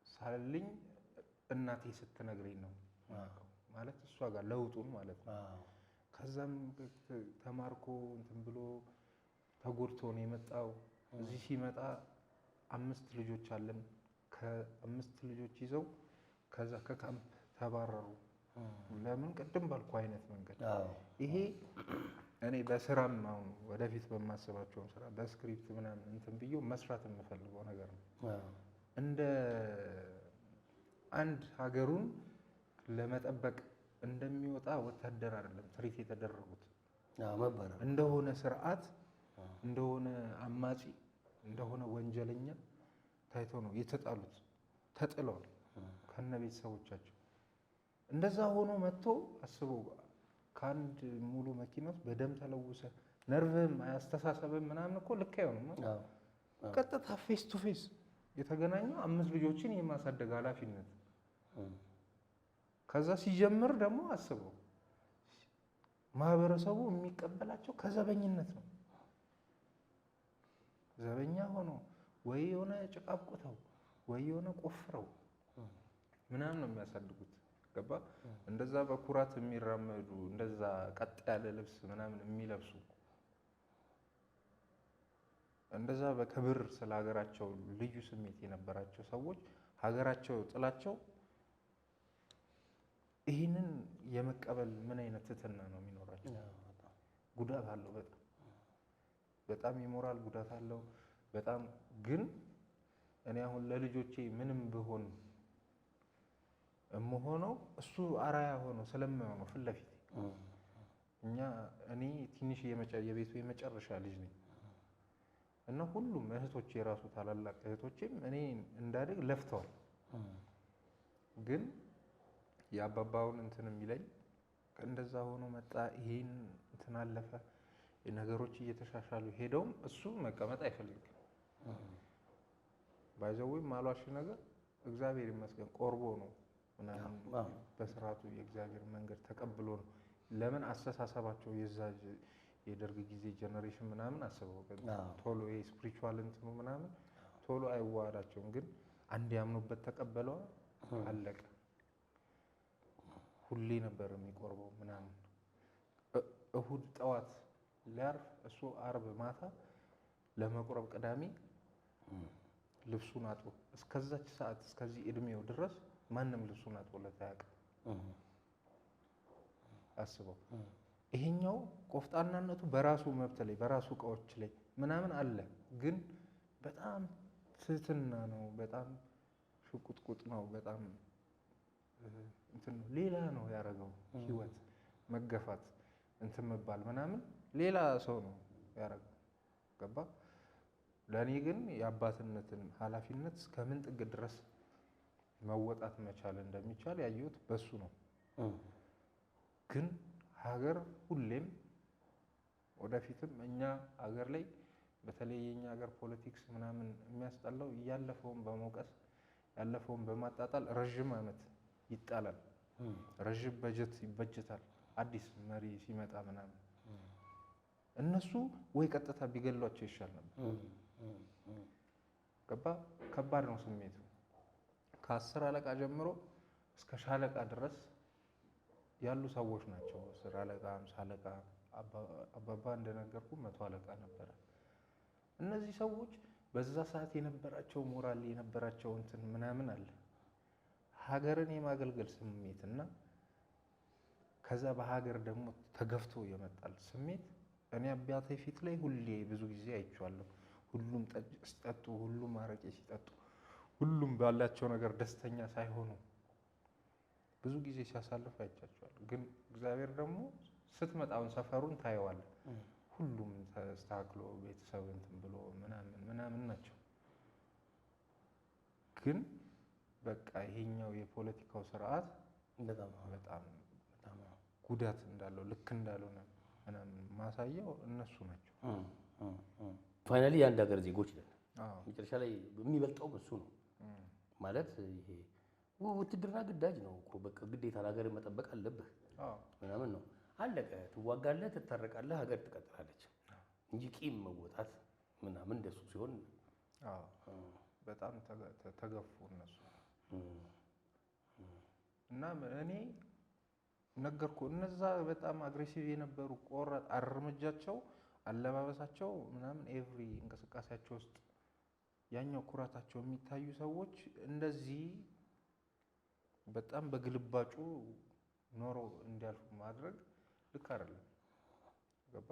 ሳልልኝ እናቴ ስትነግረኝ ነው ማለት እሷ ጋር ለውጡን ማለት ነው። ከዛም ተማርኮ እንትን ብሎ ተጎድቶ ነው የመጣው። እዚህ ሲመጣ 5 ልጆች አለን። ከ5 ልጆች ይዘው ከዛ ከካምፕ ተባረሩ። ለምን ቅድም ባልኩ አይነት መንገድ ይሄ እኔ በስራም አሁን ወደፊት በማስባቸው ስራ በስክሪፕት ምናምን እንትን ብዬ መስራት የምፈልገው ነገር ነው። እንደ አንድ ሀገሩን ለመጠበቅ እንደሚወጣ ወታደር አይደለም ትሪት የተደረጉት። እንደሆነ ስርዓት፣ እንደሆነ አማጺ፣ እንደሆነ ወንጀለኛ ታይቶ ነው የተጣሉት። ተጥለዋል ከነ ቤተሰቦቻቸው። እንደዛ ሆኖ መጥቶ አስበው ከአንድ ሙሉ መኪና ውስጥ በደም ተለውሰ ነርቭም አያስተሳሰብም ምናምን እኮ ልክ አይሆንም። ቀጥታ ፌስ ቱ ፌስ የተገናኘው 5 ልጆችን የማሳደግ ኃላፊነት ከዛ ሲጀምር ደግሞ አስበው ማህበረሰቡ የሚቀበላቸው ከዘበኝነት ነው። ዘበኛ ሆኖ ወይ የሆነ ጭቃ አብቁተው ወይ የሆነ ቆፍረው ምናምን ነው የሚያሳድጉት። ገባ? እንደዛ በኩራት የሚራመዱ እንደዛ ቀጥ ያለ ልብስ ምናምን የሚለብሱ እንደዛ በክብር ስለ ሀገራቸው ልዩ ስሜት የነበራቸው ሰዎች ሀገራቸው ጥላቸው ይህንን የመቀበል ምን አይነት ትህትና ነው የሚኖራቸው? ጉዳት አለው። በጣም የሞራል ጉዳት አለው። በጣም ግን እኔ አሁን ለልጆቼ ምንም ብሆን እምሆነው እሱ አራያ ሆኖ ስለማይሆነው ፊት ለፊት እኔ ትንሽ የቤቱ የመጨረሻ ልጅ ነኝ እና ሁሉም እህቶቼ የራሱ ታላላቅ እህቶቼም እኔ እንዳድግ ለፍተዋል። ግን የአባባውን እንትን የሚለኝ እንደዛ ሆኖ መጣ። ይሄን እንትን አለፈ። ነገሮች እየተሻሻሉ ሄደውም እሱ መቀመጥ አይፈልግም። ባይዘውይ ማሏሽ ነገር እግዚአብሔር ይመስገን ቆርቦ ነው ምናምን በስርዓቱ የእግዚአብሔር መንገድ ተቀብሎ ነው። ለምን አስተሳሰባቸው የዛ የደርግ ጊዜ ጀነሬሽን ምናምን አስበው ቶሎ ይሄ ስፒሪቹዋል እንትኑ ምናምን ቶሎ አይዋሃዳቸውም። ግን አንድ ያምኑበት ተቀበለው አለቀ። ሁሌ ነበር የሚቆርበው ምናምን። እሁድ ጠዋት ሊያርፍ እሱ አርብ ማታ ለመቁረብ ቅዳሜ ልብሱን አጥቦ እስከዛች ሰዓት እስከዚህ እድሜው ድረስ ማንም ልብሱን አጥቦለት አያውቅም። አስበው። ይሄኛው ቆፍጣናነቱ በራሱ መብት ላይ በራሱ እቃዎች ላይ ምናምን አለ። ግን በጣም ትህትና ነው። በጣም ሽቁጥቁጥ ነው። በጣም እንትን ነው። ሌላ ነው ያደረገው። ህይወት መገፋት እንትን መባል ምናምን ሌላ ሰው ነው ያደረገው። ገባ? ለእኔ ግን የአባትነትን ኃላፊነት እስከምን ጥግ ድረስ መወጣት መቻል እንደሚቻል ያየሁት በሱ ነው። ግን ሀገር ሁሌም ወደፊትም እኛ ሀገር ላይ በተለይ የኛ ሀገር ፖለቲክስ ምናምን የሚያስጠላው ያለፈውን በመውቀስ ያለፈውን በማጣጣል ረጅም ዓመት ይጣላል። ረጅም በጀት ይበጀታል። አዲስ መሪ ሲመጣ ምናምን እነሱ ወይ ቀጥታ ቢገሏቸው ይሻል ነበር። ገባ? ከባድ ነው ስሜቱ። ከ10 አለቃ ጀምሮ እስከ ሻለቃ ድረስ ያሉ ሰዎች ናቸው። 10 አለቃ፣ 50 አለቃ፣ አባባ እንደነገርኩ 100 አለቃ ነበረ። እነዚህ ሰዎች በዛ ሰዓት የነበራቸው ሞራል የነበራቸው እንትን ምናምን አለ ሀገርን የማገልገል ስሜትና ከዛ በሀገር ደግሞ ተገፍቶ የመጣል ስሜት እኔ አባቴ ፊት ላይ ሁሌ ብዙ ጊዜ አይቼዋለሁ። ሁሉም ጠጅ ሲጠጡ፣ ሁሉም አረቄ ሲጠጡ፣ ሁሉም ባላቸው ነገር ደስተኛ ሳይሆኑ ብዙ ጊዜ ሲያሳልፍ አይቻቸዋለሁ። ግን እግዚአብሔር ደግሞ ስትመጣውን ሰፈሩን ታየዋለህ። ሁሉም ተስተካክሎ ቤተሰብ እንትን ብሎ ምናምን ናቸው። ግን በቃ ይሄኛው የፖለቲካው ስርዓት በጣም ጉዳት እንዳለው ልክ እንዳልሆነ ምናምን ማሳያው እነሱ ናቸው። ፋይናሊ የአንድ ሀገር ዜጎች ነን። መጨረሻ ላይ የሚበልጠው እሱ ነው ማለት ይሄ ውትድርና ግዳጅ ነው እኮ በቃ ግዴታ ሀገር መጠበቅ አለብህ ምናምን ነው። አለቀ። ትዋጋለህ፣ ትታረቃለህ፣ ሀገር ትቀጥላለች እንጂ ቂም መወጣት ምናምን እንደሱ ሲሆን በጣም ተገፉ እነሱ እና እኔ ነገርኩ። እነዛ በጣም አግሬሲቭ የነበሩ ቆራጥ እርምጃቸው፣ አለባበሳቸው ምናምን ኤቭሪ እንቅስቃሴያቸው ውስጥ ያኛው ኩራታቸው የሚታዩ ሰዎች እንደዚህ በጣም በግልባጩ ኖሮ እንዲያልፉ ማድረግ ልክ አይደለም። ገባ?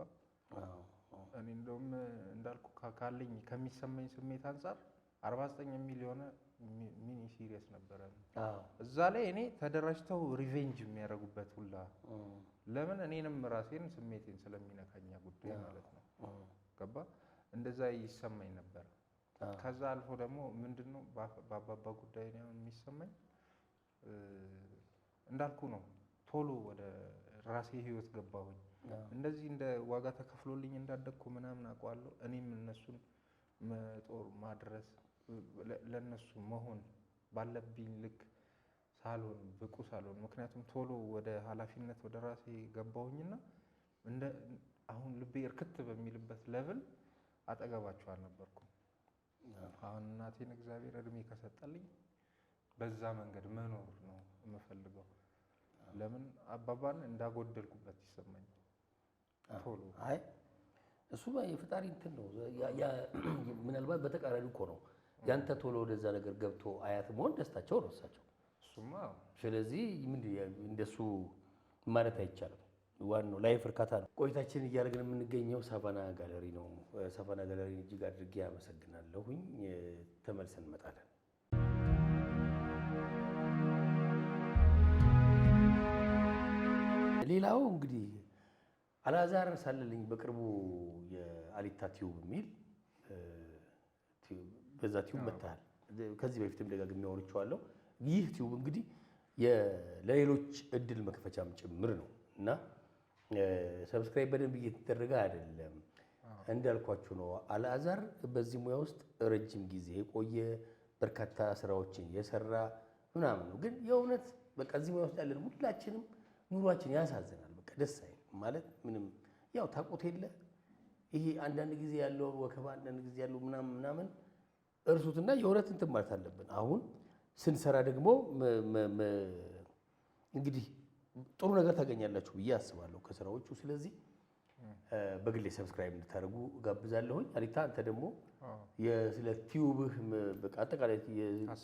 እኔ እንደውም እንዳልኩ ካለኝ ከሚሰማኝ ስሜት አንጻር 49 የሚል የሆነ ሚኒ ሲሪየስ ነበረ። እዛ ላይ እኔ ተደራጅተው ሪቬንጅ የሚያደርጉበት ሁላ ለምን እኔንም ራሴን ስሜቴን ስለሚነካኛ ጉዳይ ማለት ነው። ገባ? እንደዛ ይሰማኝ ነበር። ከዛ አልፎ ደግሞ ምንድነው በአባባ ጉዳይ ነው የሚሰማኝ እንዳልኩ ነው። ቶሎ ወደ ራሴ ህይወት ገባሁኝ። እንደዚህ እንደ ዋጋ ተከፍሎልኝ እንዳደግኩ ምናምን አውቀዋለሁ። እኔም እነሱን መጦር ማድረስ ለነሱ መሆን ባለብኝ ልክ ሳልሆን ብቁ ሳልሆን ምክንያቱም ቶሎ ወደ ኃላፊነት ወደ ራሴ ገባሁኝና እንደ አሁን ልቤ እርክት በሚልበት ሌቭል አጠገባቸው አልነበርኩም። አሁን እናቴን እግዚአብሔር እድሜ ከሰጠልኝ በዛ መንገድ መኖር ነው የምፈልገው። ለምን አባባን እንዳጎደልኩበት ይሰማኝ ቶሎ። አይ እሱ የፈጣሪ እንትን ነው። ምናልባት በተቃራኒ እኮ ነው ያንተ ቶሎ ወደዛ ነገር ገብቶ አያት መሆን ደስታቸው ነው እሳቸው። እሱማ ስለዚህ እንደሱ ማለት አይቻልም። ዋናው ላይፍ እርካታ ነው። ቆይታችን እያደረግን የምንገኘው ሳቫና ጋለሪ ነው። ሳቫና ጋለሪ እጅግ አድርጌ አመሰግናለሁኝ። ተመልሰን እንመጣለን። ሌላው እንግዲህ አልዓዛር ሳለልኝ በቅርቡ የአሊታ ቲዩብ የሚል በዛ ቲዩብ መጥተሃል። ከዚህ በፊትም ደጋግሜ አውርቼዋለሁ። ይህ ቲዩብ እንግዲህ ለሌሎች እድል መክፈቻም ጭምር ነው እና ሰብስክራይብ በደንብ እየተደረገ አይደለም። እንዳልኳችሁ ነው። አልዓዛር በዚህ ሙያ ውስጥ ረጅም ጊዜ የቆየ በርካታ ስራዎችን የሰራ ምናምን ነው። ግን የእውነት በቃ እዚህ ሙያ ውስጥ ያለን ሁላችንም ኑሯችን ያሳዝናል። በቃ ደስ አይልም ማለት ምንም ያው ታውቁት የለ ይሄ አንዳንድ ጊዜ ያለው ወከባ፣ አንዳንድ ጊዜ ያለው ምናምን እርሱትና የእውነት እንትን ማለት አለብን። አሁን ስንሰራ ደግሞ እንግዲህ ጥሩ ነገር ታገኛላችሁ ብዬ አስባለሁ ከስራዎቹ። ስለዚህ በግሌ ሰብስክራይብ እንድታደርጉ ጋብዛለሁኝ። አሊታ አንተ ደግሞ ስለ ቲዩብህ በቃ አጠቃላይ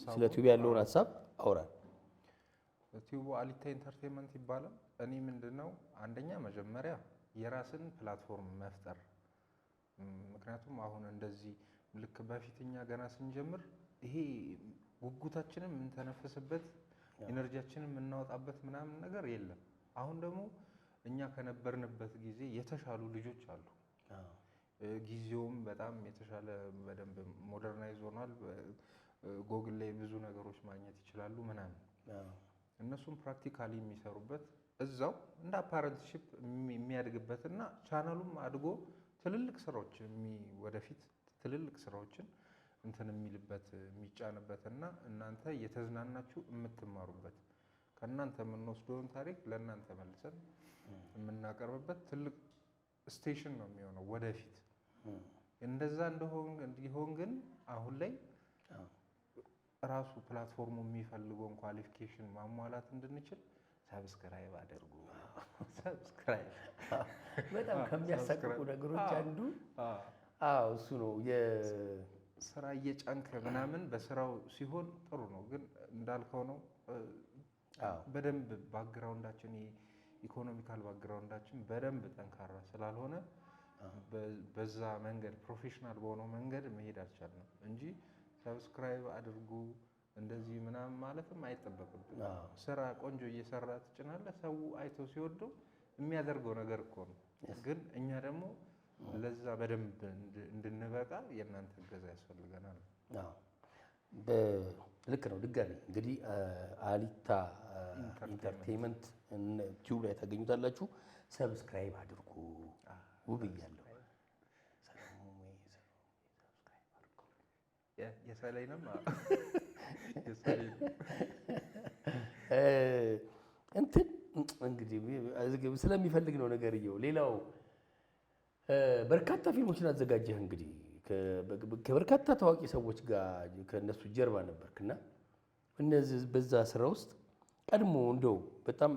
ስለ ቲዩብ ያለውን ሀሳብ አውራል። ቲዩቡ አሊታ ኢንተርቴንመንት ይባላል። እኔ ምንድነው አንደኛ መጀመሪያ የራስን ፕላትፎርም መፍጠር። ምክንያቱም አሁን እንደዚህ ልክ በፊትኛ ገና ስንጀምር ይሄ ጉጉታችንን የምንተነፍስበት ኢነርጂያችንን የምናወጣበት ምናምን ነገር የለም። አሁን ደግሞ እኛ ከነበርንበት ጊዜ የተሻሉ ልጆች አሉ። ጊዜውም በጣም የተሻለ በደንብ ሞደርናይዝ ሆኗል። ጎግል ላይ ብዙ ነገሮች ማግኘት ይችላሉ ምናምን። እነሱም ፕራክቲካሊ የሚሰሩበት እዛው እንደ አፓረንትሺፕ የሚያድግበትና ቻናሉም አድጎ ትልልቅ ስራዎች ወደፊት ትልልቅ ስራዎችን እንትን የሚልበት የሚጫንበትና እናንተ እየተዝናናችሁ የምትማሩበት ከእናንተ የምንወስደውን ታሪክ ለእናንተ መልሰን የምናቀርብበት ትልቅ ስቴሽን ነው የሚሆነው ወደፊት። እንደዛ እንዲሆን ግን አሁን ላይ ራሱ ፕላትፎርሙ የሚፈልገውን ኳሊፊኬሽን ማሟላት እንድንችል ሰብስክራይብ አድርጉ። ሰብስክራይብ በጣም ከሚያሳቅቁ ነገሮች አንዱ እሱ ነው። ስራ እየጫንክ ምናምን በስራው ሲሆን ጥሩ ነው፣ ግን እንዳልከው ነው። በደንብ ባክግራውንዳችን ኢኮኖሚካል ባክግራውንዳችን በደንብ ጠንካራ ስላልሆነ በዛ መንገድ ፕሮፌሽናል በሆነው መንገድ መሄድ አልቻልንም እንጂ ሰብስክራይብ አድርጉ እንደዚህ ምናምን ማለትም አይጠበቅብን። ስራ ቆንጆ እየሰራ ትጭናለህ፣ ሰው አይቶ ሲወደው የሚያደርገው ነገር እኮ ነው። ግን እኛ ደግሞ ለዛ በደንብ እንድንበቃ የእናንተ እገዛ ያስፈልገናል። ልክ ነው። ድጋሚ እንግዲህ አሊታ ኢንተርቴይንመንት ቲዩብ ላይ ታገኙታላችሁ። ሰብስክራይብ አድርጉ ብያለሁ። የሰለይንም እንትን እንግዲህ ስለሚፈልግ ነው ነገርየው። ሌላው በርካታ ፊልሞችን አዘጋጀህ እንግዲህ ከበርካታ ታዋቂ ሰዎች ጋር ከእነሱ ጀርባ ነበርክና እነዚህ በዛ ስራ ውስጥ ቀድሞ እንደው በጣም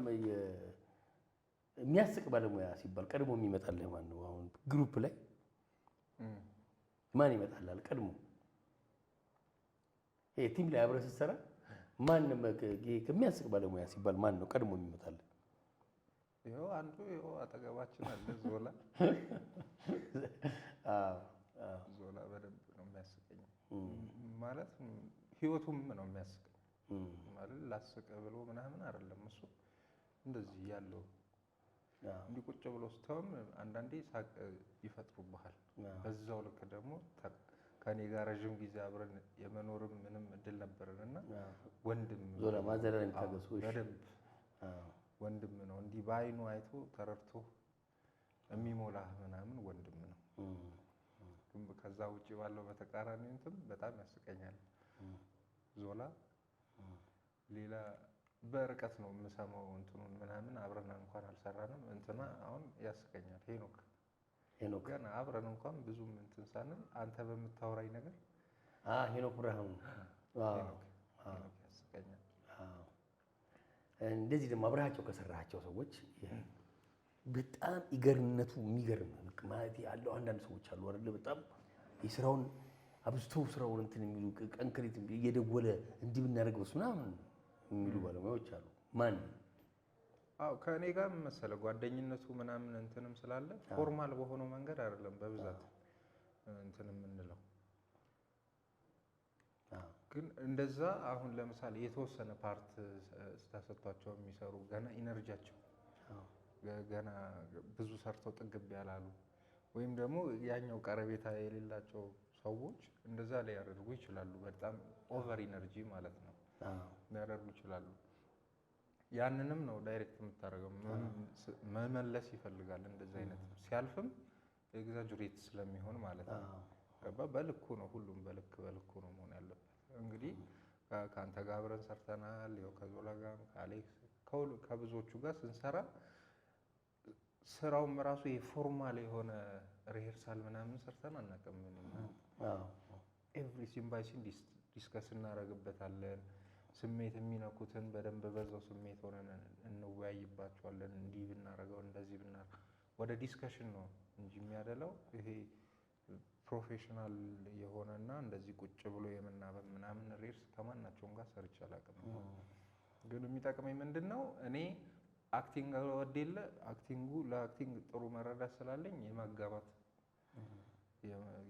የሚያስቅ ባለሙያ ሲባል ቀድሞ የሚመጣልህ ማን ነው? አሁን ግሩፕ ላይ ማን ይመጣልሃል ቀድሞ? ይሄ ቲም ላይ አብረህ ስትሰራ ማን ከሚያስቅ ባለሙያ ሲባል ማን ነው ቀድሞ የሚመጣልህ? ይኸው አንዱ ይኸው አጠገባችን አለ ዞላ። ዞላ በደንብ ነው የሚያስቀኝ። ማለት ህይወቱም ነው የሚያስቀኝ ማለት ላስቀ ብሎ ምናምን አይደለም። እሱ እንደዚህ ያለው እንዲህ ቁጭ ብሎ ስተውም አንዳንዴ ሳቅ ይፈጥሩብሃል። በዛው ልክ ደግሞ ከኔ ጋር ረዥም ጊዜ አብረን የመኖርም ምንም እድል ነበረንና ወንድም ዞላ ማዘራን ታገሱ በደንብ ወንድም ነው። እንዲህ በአይኑ አይቶ ተረድቶ የሚሞላህ ምናምን ወንድም ነው። ከዛ ውጭ ባለው በተቃራኒ እንትን በጣም ያስቀኛል ዞላ። ሌላ በርቀት ነው የምሰማው እንትኑን ምናምን አብረን እንኳን አልሰራንም። እንትና አሁን ያስቀኛል ሄኖክ ገና አብረን እንኳን ብዙም እንትን ሳንል አንተ በምታወራኝ ነገር ሄኖክ ብርሃኑ ሄኖክ ያስቀኛል። እንደዚህ ደግሞ አብረሃቸው ከሰራሃቸው ሰዎች በጣም ይገርነቱ የሚገርም ማለት ያለው አንዳንድ ሰዎች አሉ አይደለ? በጣም የስራውን አብዝተው ስራውን እንትን የሚሉ ቀንክሪት እየደወለ እንዲህ ብናደርገው ምናምን የሚሉ ባለሙያዎች አሉ። ማን? ከእኔ ጋር መሰለ ጓደኝነቱ ምናምን እንትንም ስላለ ፎርማል በሆነው መንገድ አይደለም በብዛት እንትን የምንለው። ግን እንደዛ አሁን ለምሳሌ የተወሰነ ፓርት ተሰጥቷቸው የሚሰሩ ገና ኢነርጂያቸው ገና ብዙ ሰርተው ጥግብ ያላሉ ወይም ደግሞ ያኛው ቀረቤታ የሌላቸው ሰዎች እንደዛ ላይ ያደርጉ ይችላሉ። በጣም ኦቨር ኢነርጂ ማለት ነው ያደርጉ ይችላሉ። ያንንም ነው ዳይሬክት የምታደርገው። መመለስ ይፈልጋል እንደዛ አይነት ሲያልፍም ኤግዛጁሬት ስለሚሆን ማለት ነው። በልኩ ነው ሁሉም በልኩ ነው መሆን ያለበት። እንግዲህ ከአንተ ጋር አብረን ሰርተናል። ያው ከዞላ ጋር ከአሌክስ ከብዙዎቹ ጋር ስንሰራ ስራውም ራሱ የፎርማል የሆነ ሪሄርሳል ምናምን ሰርተን አናውቅም። ኤቭሪ ሲን ባይ ሲን ዲስከስ እናደርግበታለን። ስሜት የሚነኩትን በደንብ በዛው ስሜት ሆነን እንወያይባቸዋለን። እንዲህ ብናደርገው እንደዚህ ብናደርገው ወደ ዲስከሽን ነው እንጂ የሚያደለው ይሄ ፕሮፌሽናል የሆነና እንደዚህ ቁጭ ብሎ የምናበብ ምናምን ሪሄርስ ከማናቸውም ጋር ሰርቼ አላውቅም። ግን የሚጠቅመኝ ምንድነው እኔ አክቲንግ ወደለ አክቲንጉ ለአክቲንግ ጥሩ መረዳት ስላለኝ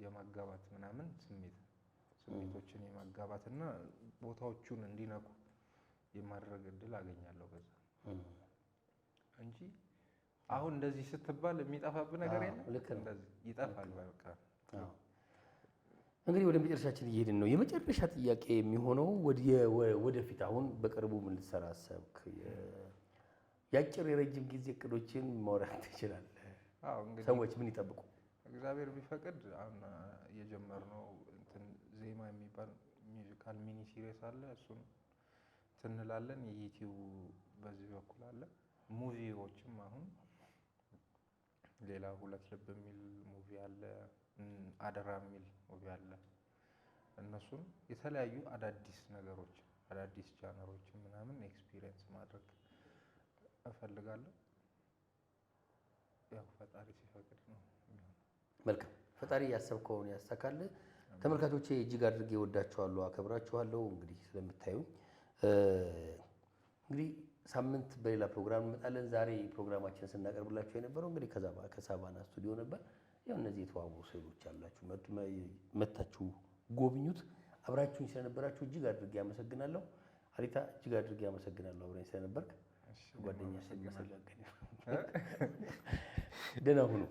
የማጋባት ምናምን ስሜቶችን የማጋባትና ቦታዎቹን እንዲነኩ የማድረግ እድል አገኛለሁ በዛ እንጂ አሁን እንደዚህ ስትባል የሚጠፋብህ ነገር የለም። እንደዚህ ይጠፋል በቃ። እንግዲህ ወደ መጨረሻችን እየሄድን ነው። የመጨረሻ ጥያቄ የሚሆነው ወደፊት አሁን በቅርቡ ምን ልትሰራ አሰብክ? የአጭር የረጅም ጊዜ እቅዶችን ማውራት ትችላለህ? ሰዎች ምን ይጠብቁ? እግዚአብሔር ቢፈቅድ አሁን የጀመርነው እንትን ዜማ የሚባል ሚውዚካል ሚኒ ሲሪስ አለ። እሱን እንላለን። የዩቲዩብ በዚህ በኩል አለ። ሙቪዎችም አሁን ሌላ ሁለት ልብ የሚል ሙቪ አለ። አደራ የሚል ሙቪ አለ። እነሱን የተለያዩ አዳዲስ ነገሮች አዳዲስ ጃነሮችን ምናምን ኤክስፒሪየንስ ማድረግ እፈልጋለሁ። ያው ፈጣሪ ሲፈቅድ ነው የሚሆነው። መልካም ፈጣሪ ያሰብከውን ያሳካል። ተመልካቾቼ እጅግ አድርጌ ወዳችኋለሁ፣ አከብራችኋለሁ። እንግዲህ ስለምታዩኝ እንግዲህ ሳምንት በሌላ ፕሮግራም እንመጣለን። ዛሬ ፕሮግራማችን ስናቀርብላችሁ የነበረው እንግዲህ ከሳቫና ስቱዲዮ ነበር። ያው እነዚህ የተዋቡ ስዕሎች ያላችሁ መታችሁ ጎብኙት። አብራችሁኝ ስለነበራችሁ እጅግ አድርጌ አመሰግናለሁ። አሪታ እጅግ አድርጌ አመሰግናለሁ አብረኝ ስለነበርክ። ጓደኛ ስለመሰጋገኝ ደህና ሁኑ።